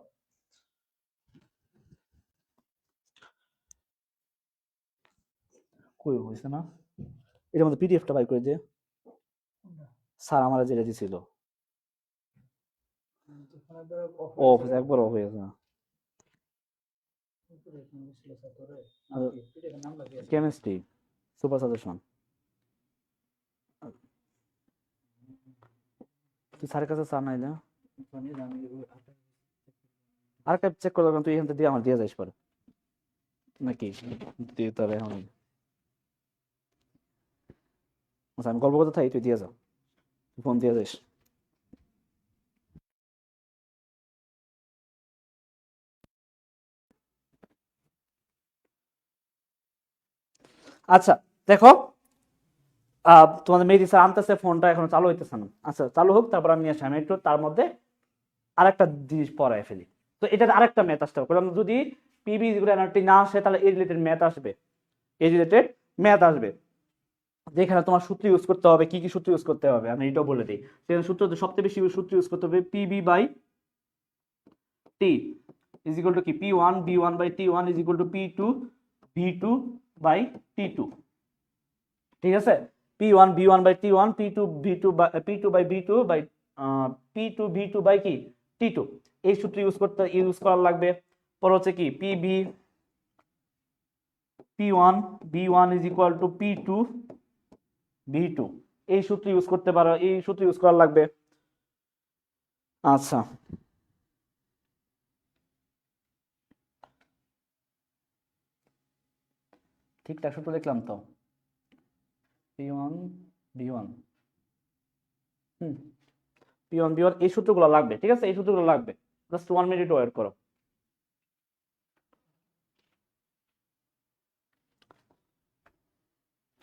কই হইছে না, এটার মধ্যে পিডিএফটা বাই করে দিয়ে স্যার আমার যেটা দিছিল, ও একবার অফ হয়ে গেছে, কেমিস্ট্রি সুপার সাজেশন, তুই স্যারের কাছে স্যার নাই না, আর্কাইভ চেক করে তুই এখান থেকে দিয়ে আমার দিয়ে যাইস পরে নাকি, দিয়ে তাহলে এখন আচ্ছা আমি গল্প করতে থাকি, তুই দিয়ে যা, ফোন দিয়ে যাইস। আচ্ছা দেখো, তোমাদের মেহেদী স্যার আনতেছে, ফোনটা এখনো চালু হইতেছে না, আচ্ছা চালু হোক তারপর আমি নিয়ে আসি, আমি একটু তার মধ্যে আরেকটা জিনিস পড়াই ফেলি। তো এটা আরেকটা ম্যাথ আসতে হবে, কারণ যদি পিবি এনআরটি না আসে তাহলে এই রিলেটেড ম্যাথ আসবে, এই রিলেটেড ম্যাথ আসবে, যেখানে তোমার সূত্র ইউজ করতে হবে, কি কি সূত্র ইউজ করতে হবে আমি এটাও বলে দিই। সেখানে সূত্র সবচেয়ে বেশি সূত্র ইউজ করতে হবে PB by T is equal to কি P one B one by T one is equal to P two V two by T two, ঠিক আছে, P1 B1 by T1 P2 V2 by P2 by B2 by P2 V2 by কি T2, এই সূত্র ইউজ করা লাগবে। পর হচ্ছে কি PB P1 B1 is equal two P2 V2, এই সূত্র ইউজ করতে পারো, এই সূত্র ইউজ করা লাগবে। আচ্ছা ঠিকঠাক সূত্র লিখলাম তো, P1 B1 P1 B1 এই সূত্রগুলো লাগবে, ঠিক আছে, এই সূত্রগুলো লাগবে, জাস্ট 1 মিনিট ওয়েট করো।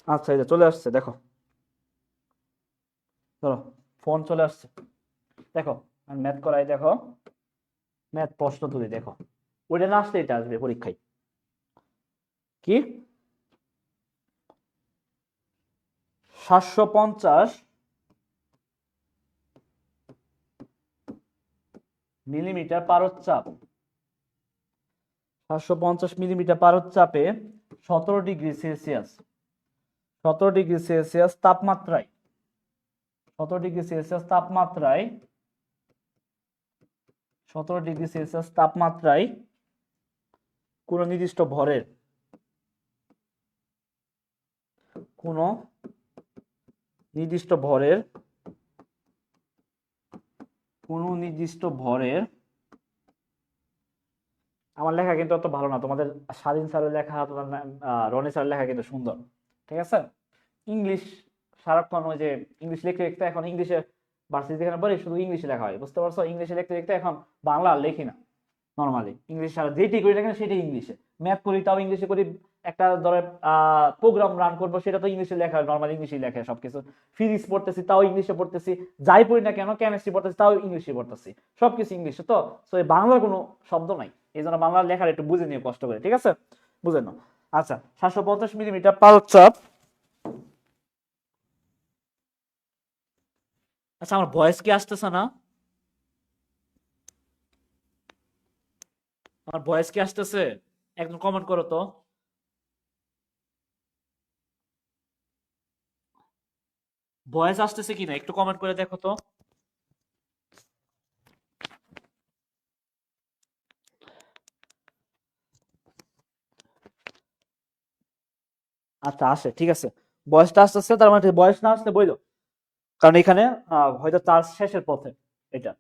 আচ্ছা এই যে চলে আসছে, দেখো ধরো ফোন চলে আসছে, দেখো আমি ম্যাথ করাই, দেখো ম্যাথ প্রশ্ন তুলি, দেখো ওইটা না আসলে এটা আসবে পরীক্ষায়, কি 750 মিলিমিটার পারদ চাপ, 750 মিলিমিটার পারদ চাপে 17 ডিগ্রি সেলসিয়াস, 17 ডিগ্রি সেলসিয়াস তাপমাত্রায়, 17 ডিগ্রি সেলসিয়াস তাপমাত্রায়, 17 ডিগ্রি সেলসিয়াস তাপমাত্রায় কোন নির্দিষ্ট ভরের, কোন নির্দিষ্ট ভরের, কোন নির্দিষ্ট ভরের, আমার লেখা কিন্তু অত ভালো না, তোমাদের স্বাধীন স্যারের লেখা, তোমার রনি স্যারের লেখা কিন্তু সুন্দর, ঠিক আছে, ইংলিশ সারাক্ষণ ওই যে ইংলিশ লিখতে লিখতে এখন ইংলিশে ভার্সিটি যেখানে পড়ি শুধু ইংলিশে লেখা হয়, বুঝতে পারছো? ইংলিশে লিখতে লিখতে এখন বাংলা আর লেখি না নর্মালি। ইংলিশ সারা যেটি করি না কেন সেটাই ইংলিশে। ম্যাথ করি তাও ইংলিশে করি। একটা ধরে প্রোগ্রাম রান করবো সেটা তো ইংলিশে লেখা হয়, নর্মাল ইংলিশেই লেখা সবকিছু। ফিজিক্স পড়তেছি তাও ইংলিশে পড়তেছি, যাই পড়ি না কেন কেমিস্ট্রি পড়তেছি তাও ইংলিশে পড়তেছি, সবকিছু ইংলিশে। তো তো এই বাংলার কোনো শব্দ নাই, এই জন্য বাংলা লেখার একটু বুঝে নিয়ে কষ্ট করে, ঠিক আছে? বুঝে নাও। আচ্ছা, 750 মিলিমিটার পারদ। আচ্ছা, আমার ভয়েস কি আসতেছে না? আমার ভয়েস কি আসতেছে? একদম কমেন্ট করো তো। ভয়েস আসতেছে কিনা একটু কমেন্ট করে দেখো তো। আচ্ছা, আসে, ঠিক আছে। ভয়েসটা আসতেছে, তার মানে ভয়েস না আসলে বইলো, কারণ এখানে হয়তো চার্জ শেষের পথে এটা।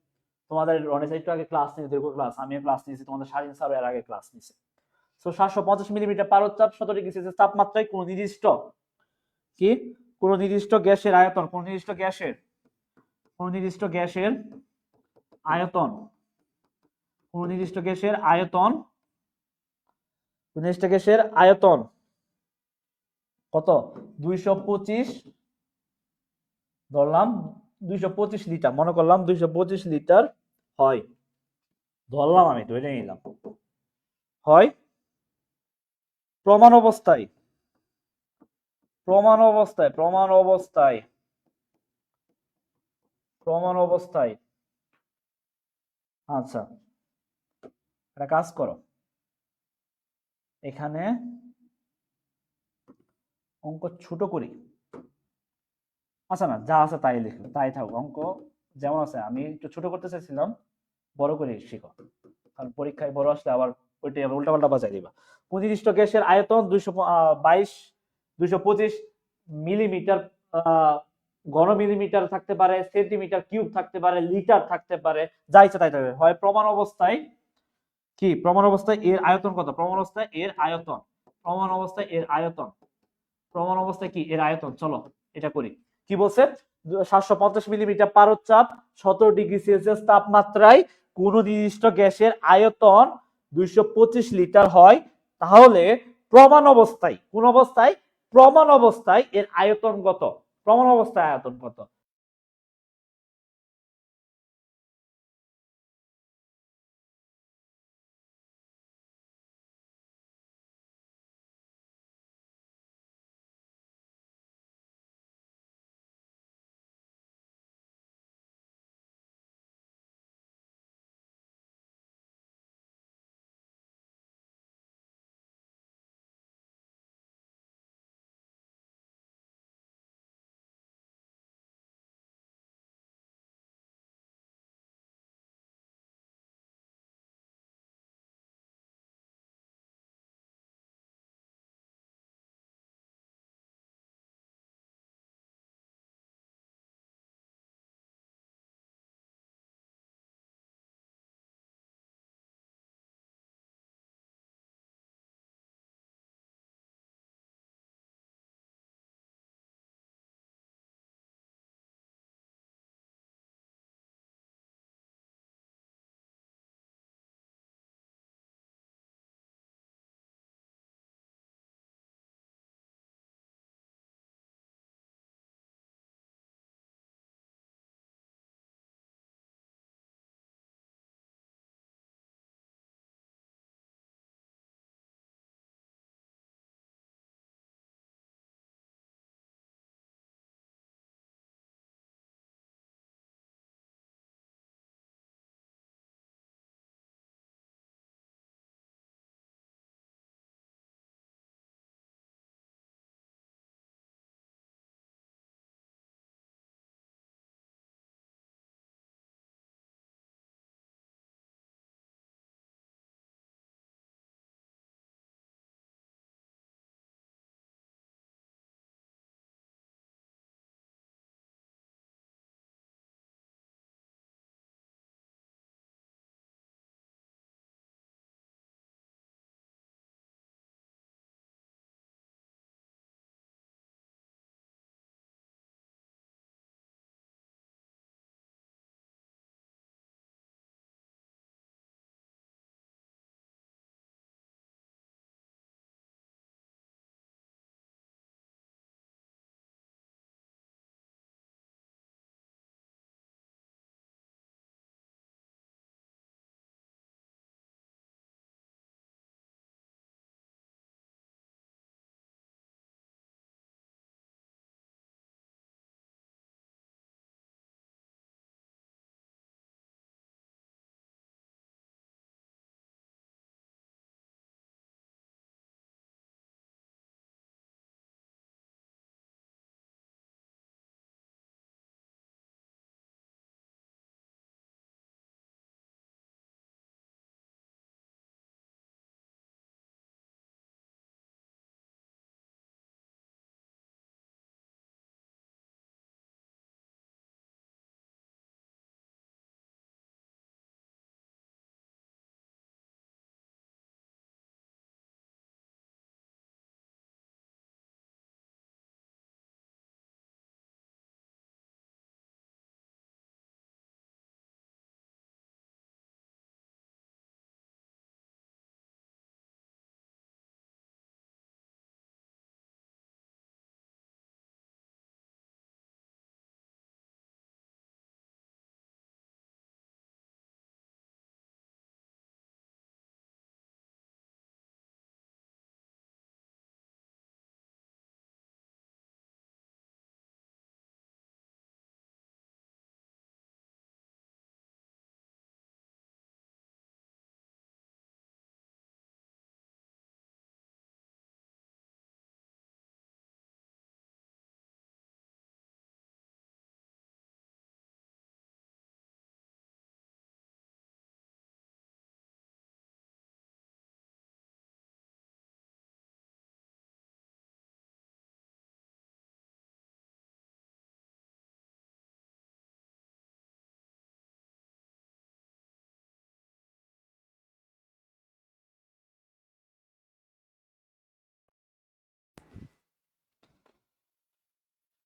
তোমাদের রনেস একটু আগে ক্লাস নিয়েছে, দীর্ঘ ক্লাস, আমিও ক্লাস নিয়েছি, তোমাদের স্বাধীন স্যার এর আগে ক্লাস নিয়েছে। তো 750 মিলিমিটার পারদ চাপ, 17 ডিগ্রি সেলসিয়াস তাপমাত্রায় কোন নির্দিষ্ট কি কোন নির্দিষ্ট গ্যাসের আয়তন, কোন নির্দিষ্ট গ্যাসের আয়তন, কোন নির্দিষ্ট গ্যাসের আয়তন, কোন নির্দিষ্ট গ্যাসের আয়তন কত? 225, ধরলাম 225 লিটার, মনে করলাম 225 লিটার হয়, ধরলাম, আমি ধরে নিলাম হয় প্রমাণ অবস্থায়, প্রমাণ অবস্থায়, প্রমাণ অবস্থায়, প্রমাণ অবস্থায়। আচ্ছা, একটা কাজ করো, এখানে অঙ্ক ছোট করি। আচ্ছা, না, যা আছে তাই লিখো, তাই থাকুক অঙ্ক যেমন আছে। আমি একটু ছোট করতে চাইছিলাম, বড় করে শিখো, কারণ পরীক্ষায় বড় আসলে আবার ওইটাই আবার উল্টা পাল্টা বাজাই দিবা। নির্দিষ্ট গ্যাসের আয়তন 225 মিলিমিটার, ঘন মিলিমিটার থাকতে পারে, সেন্টিমিটার কিউব থাকতে পারে, লিটার থাকতে পারে, যা ইচ্ছা তাই থাকবে। হয় প্রমাণ অবস্থায় প্রমাণ অবস্থায় এর আয়তন কত? প্রমাণ অবস্থায় এর আয়তন, প্রমাণ অবস্থায় এর আয়তন, প্রমাণ অবস্থায় এর আয়তন। চলো এটা করি। কি বলছে? 750 মিলিমিটার পারদ চাপ, 17 ডিগ্রি সেলসিয়াস তাপমাত্রায় কোন নির্দিষ্ট গ্যাসের আয়তন 225 লিটার হয়, তাহলে প্রমাণ অবস্থায়, কোন অবস্থায়? প্রমাণ অবস্থায় এর আয়তন কত? প্রমাণ অবস্থায় আয়তন কত?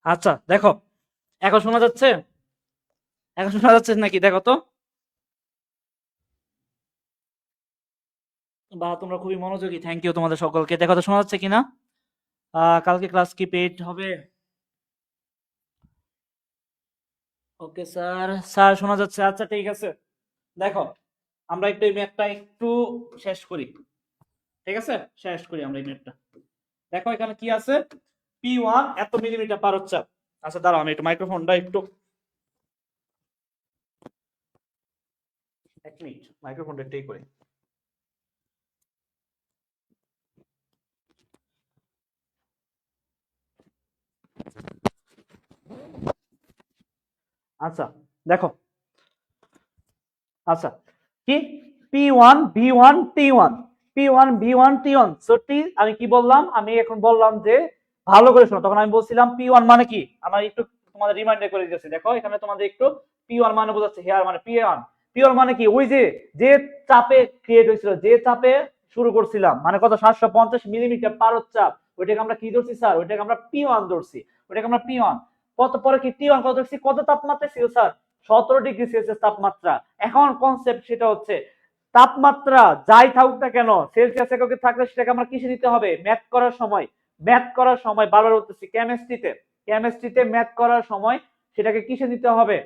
আচ্ছা দেখো, এখন শোনা যাচ্ছে? এখন শোনা যাচ্ছে নাকি দেখো তো? বা তোমরা খুবই মনোযোগী, থ্যাংক ইউ তোমাদের সকলকে। দেখো তো শোনা যাচ্ছে কিনা? কালকে ক্লাস কি পেইড হবে? ওকে স্যার, স্যার শোনা যাচ্ছে, আচ্ছা ঠিক আছে। দেখো, আমরা একটু এই ম্যাথটা একটু শেষ করি, ঠিক আছে? শেষ করি আমরা এই ম্যাথটা। দেখো এখানে কি আছে, P1 এত মিলিমিটার পার হচ্ছে। আচ্ছা দাঁড়াও, আমি একটু মাইক্রোফোনটা একটু, এক মিনিট মাইক্রোফোনটা একটু করি। আচ্ছা দেখো, আচ্ছা কি P1 B1 T1, P1 B1 T1, so টি আমি কি বললাম, আমি এখন বললাম যে ভালো করে শোনো। তখন আমি বলছিলাম P1 মানে কি, আমার একটু তোমাদের রিমাইন্ডার করে দিয়েছি। দেখো এখানে তোমাদের একটু P1 মানে বোঝাচ্ছে হেয়ার মানে P1, P1 মানে কি, ওই যে যে চাপে ক্রিয়েট হয়েছিল, যে চাপে শুরু করছিলাম, মানে কত 750 মিলিমিটার পারদ চাপ, ওইটাকে আমরা কি ধরছি স্যার, ওইটাকে আমরা P1 ধরছি, ওইটাকে আমরা P1। কত পরে কি T1 কত ধরছি, কত তাপমাত্রা ছিল স্যার, 17 ডিগ্রি সেলসিয়াস তাপমাত্রা। এখন কনসেপ্ট সেটা হচ্ছে তাপমাত্রা যাই থাকুক না কেন, সেলসিয়াস এককে থাকলে সেটাকে আমরা কিসে নিতে হবে, ম্যাথ করার সময়, ম্যাথ করার সময় বারবার বলতেছি, কেমিস্ট্রিতে, কেমিস্ট্রিতে ম্যাথ করার সময় সেটাকে কিসে নিতে হবে,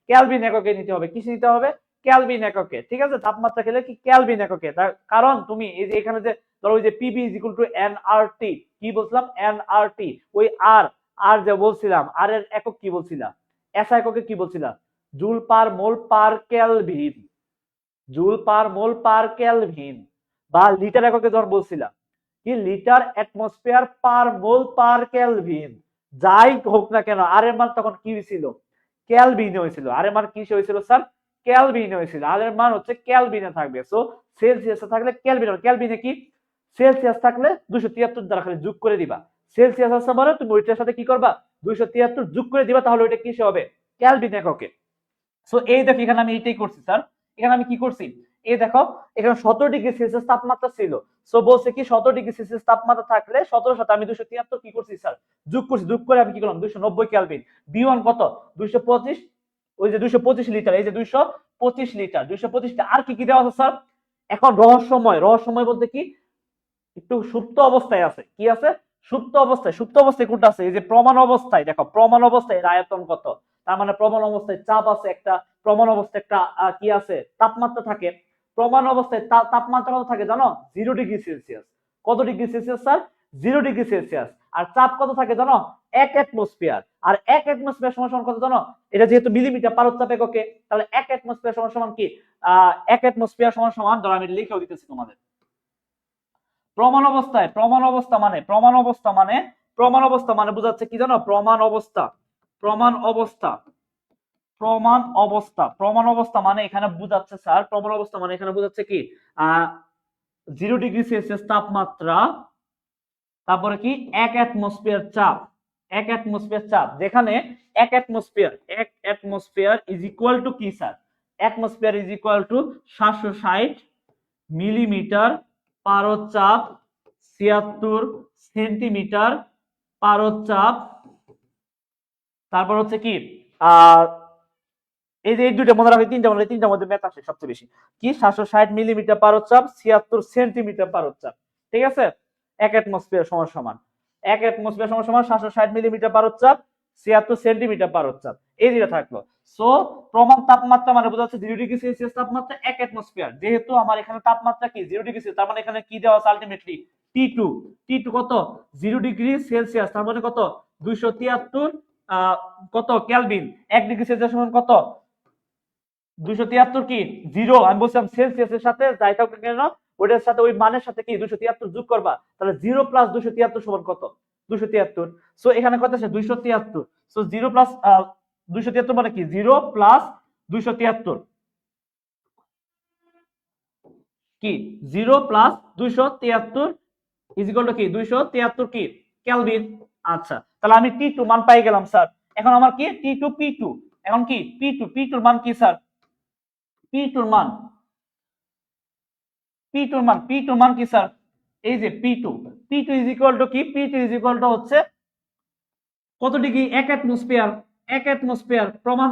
ক্যালভিন এককে নিতে হবে। কিসে নিতে হবে, ক্যালভিন এককে, ঠিক আছে? তাপমাত্রা খেলে কি ক্যালভিন এককে। তার কারণ তুমি এই যে এখানে যে ধরো ওই যে PB is equal to nRT, কি বলছিলাম, এনআরটি, ওই আর আর যে বলছিলাম, আর এর একক কি বলছিলাম, এসআই এককে কি বলছিলাম, joule per mole per kelvin, joule per mole per kelvin, বা লিটার এককে ধর বলছিলাম কি, litre atmosphere per mole per kelvin. যাই হোক না কেন, আর এর মান তখন কি হয়েছিল, কেলভিনে হয়েছিল। আর এর মান কি হয়েছিল স্যার, কেলভিনে হয়েছিল। আর এর মান হচ্ছে কেলভিনে থাকবে। সো সেলসিয়াসে থাকলে কেলভিন, কেলভিনে কি, সেলসিয়াস থাকলে 273 দ্বারা খালি যোগ করে দিবা। সেলসিয়াস আছে মানে তুমি ওইটার সাথে কি করবা, 273 যোগ করে দিবা, তাহলে ওইটা কিসে হবে, কেলভিন এককে। সো এই দেখো এখানে আমি এইটাই করছি স্যার। এখানে আমি কি করছি, এই দেখো এখানে 17 ডিগ্রি সেলসিয়াস তাপমাত্রা ছিল। সো বলছে কি 17 ডিগ্রি সেলসিয়াস তাপমাত্রা থাকলে 17 সাথে আমি 273 কি করছি স্যার, যোগ করছি। যোগ করে আমি কি করলাম, 290 কেলভিন। বি1 কত, 225, ওই যে 225 লিটার, এই যে 225 লিটার, 225 লিটার। আর কি কি দেওয়া আছে স্যার, এখন রহস্যময়, রহস্যময় বলতে কি, একটু সুপ্ত অবস্থায় আছে। কি আছে, সুপ্ত অবস্থায়। সুপ্ত অবস্থায় কোনটা আছে, এই যে প্রমাণ অবস্থায়। দেখো প্রমাণ অবস্থায় এর আয়তন কত, তার মানে প্রমাণ অবস্থায় চাপ আছে একটা, প্রমাণ অবস্থায় একটা কি আছে, তাপমাত্রা থাকে। প্রমাণ অবস্থায় তাপমাত্রা কত থাকে জানো, 0 ডিগ্রি সেলসিয়াস। কত degree celsius sir, 0 degree celsius. আর চাপ কত থাকে জানো, 1 অ্যাটমসফিয়ার। আর 1 অ্যাটমসফিয়ার সমান সমান কত জানো, এটা যেহেতু মিলিমিটার পারদ চাপ এককে, তাহলে 1 অ্যাটমসফিয়ার সমান সমান কি, 1 অ্যাটমসফিয়ার সমান সমান, ধরো আমি লিখেও দিতেছি তোমাদের। প্রমাণ অবস্থায়, প্রমাণ অবস্থা মানে, প্রমাণ অবস্থা মানে, প্রমাণ অবস্থা মানে বোঝাচ্ছে কি জানো, প্রমাণ অবস্থা, প্রমাণ অবস্থা, প্রমাণ অবস্থা, প্রমাণ অবস্থা মানে এখানে বুঝাচ্ছে স্যার, প্রমাণ অবস্থা মানে এখানে বুঝাচ্ছে কি, 0 ডিগ্রি সেলসিয়াস তাপমাত্রা, তারপরে কি 1 অ্যাটমসফিয়ার চাপ, 1 অ্যাটমসফিয়ার চাপ, যেখানে 1 atmosphere, 1 atmosphere is equal to কি sir, atmosphere is equal to 760 millimetre পারদ চাপ, 76 সেন্টিমিটার পারদ চাপ। তারপর হচ্ছে কি, আহ এই যে এই দুইটা মনে রাখবে, তিনটা মনে রাখবে, তিনটার মধ্যে ম্যাথ আসে সবচেয়ে বেশি। কি 760 মিলিমিটার পারদ চাপ, 76 সেন্টিমিটার পারদ চাপ, ঠিক আছে? 1 অ্যাটমসফিয়ার সমান সমান, 1 অ্যাটমসফিয়ার সমান সমান 760 মিলিমিটার পারদ চাপ, 76 সেন্টিমিটার পারদ চাপ, এই দুইটা থাকলো। সো প্রমাণ তাপমাত্রা মানে বোঝাচ্ছে 0 ডিগ্রি সেলসিয়াস তাপমাত্রা 1 অ্যাটমসফিয়ার। যেহেতু আমার এখানে তাপমাত্রা কি 0 ডিগ্রি সেলসিয়াস, তার মানে এখানে কি দেওয়া আছে আলটিমেটলি, T2, T2 কত, 0 ডিগ্রি সেলসিয়াস, তার মানে কত, 273 কত কেলভিন। 1 ডিগ্রি সেলসিয়াস সমান কত, 273 কি জিরো, আমি বলছিলাম সেলসিয়াসের সাথে যাই থাকুক না কেন ওটার সাথে ওই মানের সাথে কি 273 যোগ করবা, তাহলে 0 প্লাস 273 সমান কত, 273। সো এখানে কত আছে, 273। সো 0 প্লাস 273 মানে কি, 0 প্লাস 273 কি, 0 প্লাস 273 ইজ ইকুয়াল টু কি, 273 কি কেলভিন। আচ্ছা তাহলে আমি টি টু মান পাই গেলাম স্যার। এখন আমার কি টি টু পি টু, এখন কি পি টু, পি টুর মান কি স্যার, পি টুর মান, পি টুর মান, পি টুর মান কি স্যার, এই যে P two, P two is equal to কি, P two is equal to হচ্ছে কত ডিগ্রি? 1 অ্যাটমসফিয়ার। 1 অ্যাটমসফিয়ার প্রমাণ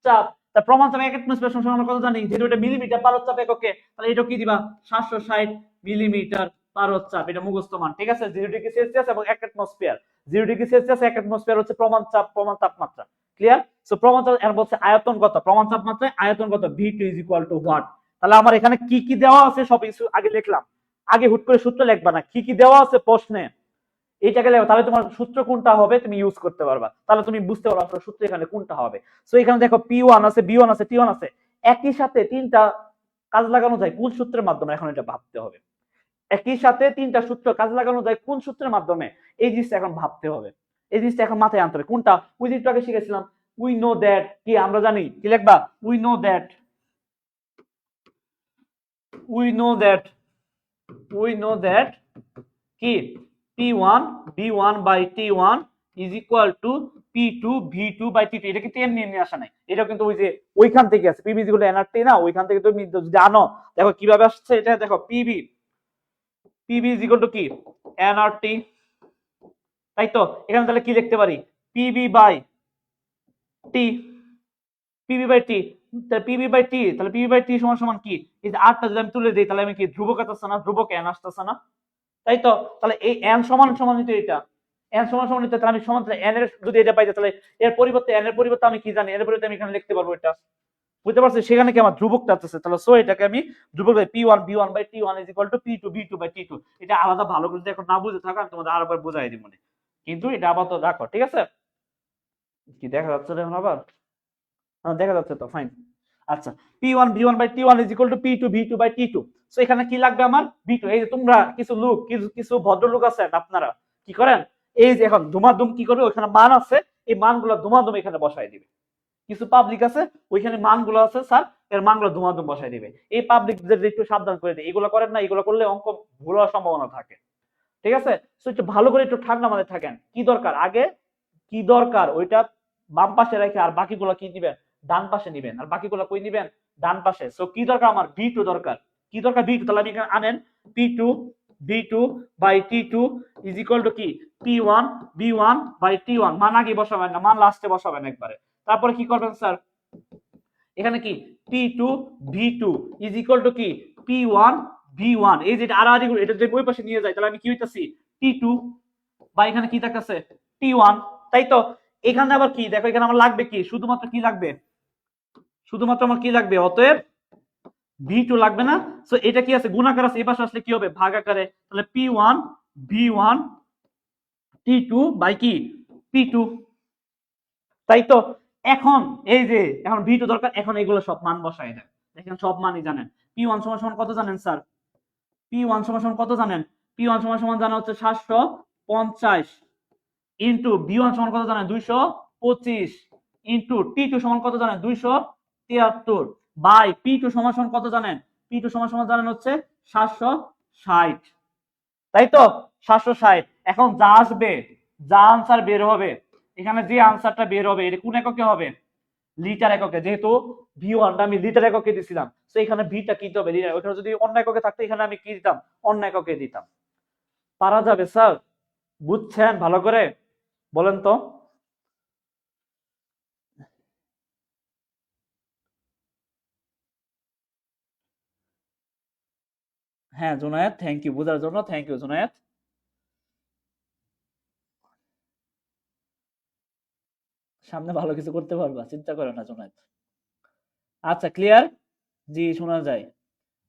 চাপ। তা প্রমাণ চাপ 1 অ্যাটমসফিয়ার সমান আমরা কত জানি? যেটা এটা মিলিমিটার পারদ চাপ এককে। তাহলে এটা কি দিবা? 760 মিলিমিটার পারদ চাপ। এটা মুখস্থ মান। ঠিক আছে? 0 ডিগ্রি সেলসিয়াস এবং 1 অ্যাটমসফিয়ার। 0 ডিগ্রি সেলসিয়াস 1 অ্যাটমসফিয়ার হচ্ছে প্রমাণ চাপ, প্রমাণ তাপমাত্রা। ক্লিয়ার? সো প্রমাণ চাপ এর বলছে আয়তন কত? প্রমাণ তাপমাত্রায় আয়তন কত? V2 what? তাহলে আমার এখানে কি কি দেওয়া আছে সব কিছু আগে লিখলাম। আগে হুট করে সূত্র লিখবা না। কি কি দেওয়া আছে প্রশ্নে এইটাকে লেখো, তাহলে তোমার সূত্র কোনটা হবে তুমি ইউজ করতে পারবা। তাহলে তুমি বুঝতে পারবা আসলে সূত্র এখানে কোনটা হবে। সো এখানে দেখো P1 আছে, B1 আছে, T1 আছে। একই সাথে তিনটা কাজ লাগানো যায় কোন সূত্রের মাধ্যমে, এখন এটা ভাবতে হবে। একই সাথে তিনটা সূত্র কাজ লাগানো যায় কোন সূত্রের মাধ্যমে, এই জিনিসটা এখন ভাবতে হবে। এই জিনিসটা এখন মাথায় আনতে হবে কোনটা। ওই জিনিসটা আগে শিখেছিলাম, উই নো দ্যাট, কি আমরা জানি, কি লিখবা? We know that, we know that, we know that কি P1 B1 by T1 is equal to P2 V2 by T2। এটা কিন্তু এমনি এমনি আসা নাই, এটা কিন্তু ওই যে ওইখান থেকে আছে, PV is equal to nRT না, ওইখান থেকে তুমি জানো। দেখো কিভাবে আসছে এটা, দেখো PV is equal to কি nRT, তাই তো। এখানে তাহলে কি লিখতে পারি? PV by T, PV by T, তাহলে PV by T, তাহলে PV by T সমান সমান কি? এই যে আরটা যদি আমি তুলে দিই তাহলে আমি কি ধ্রুবক আসছে না, ধ্রুবক n আসতেছে না, তাই তো। তাহলে এই n সমান সমান নিতে, এটা n সমান সমান নিতে, তাহলে আমি সমান n এর যদি এটা পাইতে, তাহলে এর পরিবর্তে n এর পরিবর্তে আমি কি জানি, এর পরিবর্তে আমি এখানে লিখতে পারবো এটা। বুঝতে পারছি? সেখানে কি আমার ধ্রুবকটা আছে, তাহলে সো এটাকে আমি ধ্রুবক P1 B1 by T1 is equal to P2 B2 by T2। এটা আলাদা ভালো করে এখন না বুঝে থাকো, আমি তোমাদের আরেকবার বুঝাই দিব মনে, কিন্তু এটা আপাতত রাখো, ঠিক আছে? কি দেখা যাচ্ছে এখন আবার? হ্যাঁ দেখা যাচ্ছে তো, ফাইন। আচ্ছা, P1 B1 by T1 is equal to P2 V2 by T2। So এখানে কি লাগবে আমার? V2। এই যে তোমরা কিছু লোক, কিছু ভদ্রলোক আছেন, আপনারা কি করেন, এই যে এখন ধুমাধুম কি করবে, ওখানে মান আছে, এই মানগুলো ধুমাধুম এখানে বসাই দিবে। কিছু পাবলিক আছে ওইখানে মানগুলো আছে স্যার, এর মানগুলো ধুমাধুম বসাই দিবে। এই পাবলিকদের একটু সাবধান করে দিই, এগুলো করেন না, এগুলো করলে অঙ্ক ভুল হওয়ার সম্ভাবনা থাকে। ঠিক আছে? সো একটু ভালো করে একটু ঠান্ডা মাথায় থাকেন, কি দরকার আগে, কি দরকার ওইটা বাম পাশে রেখে আর বাকিগুলো কি দিবেন, ডান পাশে নিবেন, আর বাকিগুলো কই নিবেন, ডান পাশে। সো কি দরকার আমার? V2 দরকার। কি দরকার? V2। তাহলে আমি এখানে আনেন P2 V2 by T2 is equal to কি P1 B1 by T1। মান আগে বসাবেন না, মান লাস্টে বসাবেন একবারে। তারপরে কি করবেন স্যার, এখানে কি P2 V2 is equal to কি P1 V1। এই যে আড়াআড়ি এটা যদি ওই পাশে নিয়ে যায় তাহলে আমি কি হইতাছি T2 বা এখানে কি থাকতেছে T1, তাই তো। এখানে আবার কি দেখো, এখানে আমার লাগবে কি, শুধুমাত্র কি লাগবে, শুধুমাত্র আমার কি লাগবে, অতএব V2 লাগবে না। সো এটা কি আছে, গুণাকার আছে, এই পাশে আসলে কি হবে, ভাগ আকারে। তাহলে P1 V1 T2 বাই কি P2, তাই তো। এখন এই যে এখন V2 দরকার, এখন এগুলো সব মান বসাই দেন। দেখেন সব মানই জানেন। P1 সমান সমান কত জানেন স্যার? P1 সমান সমান কত জানেন? P1 সমান সমান জানা হচ্ছে 750 ইনটু B1 সমান কত জানেন? 225 ইনটু T2 সমান কত জানেন? 273 বাই P2 সমান সমান কত জানেন? P2 সমান সমান জানেন হচ্ছে 760, তাই তো 760। এখন যা আসবে, যা আনসার বের হবে, এখানে যে আনসারটা বের হবে এটা কোন এককে হবে? লিটার এককে, যেহেতু V1টা আমি লিটার এককে দিছিলাম, তো এখানে ভিটা কি হবে, লিটার। ওখানে যদি অন্য এককে থাকতো এখানে আমি কি দিতাম, অন্য এককে দিতাম। পারা যাবে স্যার? বুঝছেন ভালো করে? বলেন তো। হ্যাঁ জুনায়েদ, থ্যাংক ইউ বোঝার জন্য, থ্যাংক ইউ জুনায়েদ। সামনে ভালো কিছু করতে পারবা, চিন্তা করো না জুনায়েদ। আচ্ছা ক্লিয়ার? জি শোনা যায়।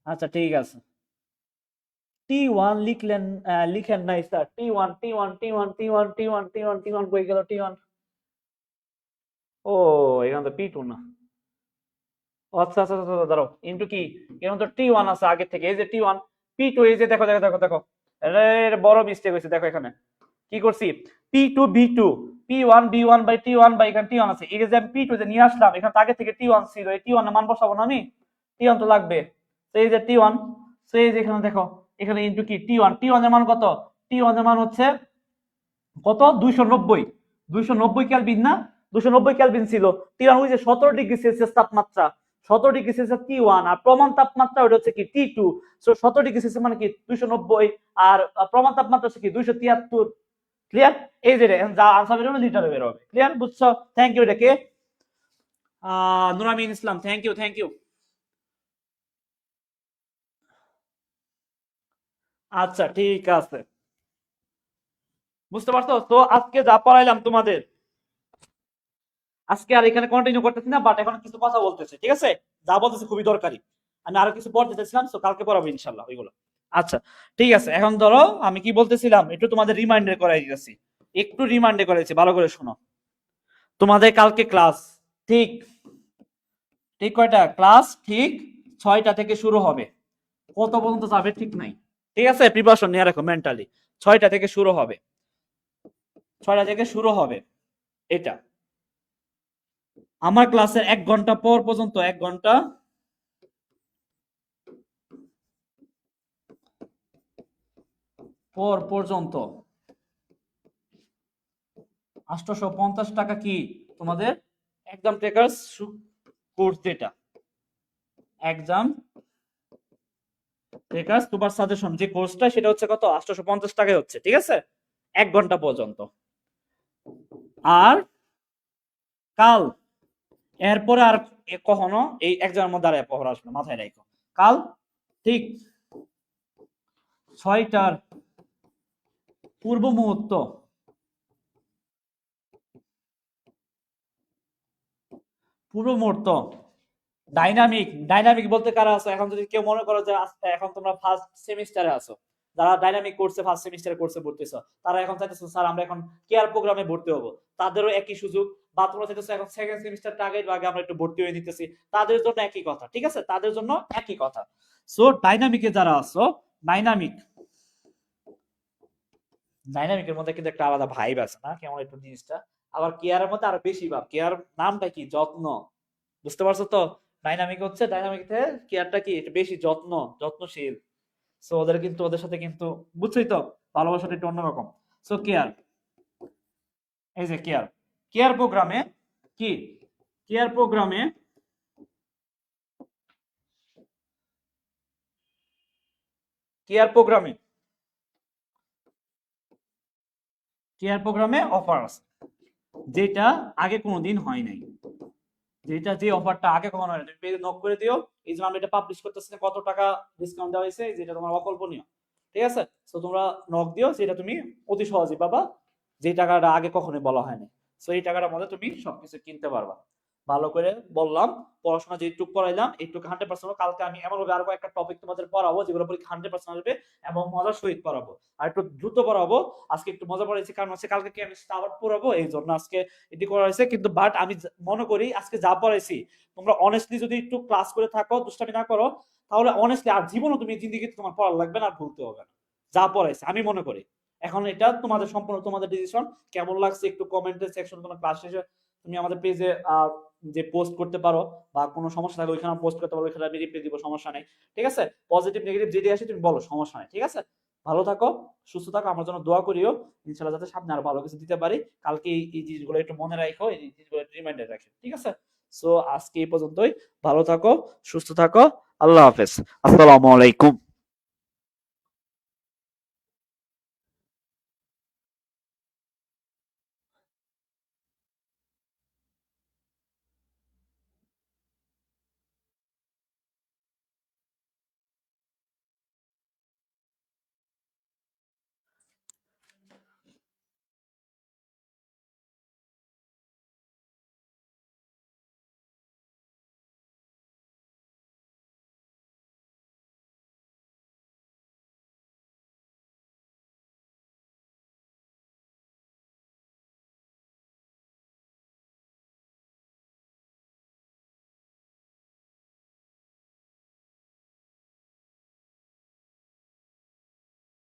আচ্ছা ঠিক আছে। T1 লিখলেন, লিখেন নাই sir. T1 T1 T1 T1 T1 T1 T1 কই গেল T1? ও এখানে তো P2 না। আচ্ছা আচ্ছা আচ্ছা আচ্ছা, দাঁড়াও, ইনটু কি, এখানে তো T1 আছে আগে থেকে, এই যে T1 P2, এই যে দেখো দেখো দেখো দেখো, এর বড় মিস্টেক হয়েছে, দেখো এখানে কি করছি, P2 B2 P1 B1 by T1 by এখানে T1 আছে, এই যে আমি P2 যে নিয়ে আসলাম, এখানে তো আগে থেকে T1 ছিল, এই T1 এর মান বসাবো না আমি, T1 তো লাগবে। তো এই যে T1, তো এই যে এখানে দেখো, এখানে ইনটু কি T1, T1 এর মান কত, T1 এর মান হচ্ছে কত, 290, 290 কেলভিন না, 290 কেলভিন ছিল। T1 ওই যে 17 ডিগ্রি সেলসিয়াস তাপমাত্রা, 17 ডিগ্রি সেলসিয়াস T1, আর প্রমাণ তাপমাত্রা ওটা হচ্ছে কি T2। সো 17 ডিগ্রি সেলসিয়াস মানে কি 290, আর প্রমাণ তাপমাত্রা হচ্ছে কি 273। ক্লিয়ার? এই যে যা আনসার বের হবে লিটারে বের হবে। ক্লিয়ার? বুঝছো? Thank you. এটা কে? Nuramin Islam, thank you, thank you. আচ্ছা ঠিক আছে, বুঝতে পারছো? তো আজকে যা পড়াইলাম তোমাদের, আজকে আর এখানে কন্টিনিউ করতেছি না, বাট এখন কিছু কথা বলতেছে, ঠিক আছে? যা বলতেছে খুবই দরকারি। আমি আরো কিছু পড়তে চাইছিলাম, তো কালকে পড়াবো ইনশাল্লাহ ওইগুলো। আচ্ছা ঠিক আছে, এখন ধরো আমি কি বলতেছিলাম একটু তোমাদের রিমাইন্ডার করাই দিতেছি। একটু রিমাইন্ডার করাইছি, ভালো করে শোনো। তোমাদের কালকে ক্লাস ঠিক ঠিক কয়টা? ক্লাস ঠিক 6টা থেকে শুরু হবে। কত পর্যন্ত যাবে ঠিক নাই, ঠিক আছে? প্রিপারেশন নিয়ে রাখো মেন্টালি। 6টা থেকে শুরু হবে, 6টা থেকে শুরু হবে এটা। আমার ক্লাসের 1 ঘন্টা পর পর্যন্ত, 1 ঘন্টা পর পর্যন্ত 850 টাকা কি তোমাদের এক্সাম টেকার্স কোর্স, যেটা এক্সাম টেকার্স সুপার সাজেশন যে কোর্সটা, সেটা হচ্ছে কত? 850 টাকায় হচ্ছে, ঠিক আছে? 1 ঘন্টা পর্যন্ত। আর কাল এরপরে আর কখনো এই এক্সামের মধ্যে আর পড়া আসবে না, মাথায় রাখো। কাল ঠিক 6টার পূর্ব মুহূর্ত, ডাইনামিক, ডাইনামিক বলতে কারা আছো? এখন যদি কেউ মনে করো যে এখন তোমরা ফার্স্ট সেমিস্টারে আছো, যারা ডাইনামিক কোর্সে ফার্স্ট সেমিস্টারে কোর্সে ভর্তি হছো, তারা এখন চাইতেছো স্যার আমরা এখন কেয়ার প্রোগ্রামে ভর্তি হবো, তাদেরও একই সুযোগ। বা তোমরা চাইতেছো এখন সেকেন্ড সেমিস্টার টার্গেট আগে আমরা একটু ভর্তি হয়ে নিতেছি, তাদের জন্য একই কথা, ঠিক আছে? তাদের জন্য একই কথা। সো ডাইনামিকে যারা আছো, ডাইনামিক, ডাইনামিকের মধ্যে কিন্তু একটা আলাদা ভাইব আছে না, কেমন একটু জিনিসটা। আবার কেয়ারের মধ্যে আরো বেশি ভাব। কেয়ার নামটা কি? যত্ন। বুঝতে পারছো তো? ডাইনামিক হচ্ছে, ডাইনামিক থেকে কেয়ারটা কি একটু বেশি যত্ন, যত্নশীল। সো ওদের কিন্তু, ওদের সাথে কিন্তু বুঝছোই তো, ভালোবাসাটা একটু অন্যরকম। সো কেয়ার, এই যে কেয়ার, কেয়ার প্রোগ্রামে কি, কেয়ার প্রোগ্রামে, কেয়ার প্রোগ্রামে, কেয়ার প্রোগ্রামে অফার আছে যেটা আগে কোনোদিন হয় নাই। যেটা, যে অফারটা আগে কখনো হয় না, তুমি পেজে নক করে দিও। এই যে আমরা এটা পাবলিশ করতেছি, কত টাকা ডিসকাউন্ট দেওয়া হয়েছে, যেটা তোমার অকল্পনীয়, ঠিক আছে? সো তোমরা নক দিও, সেটা তুমি অতি সহজে পাবা, যে টাকাটা আগে কখনোই বলা হয়নি। সো এই টাকাটার মধ্যে তুমি সবকিছু কিনতে পারবা। ভালো করে বললাম, পড়াশোনা যেটুকু পড়াইলাম এইটুকু 100%। কালকে আমি এমন ভাবে আরো কয়েকটা টপিক তোমাদের পড়াবো যেগুলো পরীক্ষা 100% আসবে, এবং মজার সহিত পড়াবো। আর একটু দ্রুত পড়াবো। আজকে একটু মজা পড়াইছি, কারণ হচ্ছে কালকে কেমিস্ট্রি আবার পড়াবো, এই জন্য আজকে এটি করা হয়েছে। কিন্তু বাট আমি মনে করি আজকে যা পড়াইছি, তোমরা অনেস্টলি যদি একটু ক্লাস করে থাকো, দুষ্টামি না করো, তাহলে অনেস্টলি আর জীবনও তুমি জিন্দিগিতে তোমার পড়া লাগবে না, আর ভুলতে হবে না। যা পড়াইছে আমি মনে করি। এখন এটা তোমাদের সম্পূর্ণ তোমাদের ডিসিশন। কেমন লাগছে একটু কমেন্টের সেকশন, কোনো ক্লাস শেষে তুমি আমাদের পেজে যে পোস্ট করতে পারো, বা কোনো সমস্যা থাকলে ওইখানে পোস্ট করতে পারো, ওইখানে আমি রিপ্লাই দিব, সমস্যা নেই, ঠিক আছে? পজিটিভ নেগেটিভ যেটি আসে তুমি বলো, সমস্যা নেই, ঠিক আছে? ভালো থাকো, সুস্থ থাকো, আমার জন্য দোয়া করিও, ইনশাআল্লাহ যাতে সামনে আরো ভালো কিছু দিতে পারি। কালকে এই জিনিসগুলো একটু মনে রাখো, এই জিনিসগুলো রিমাইন্ডার রাখো, ঠিক আছে? সো আজকে এই পর্যন্তই। ভালো থাকো, সুস্থ থাকো, আল্লাহ হাফেজ, আসসালামু আলাইকুম।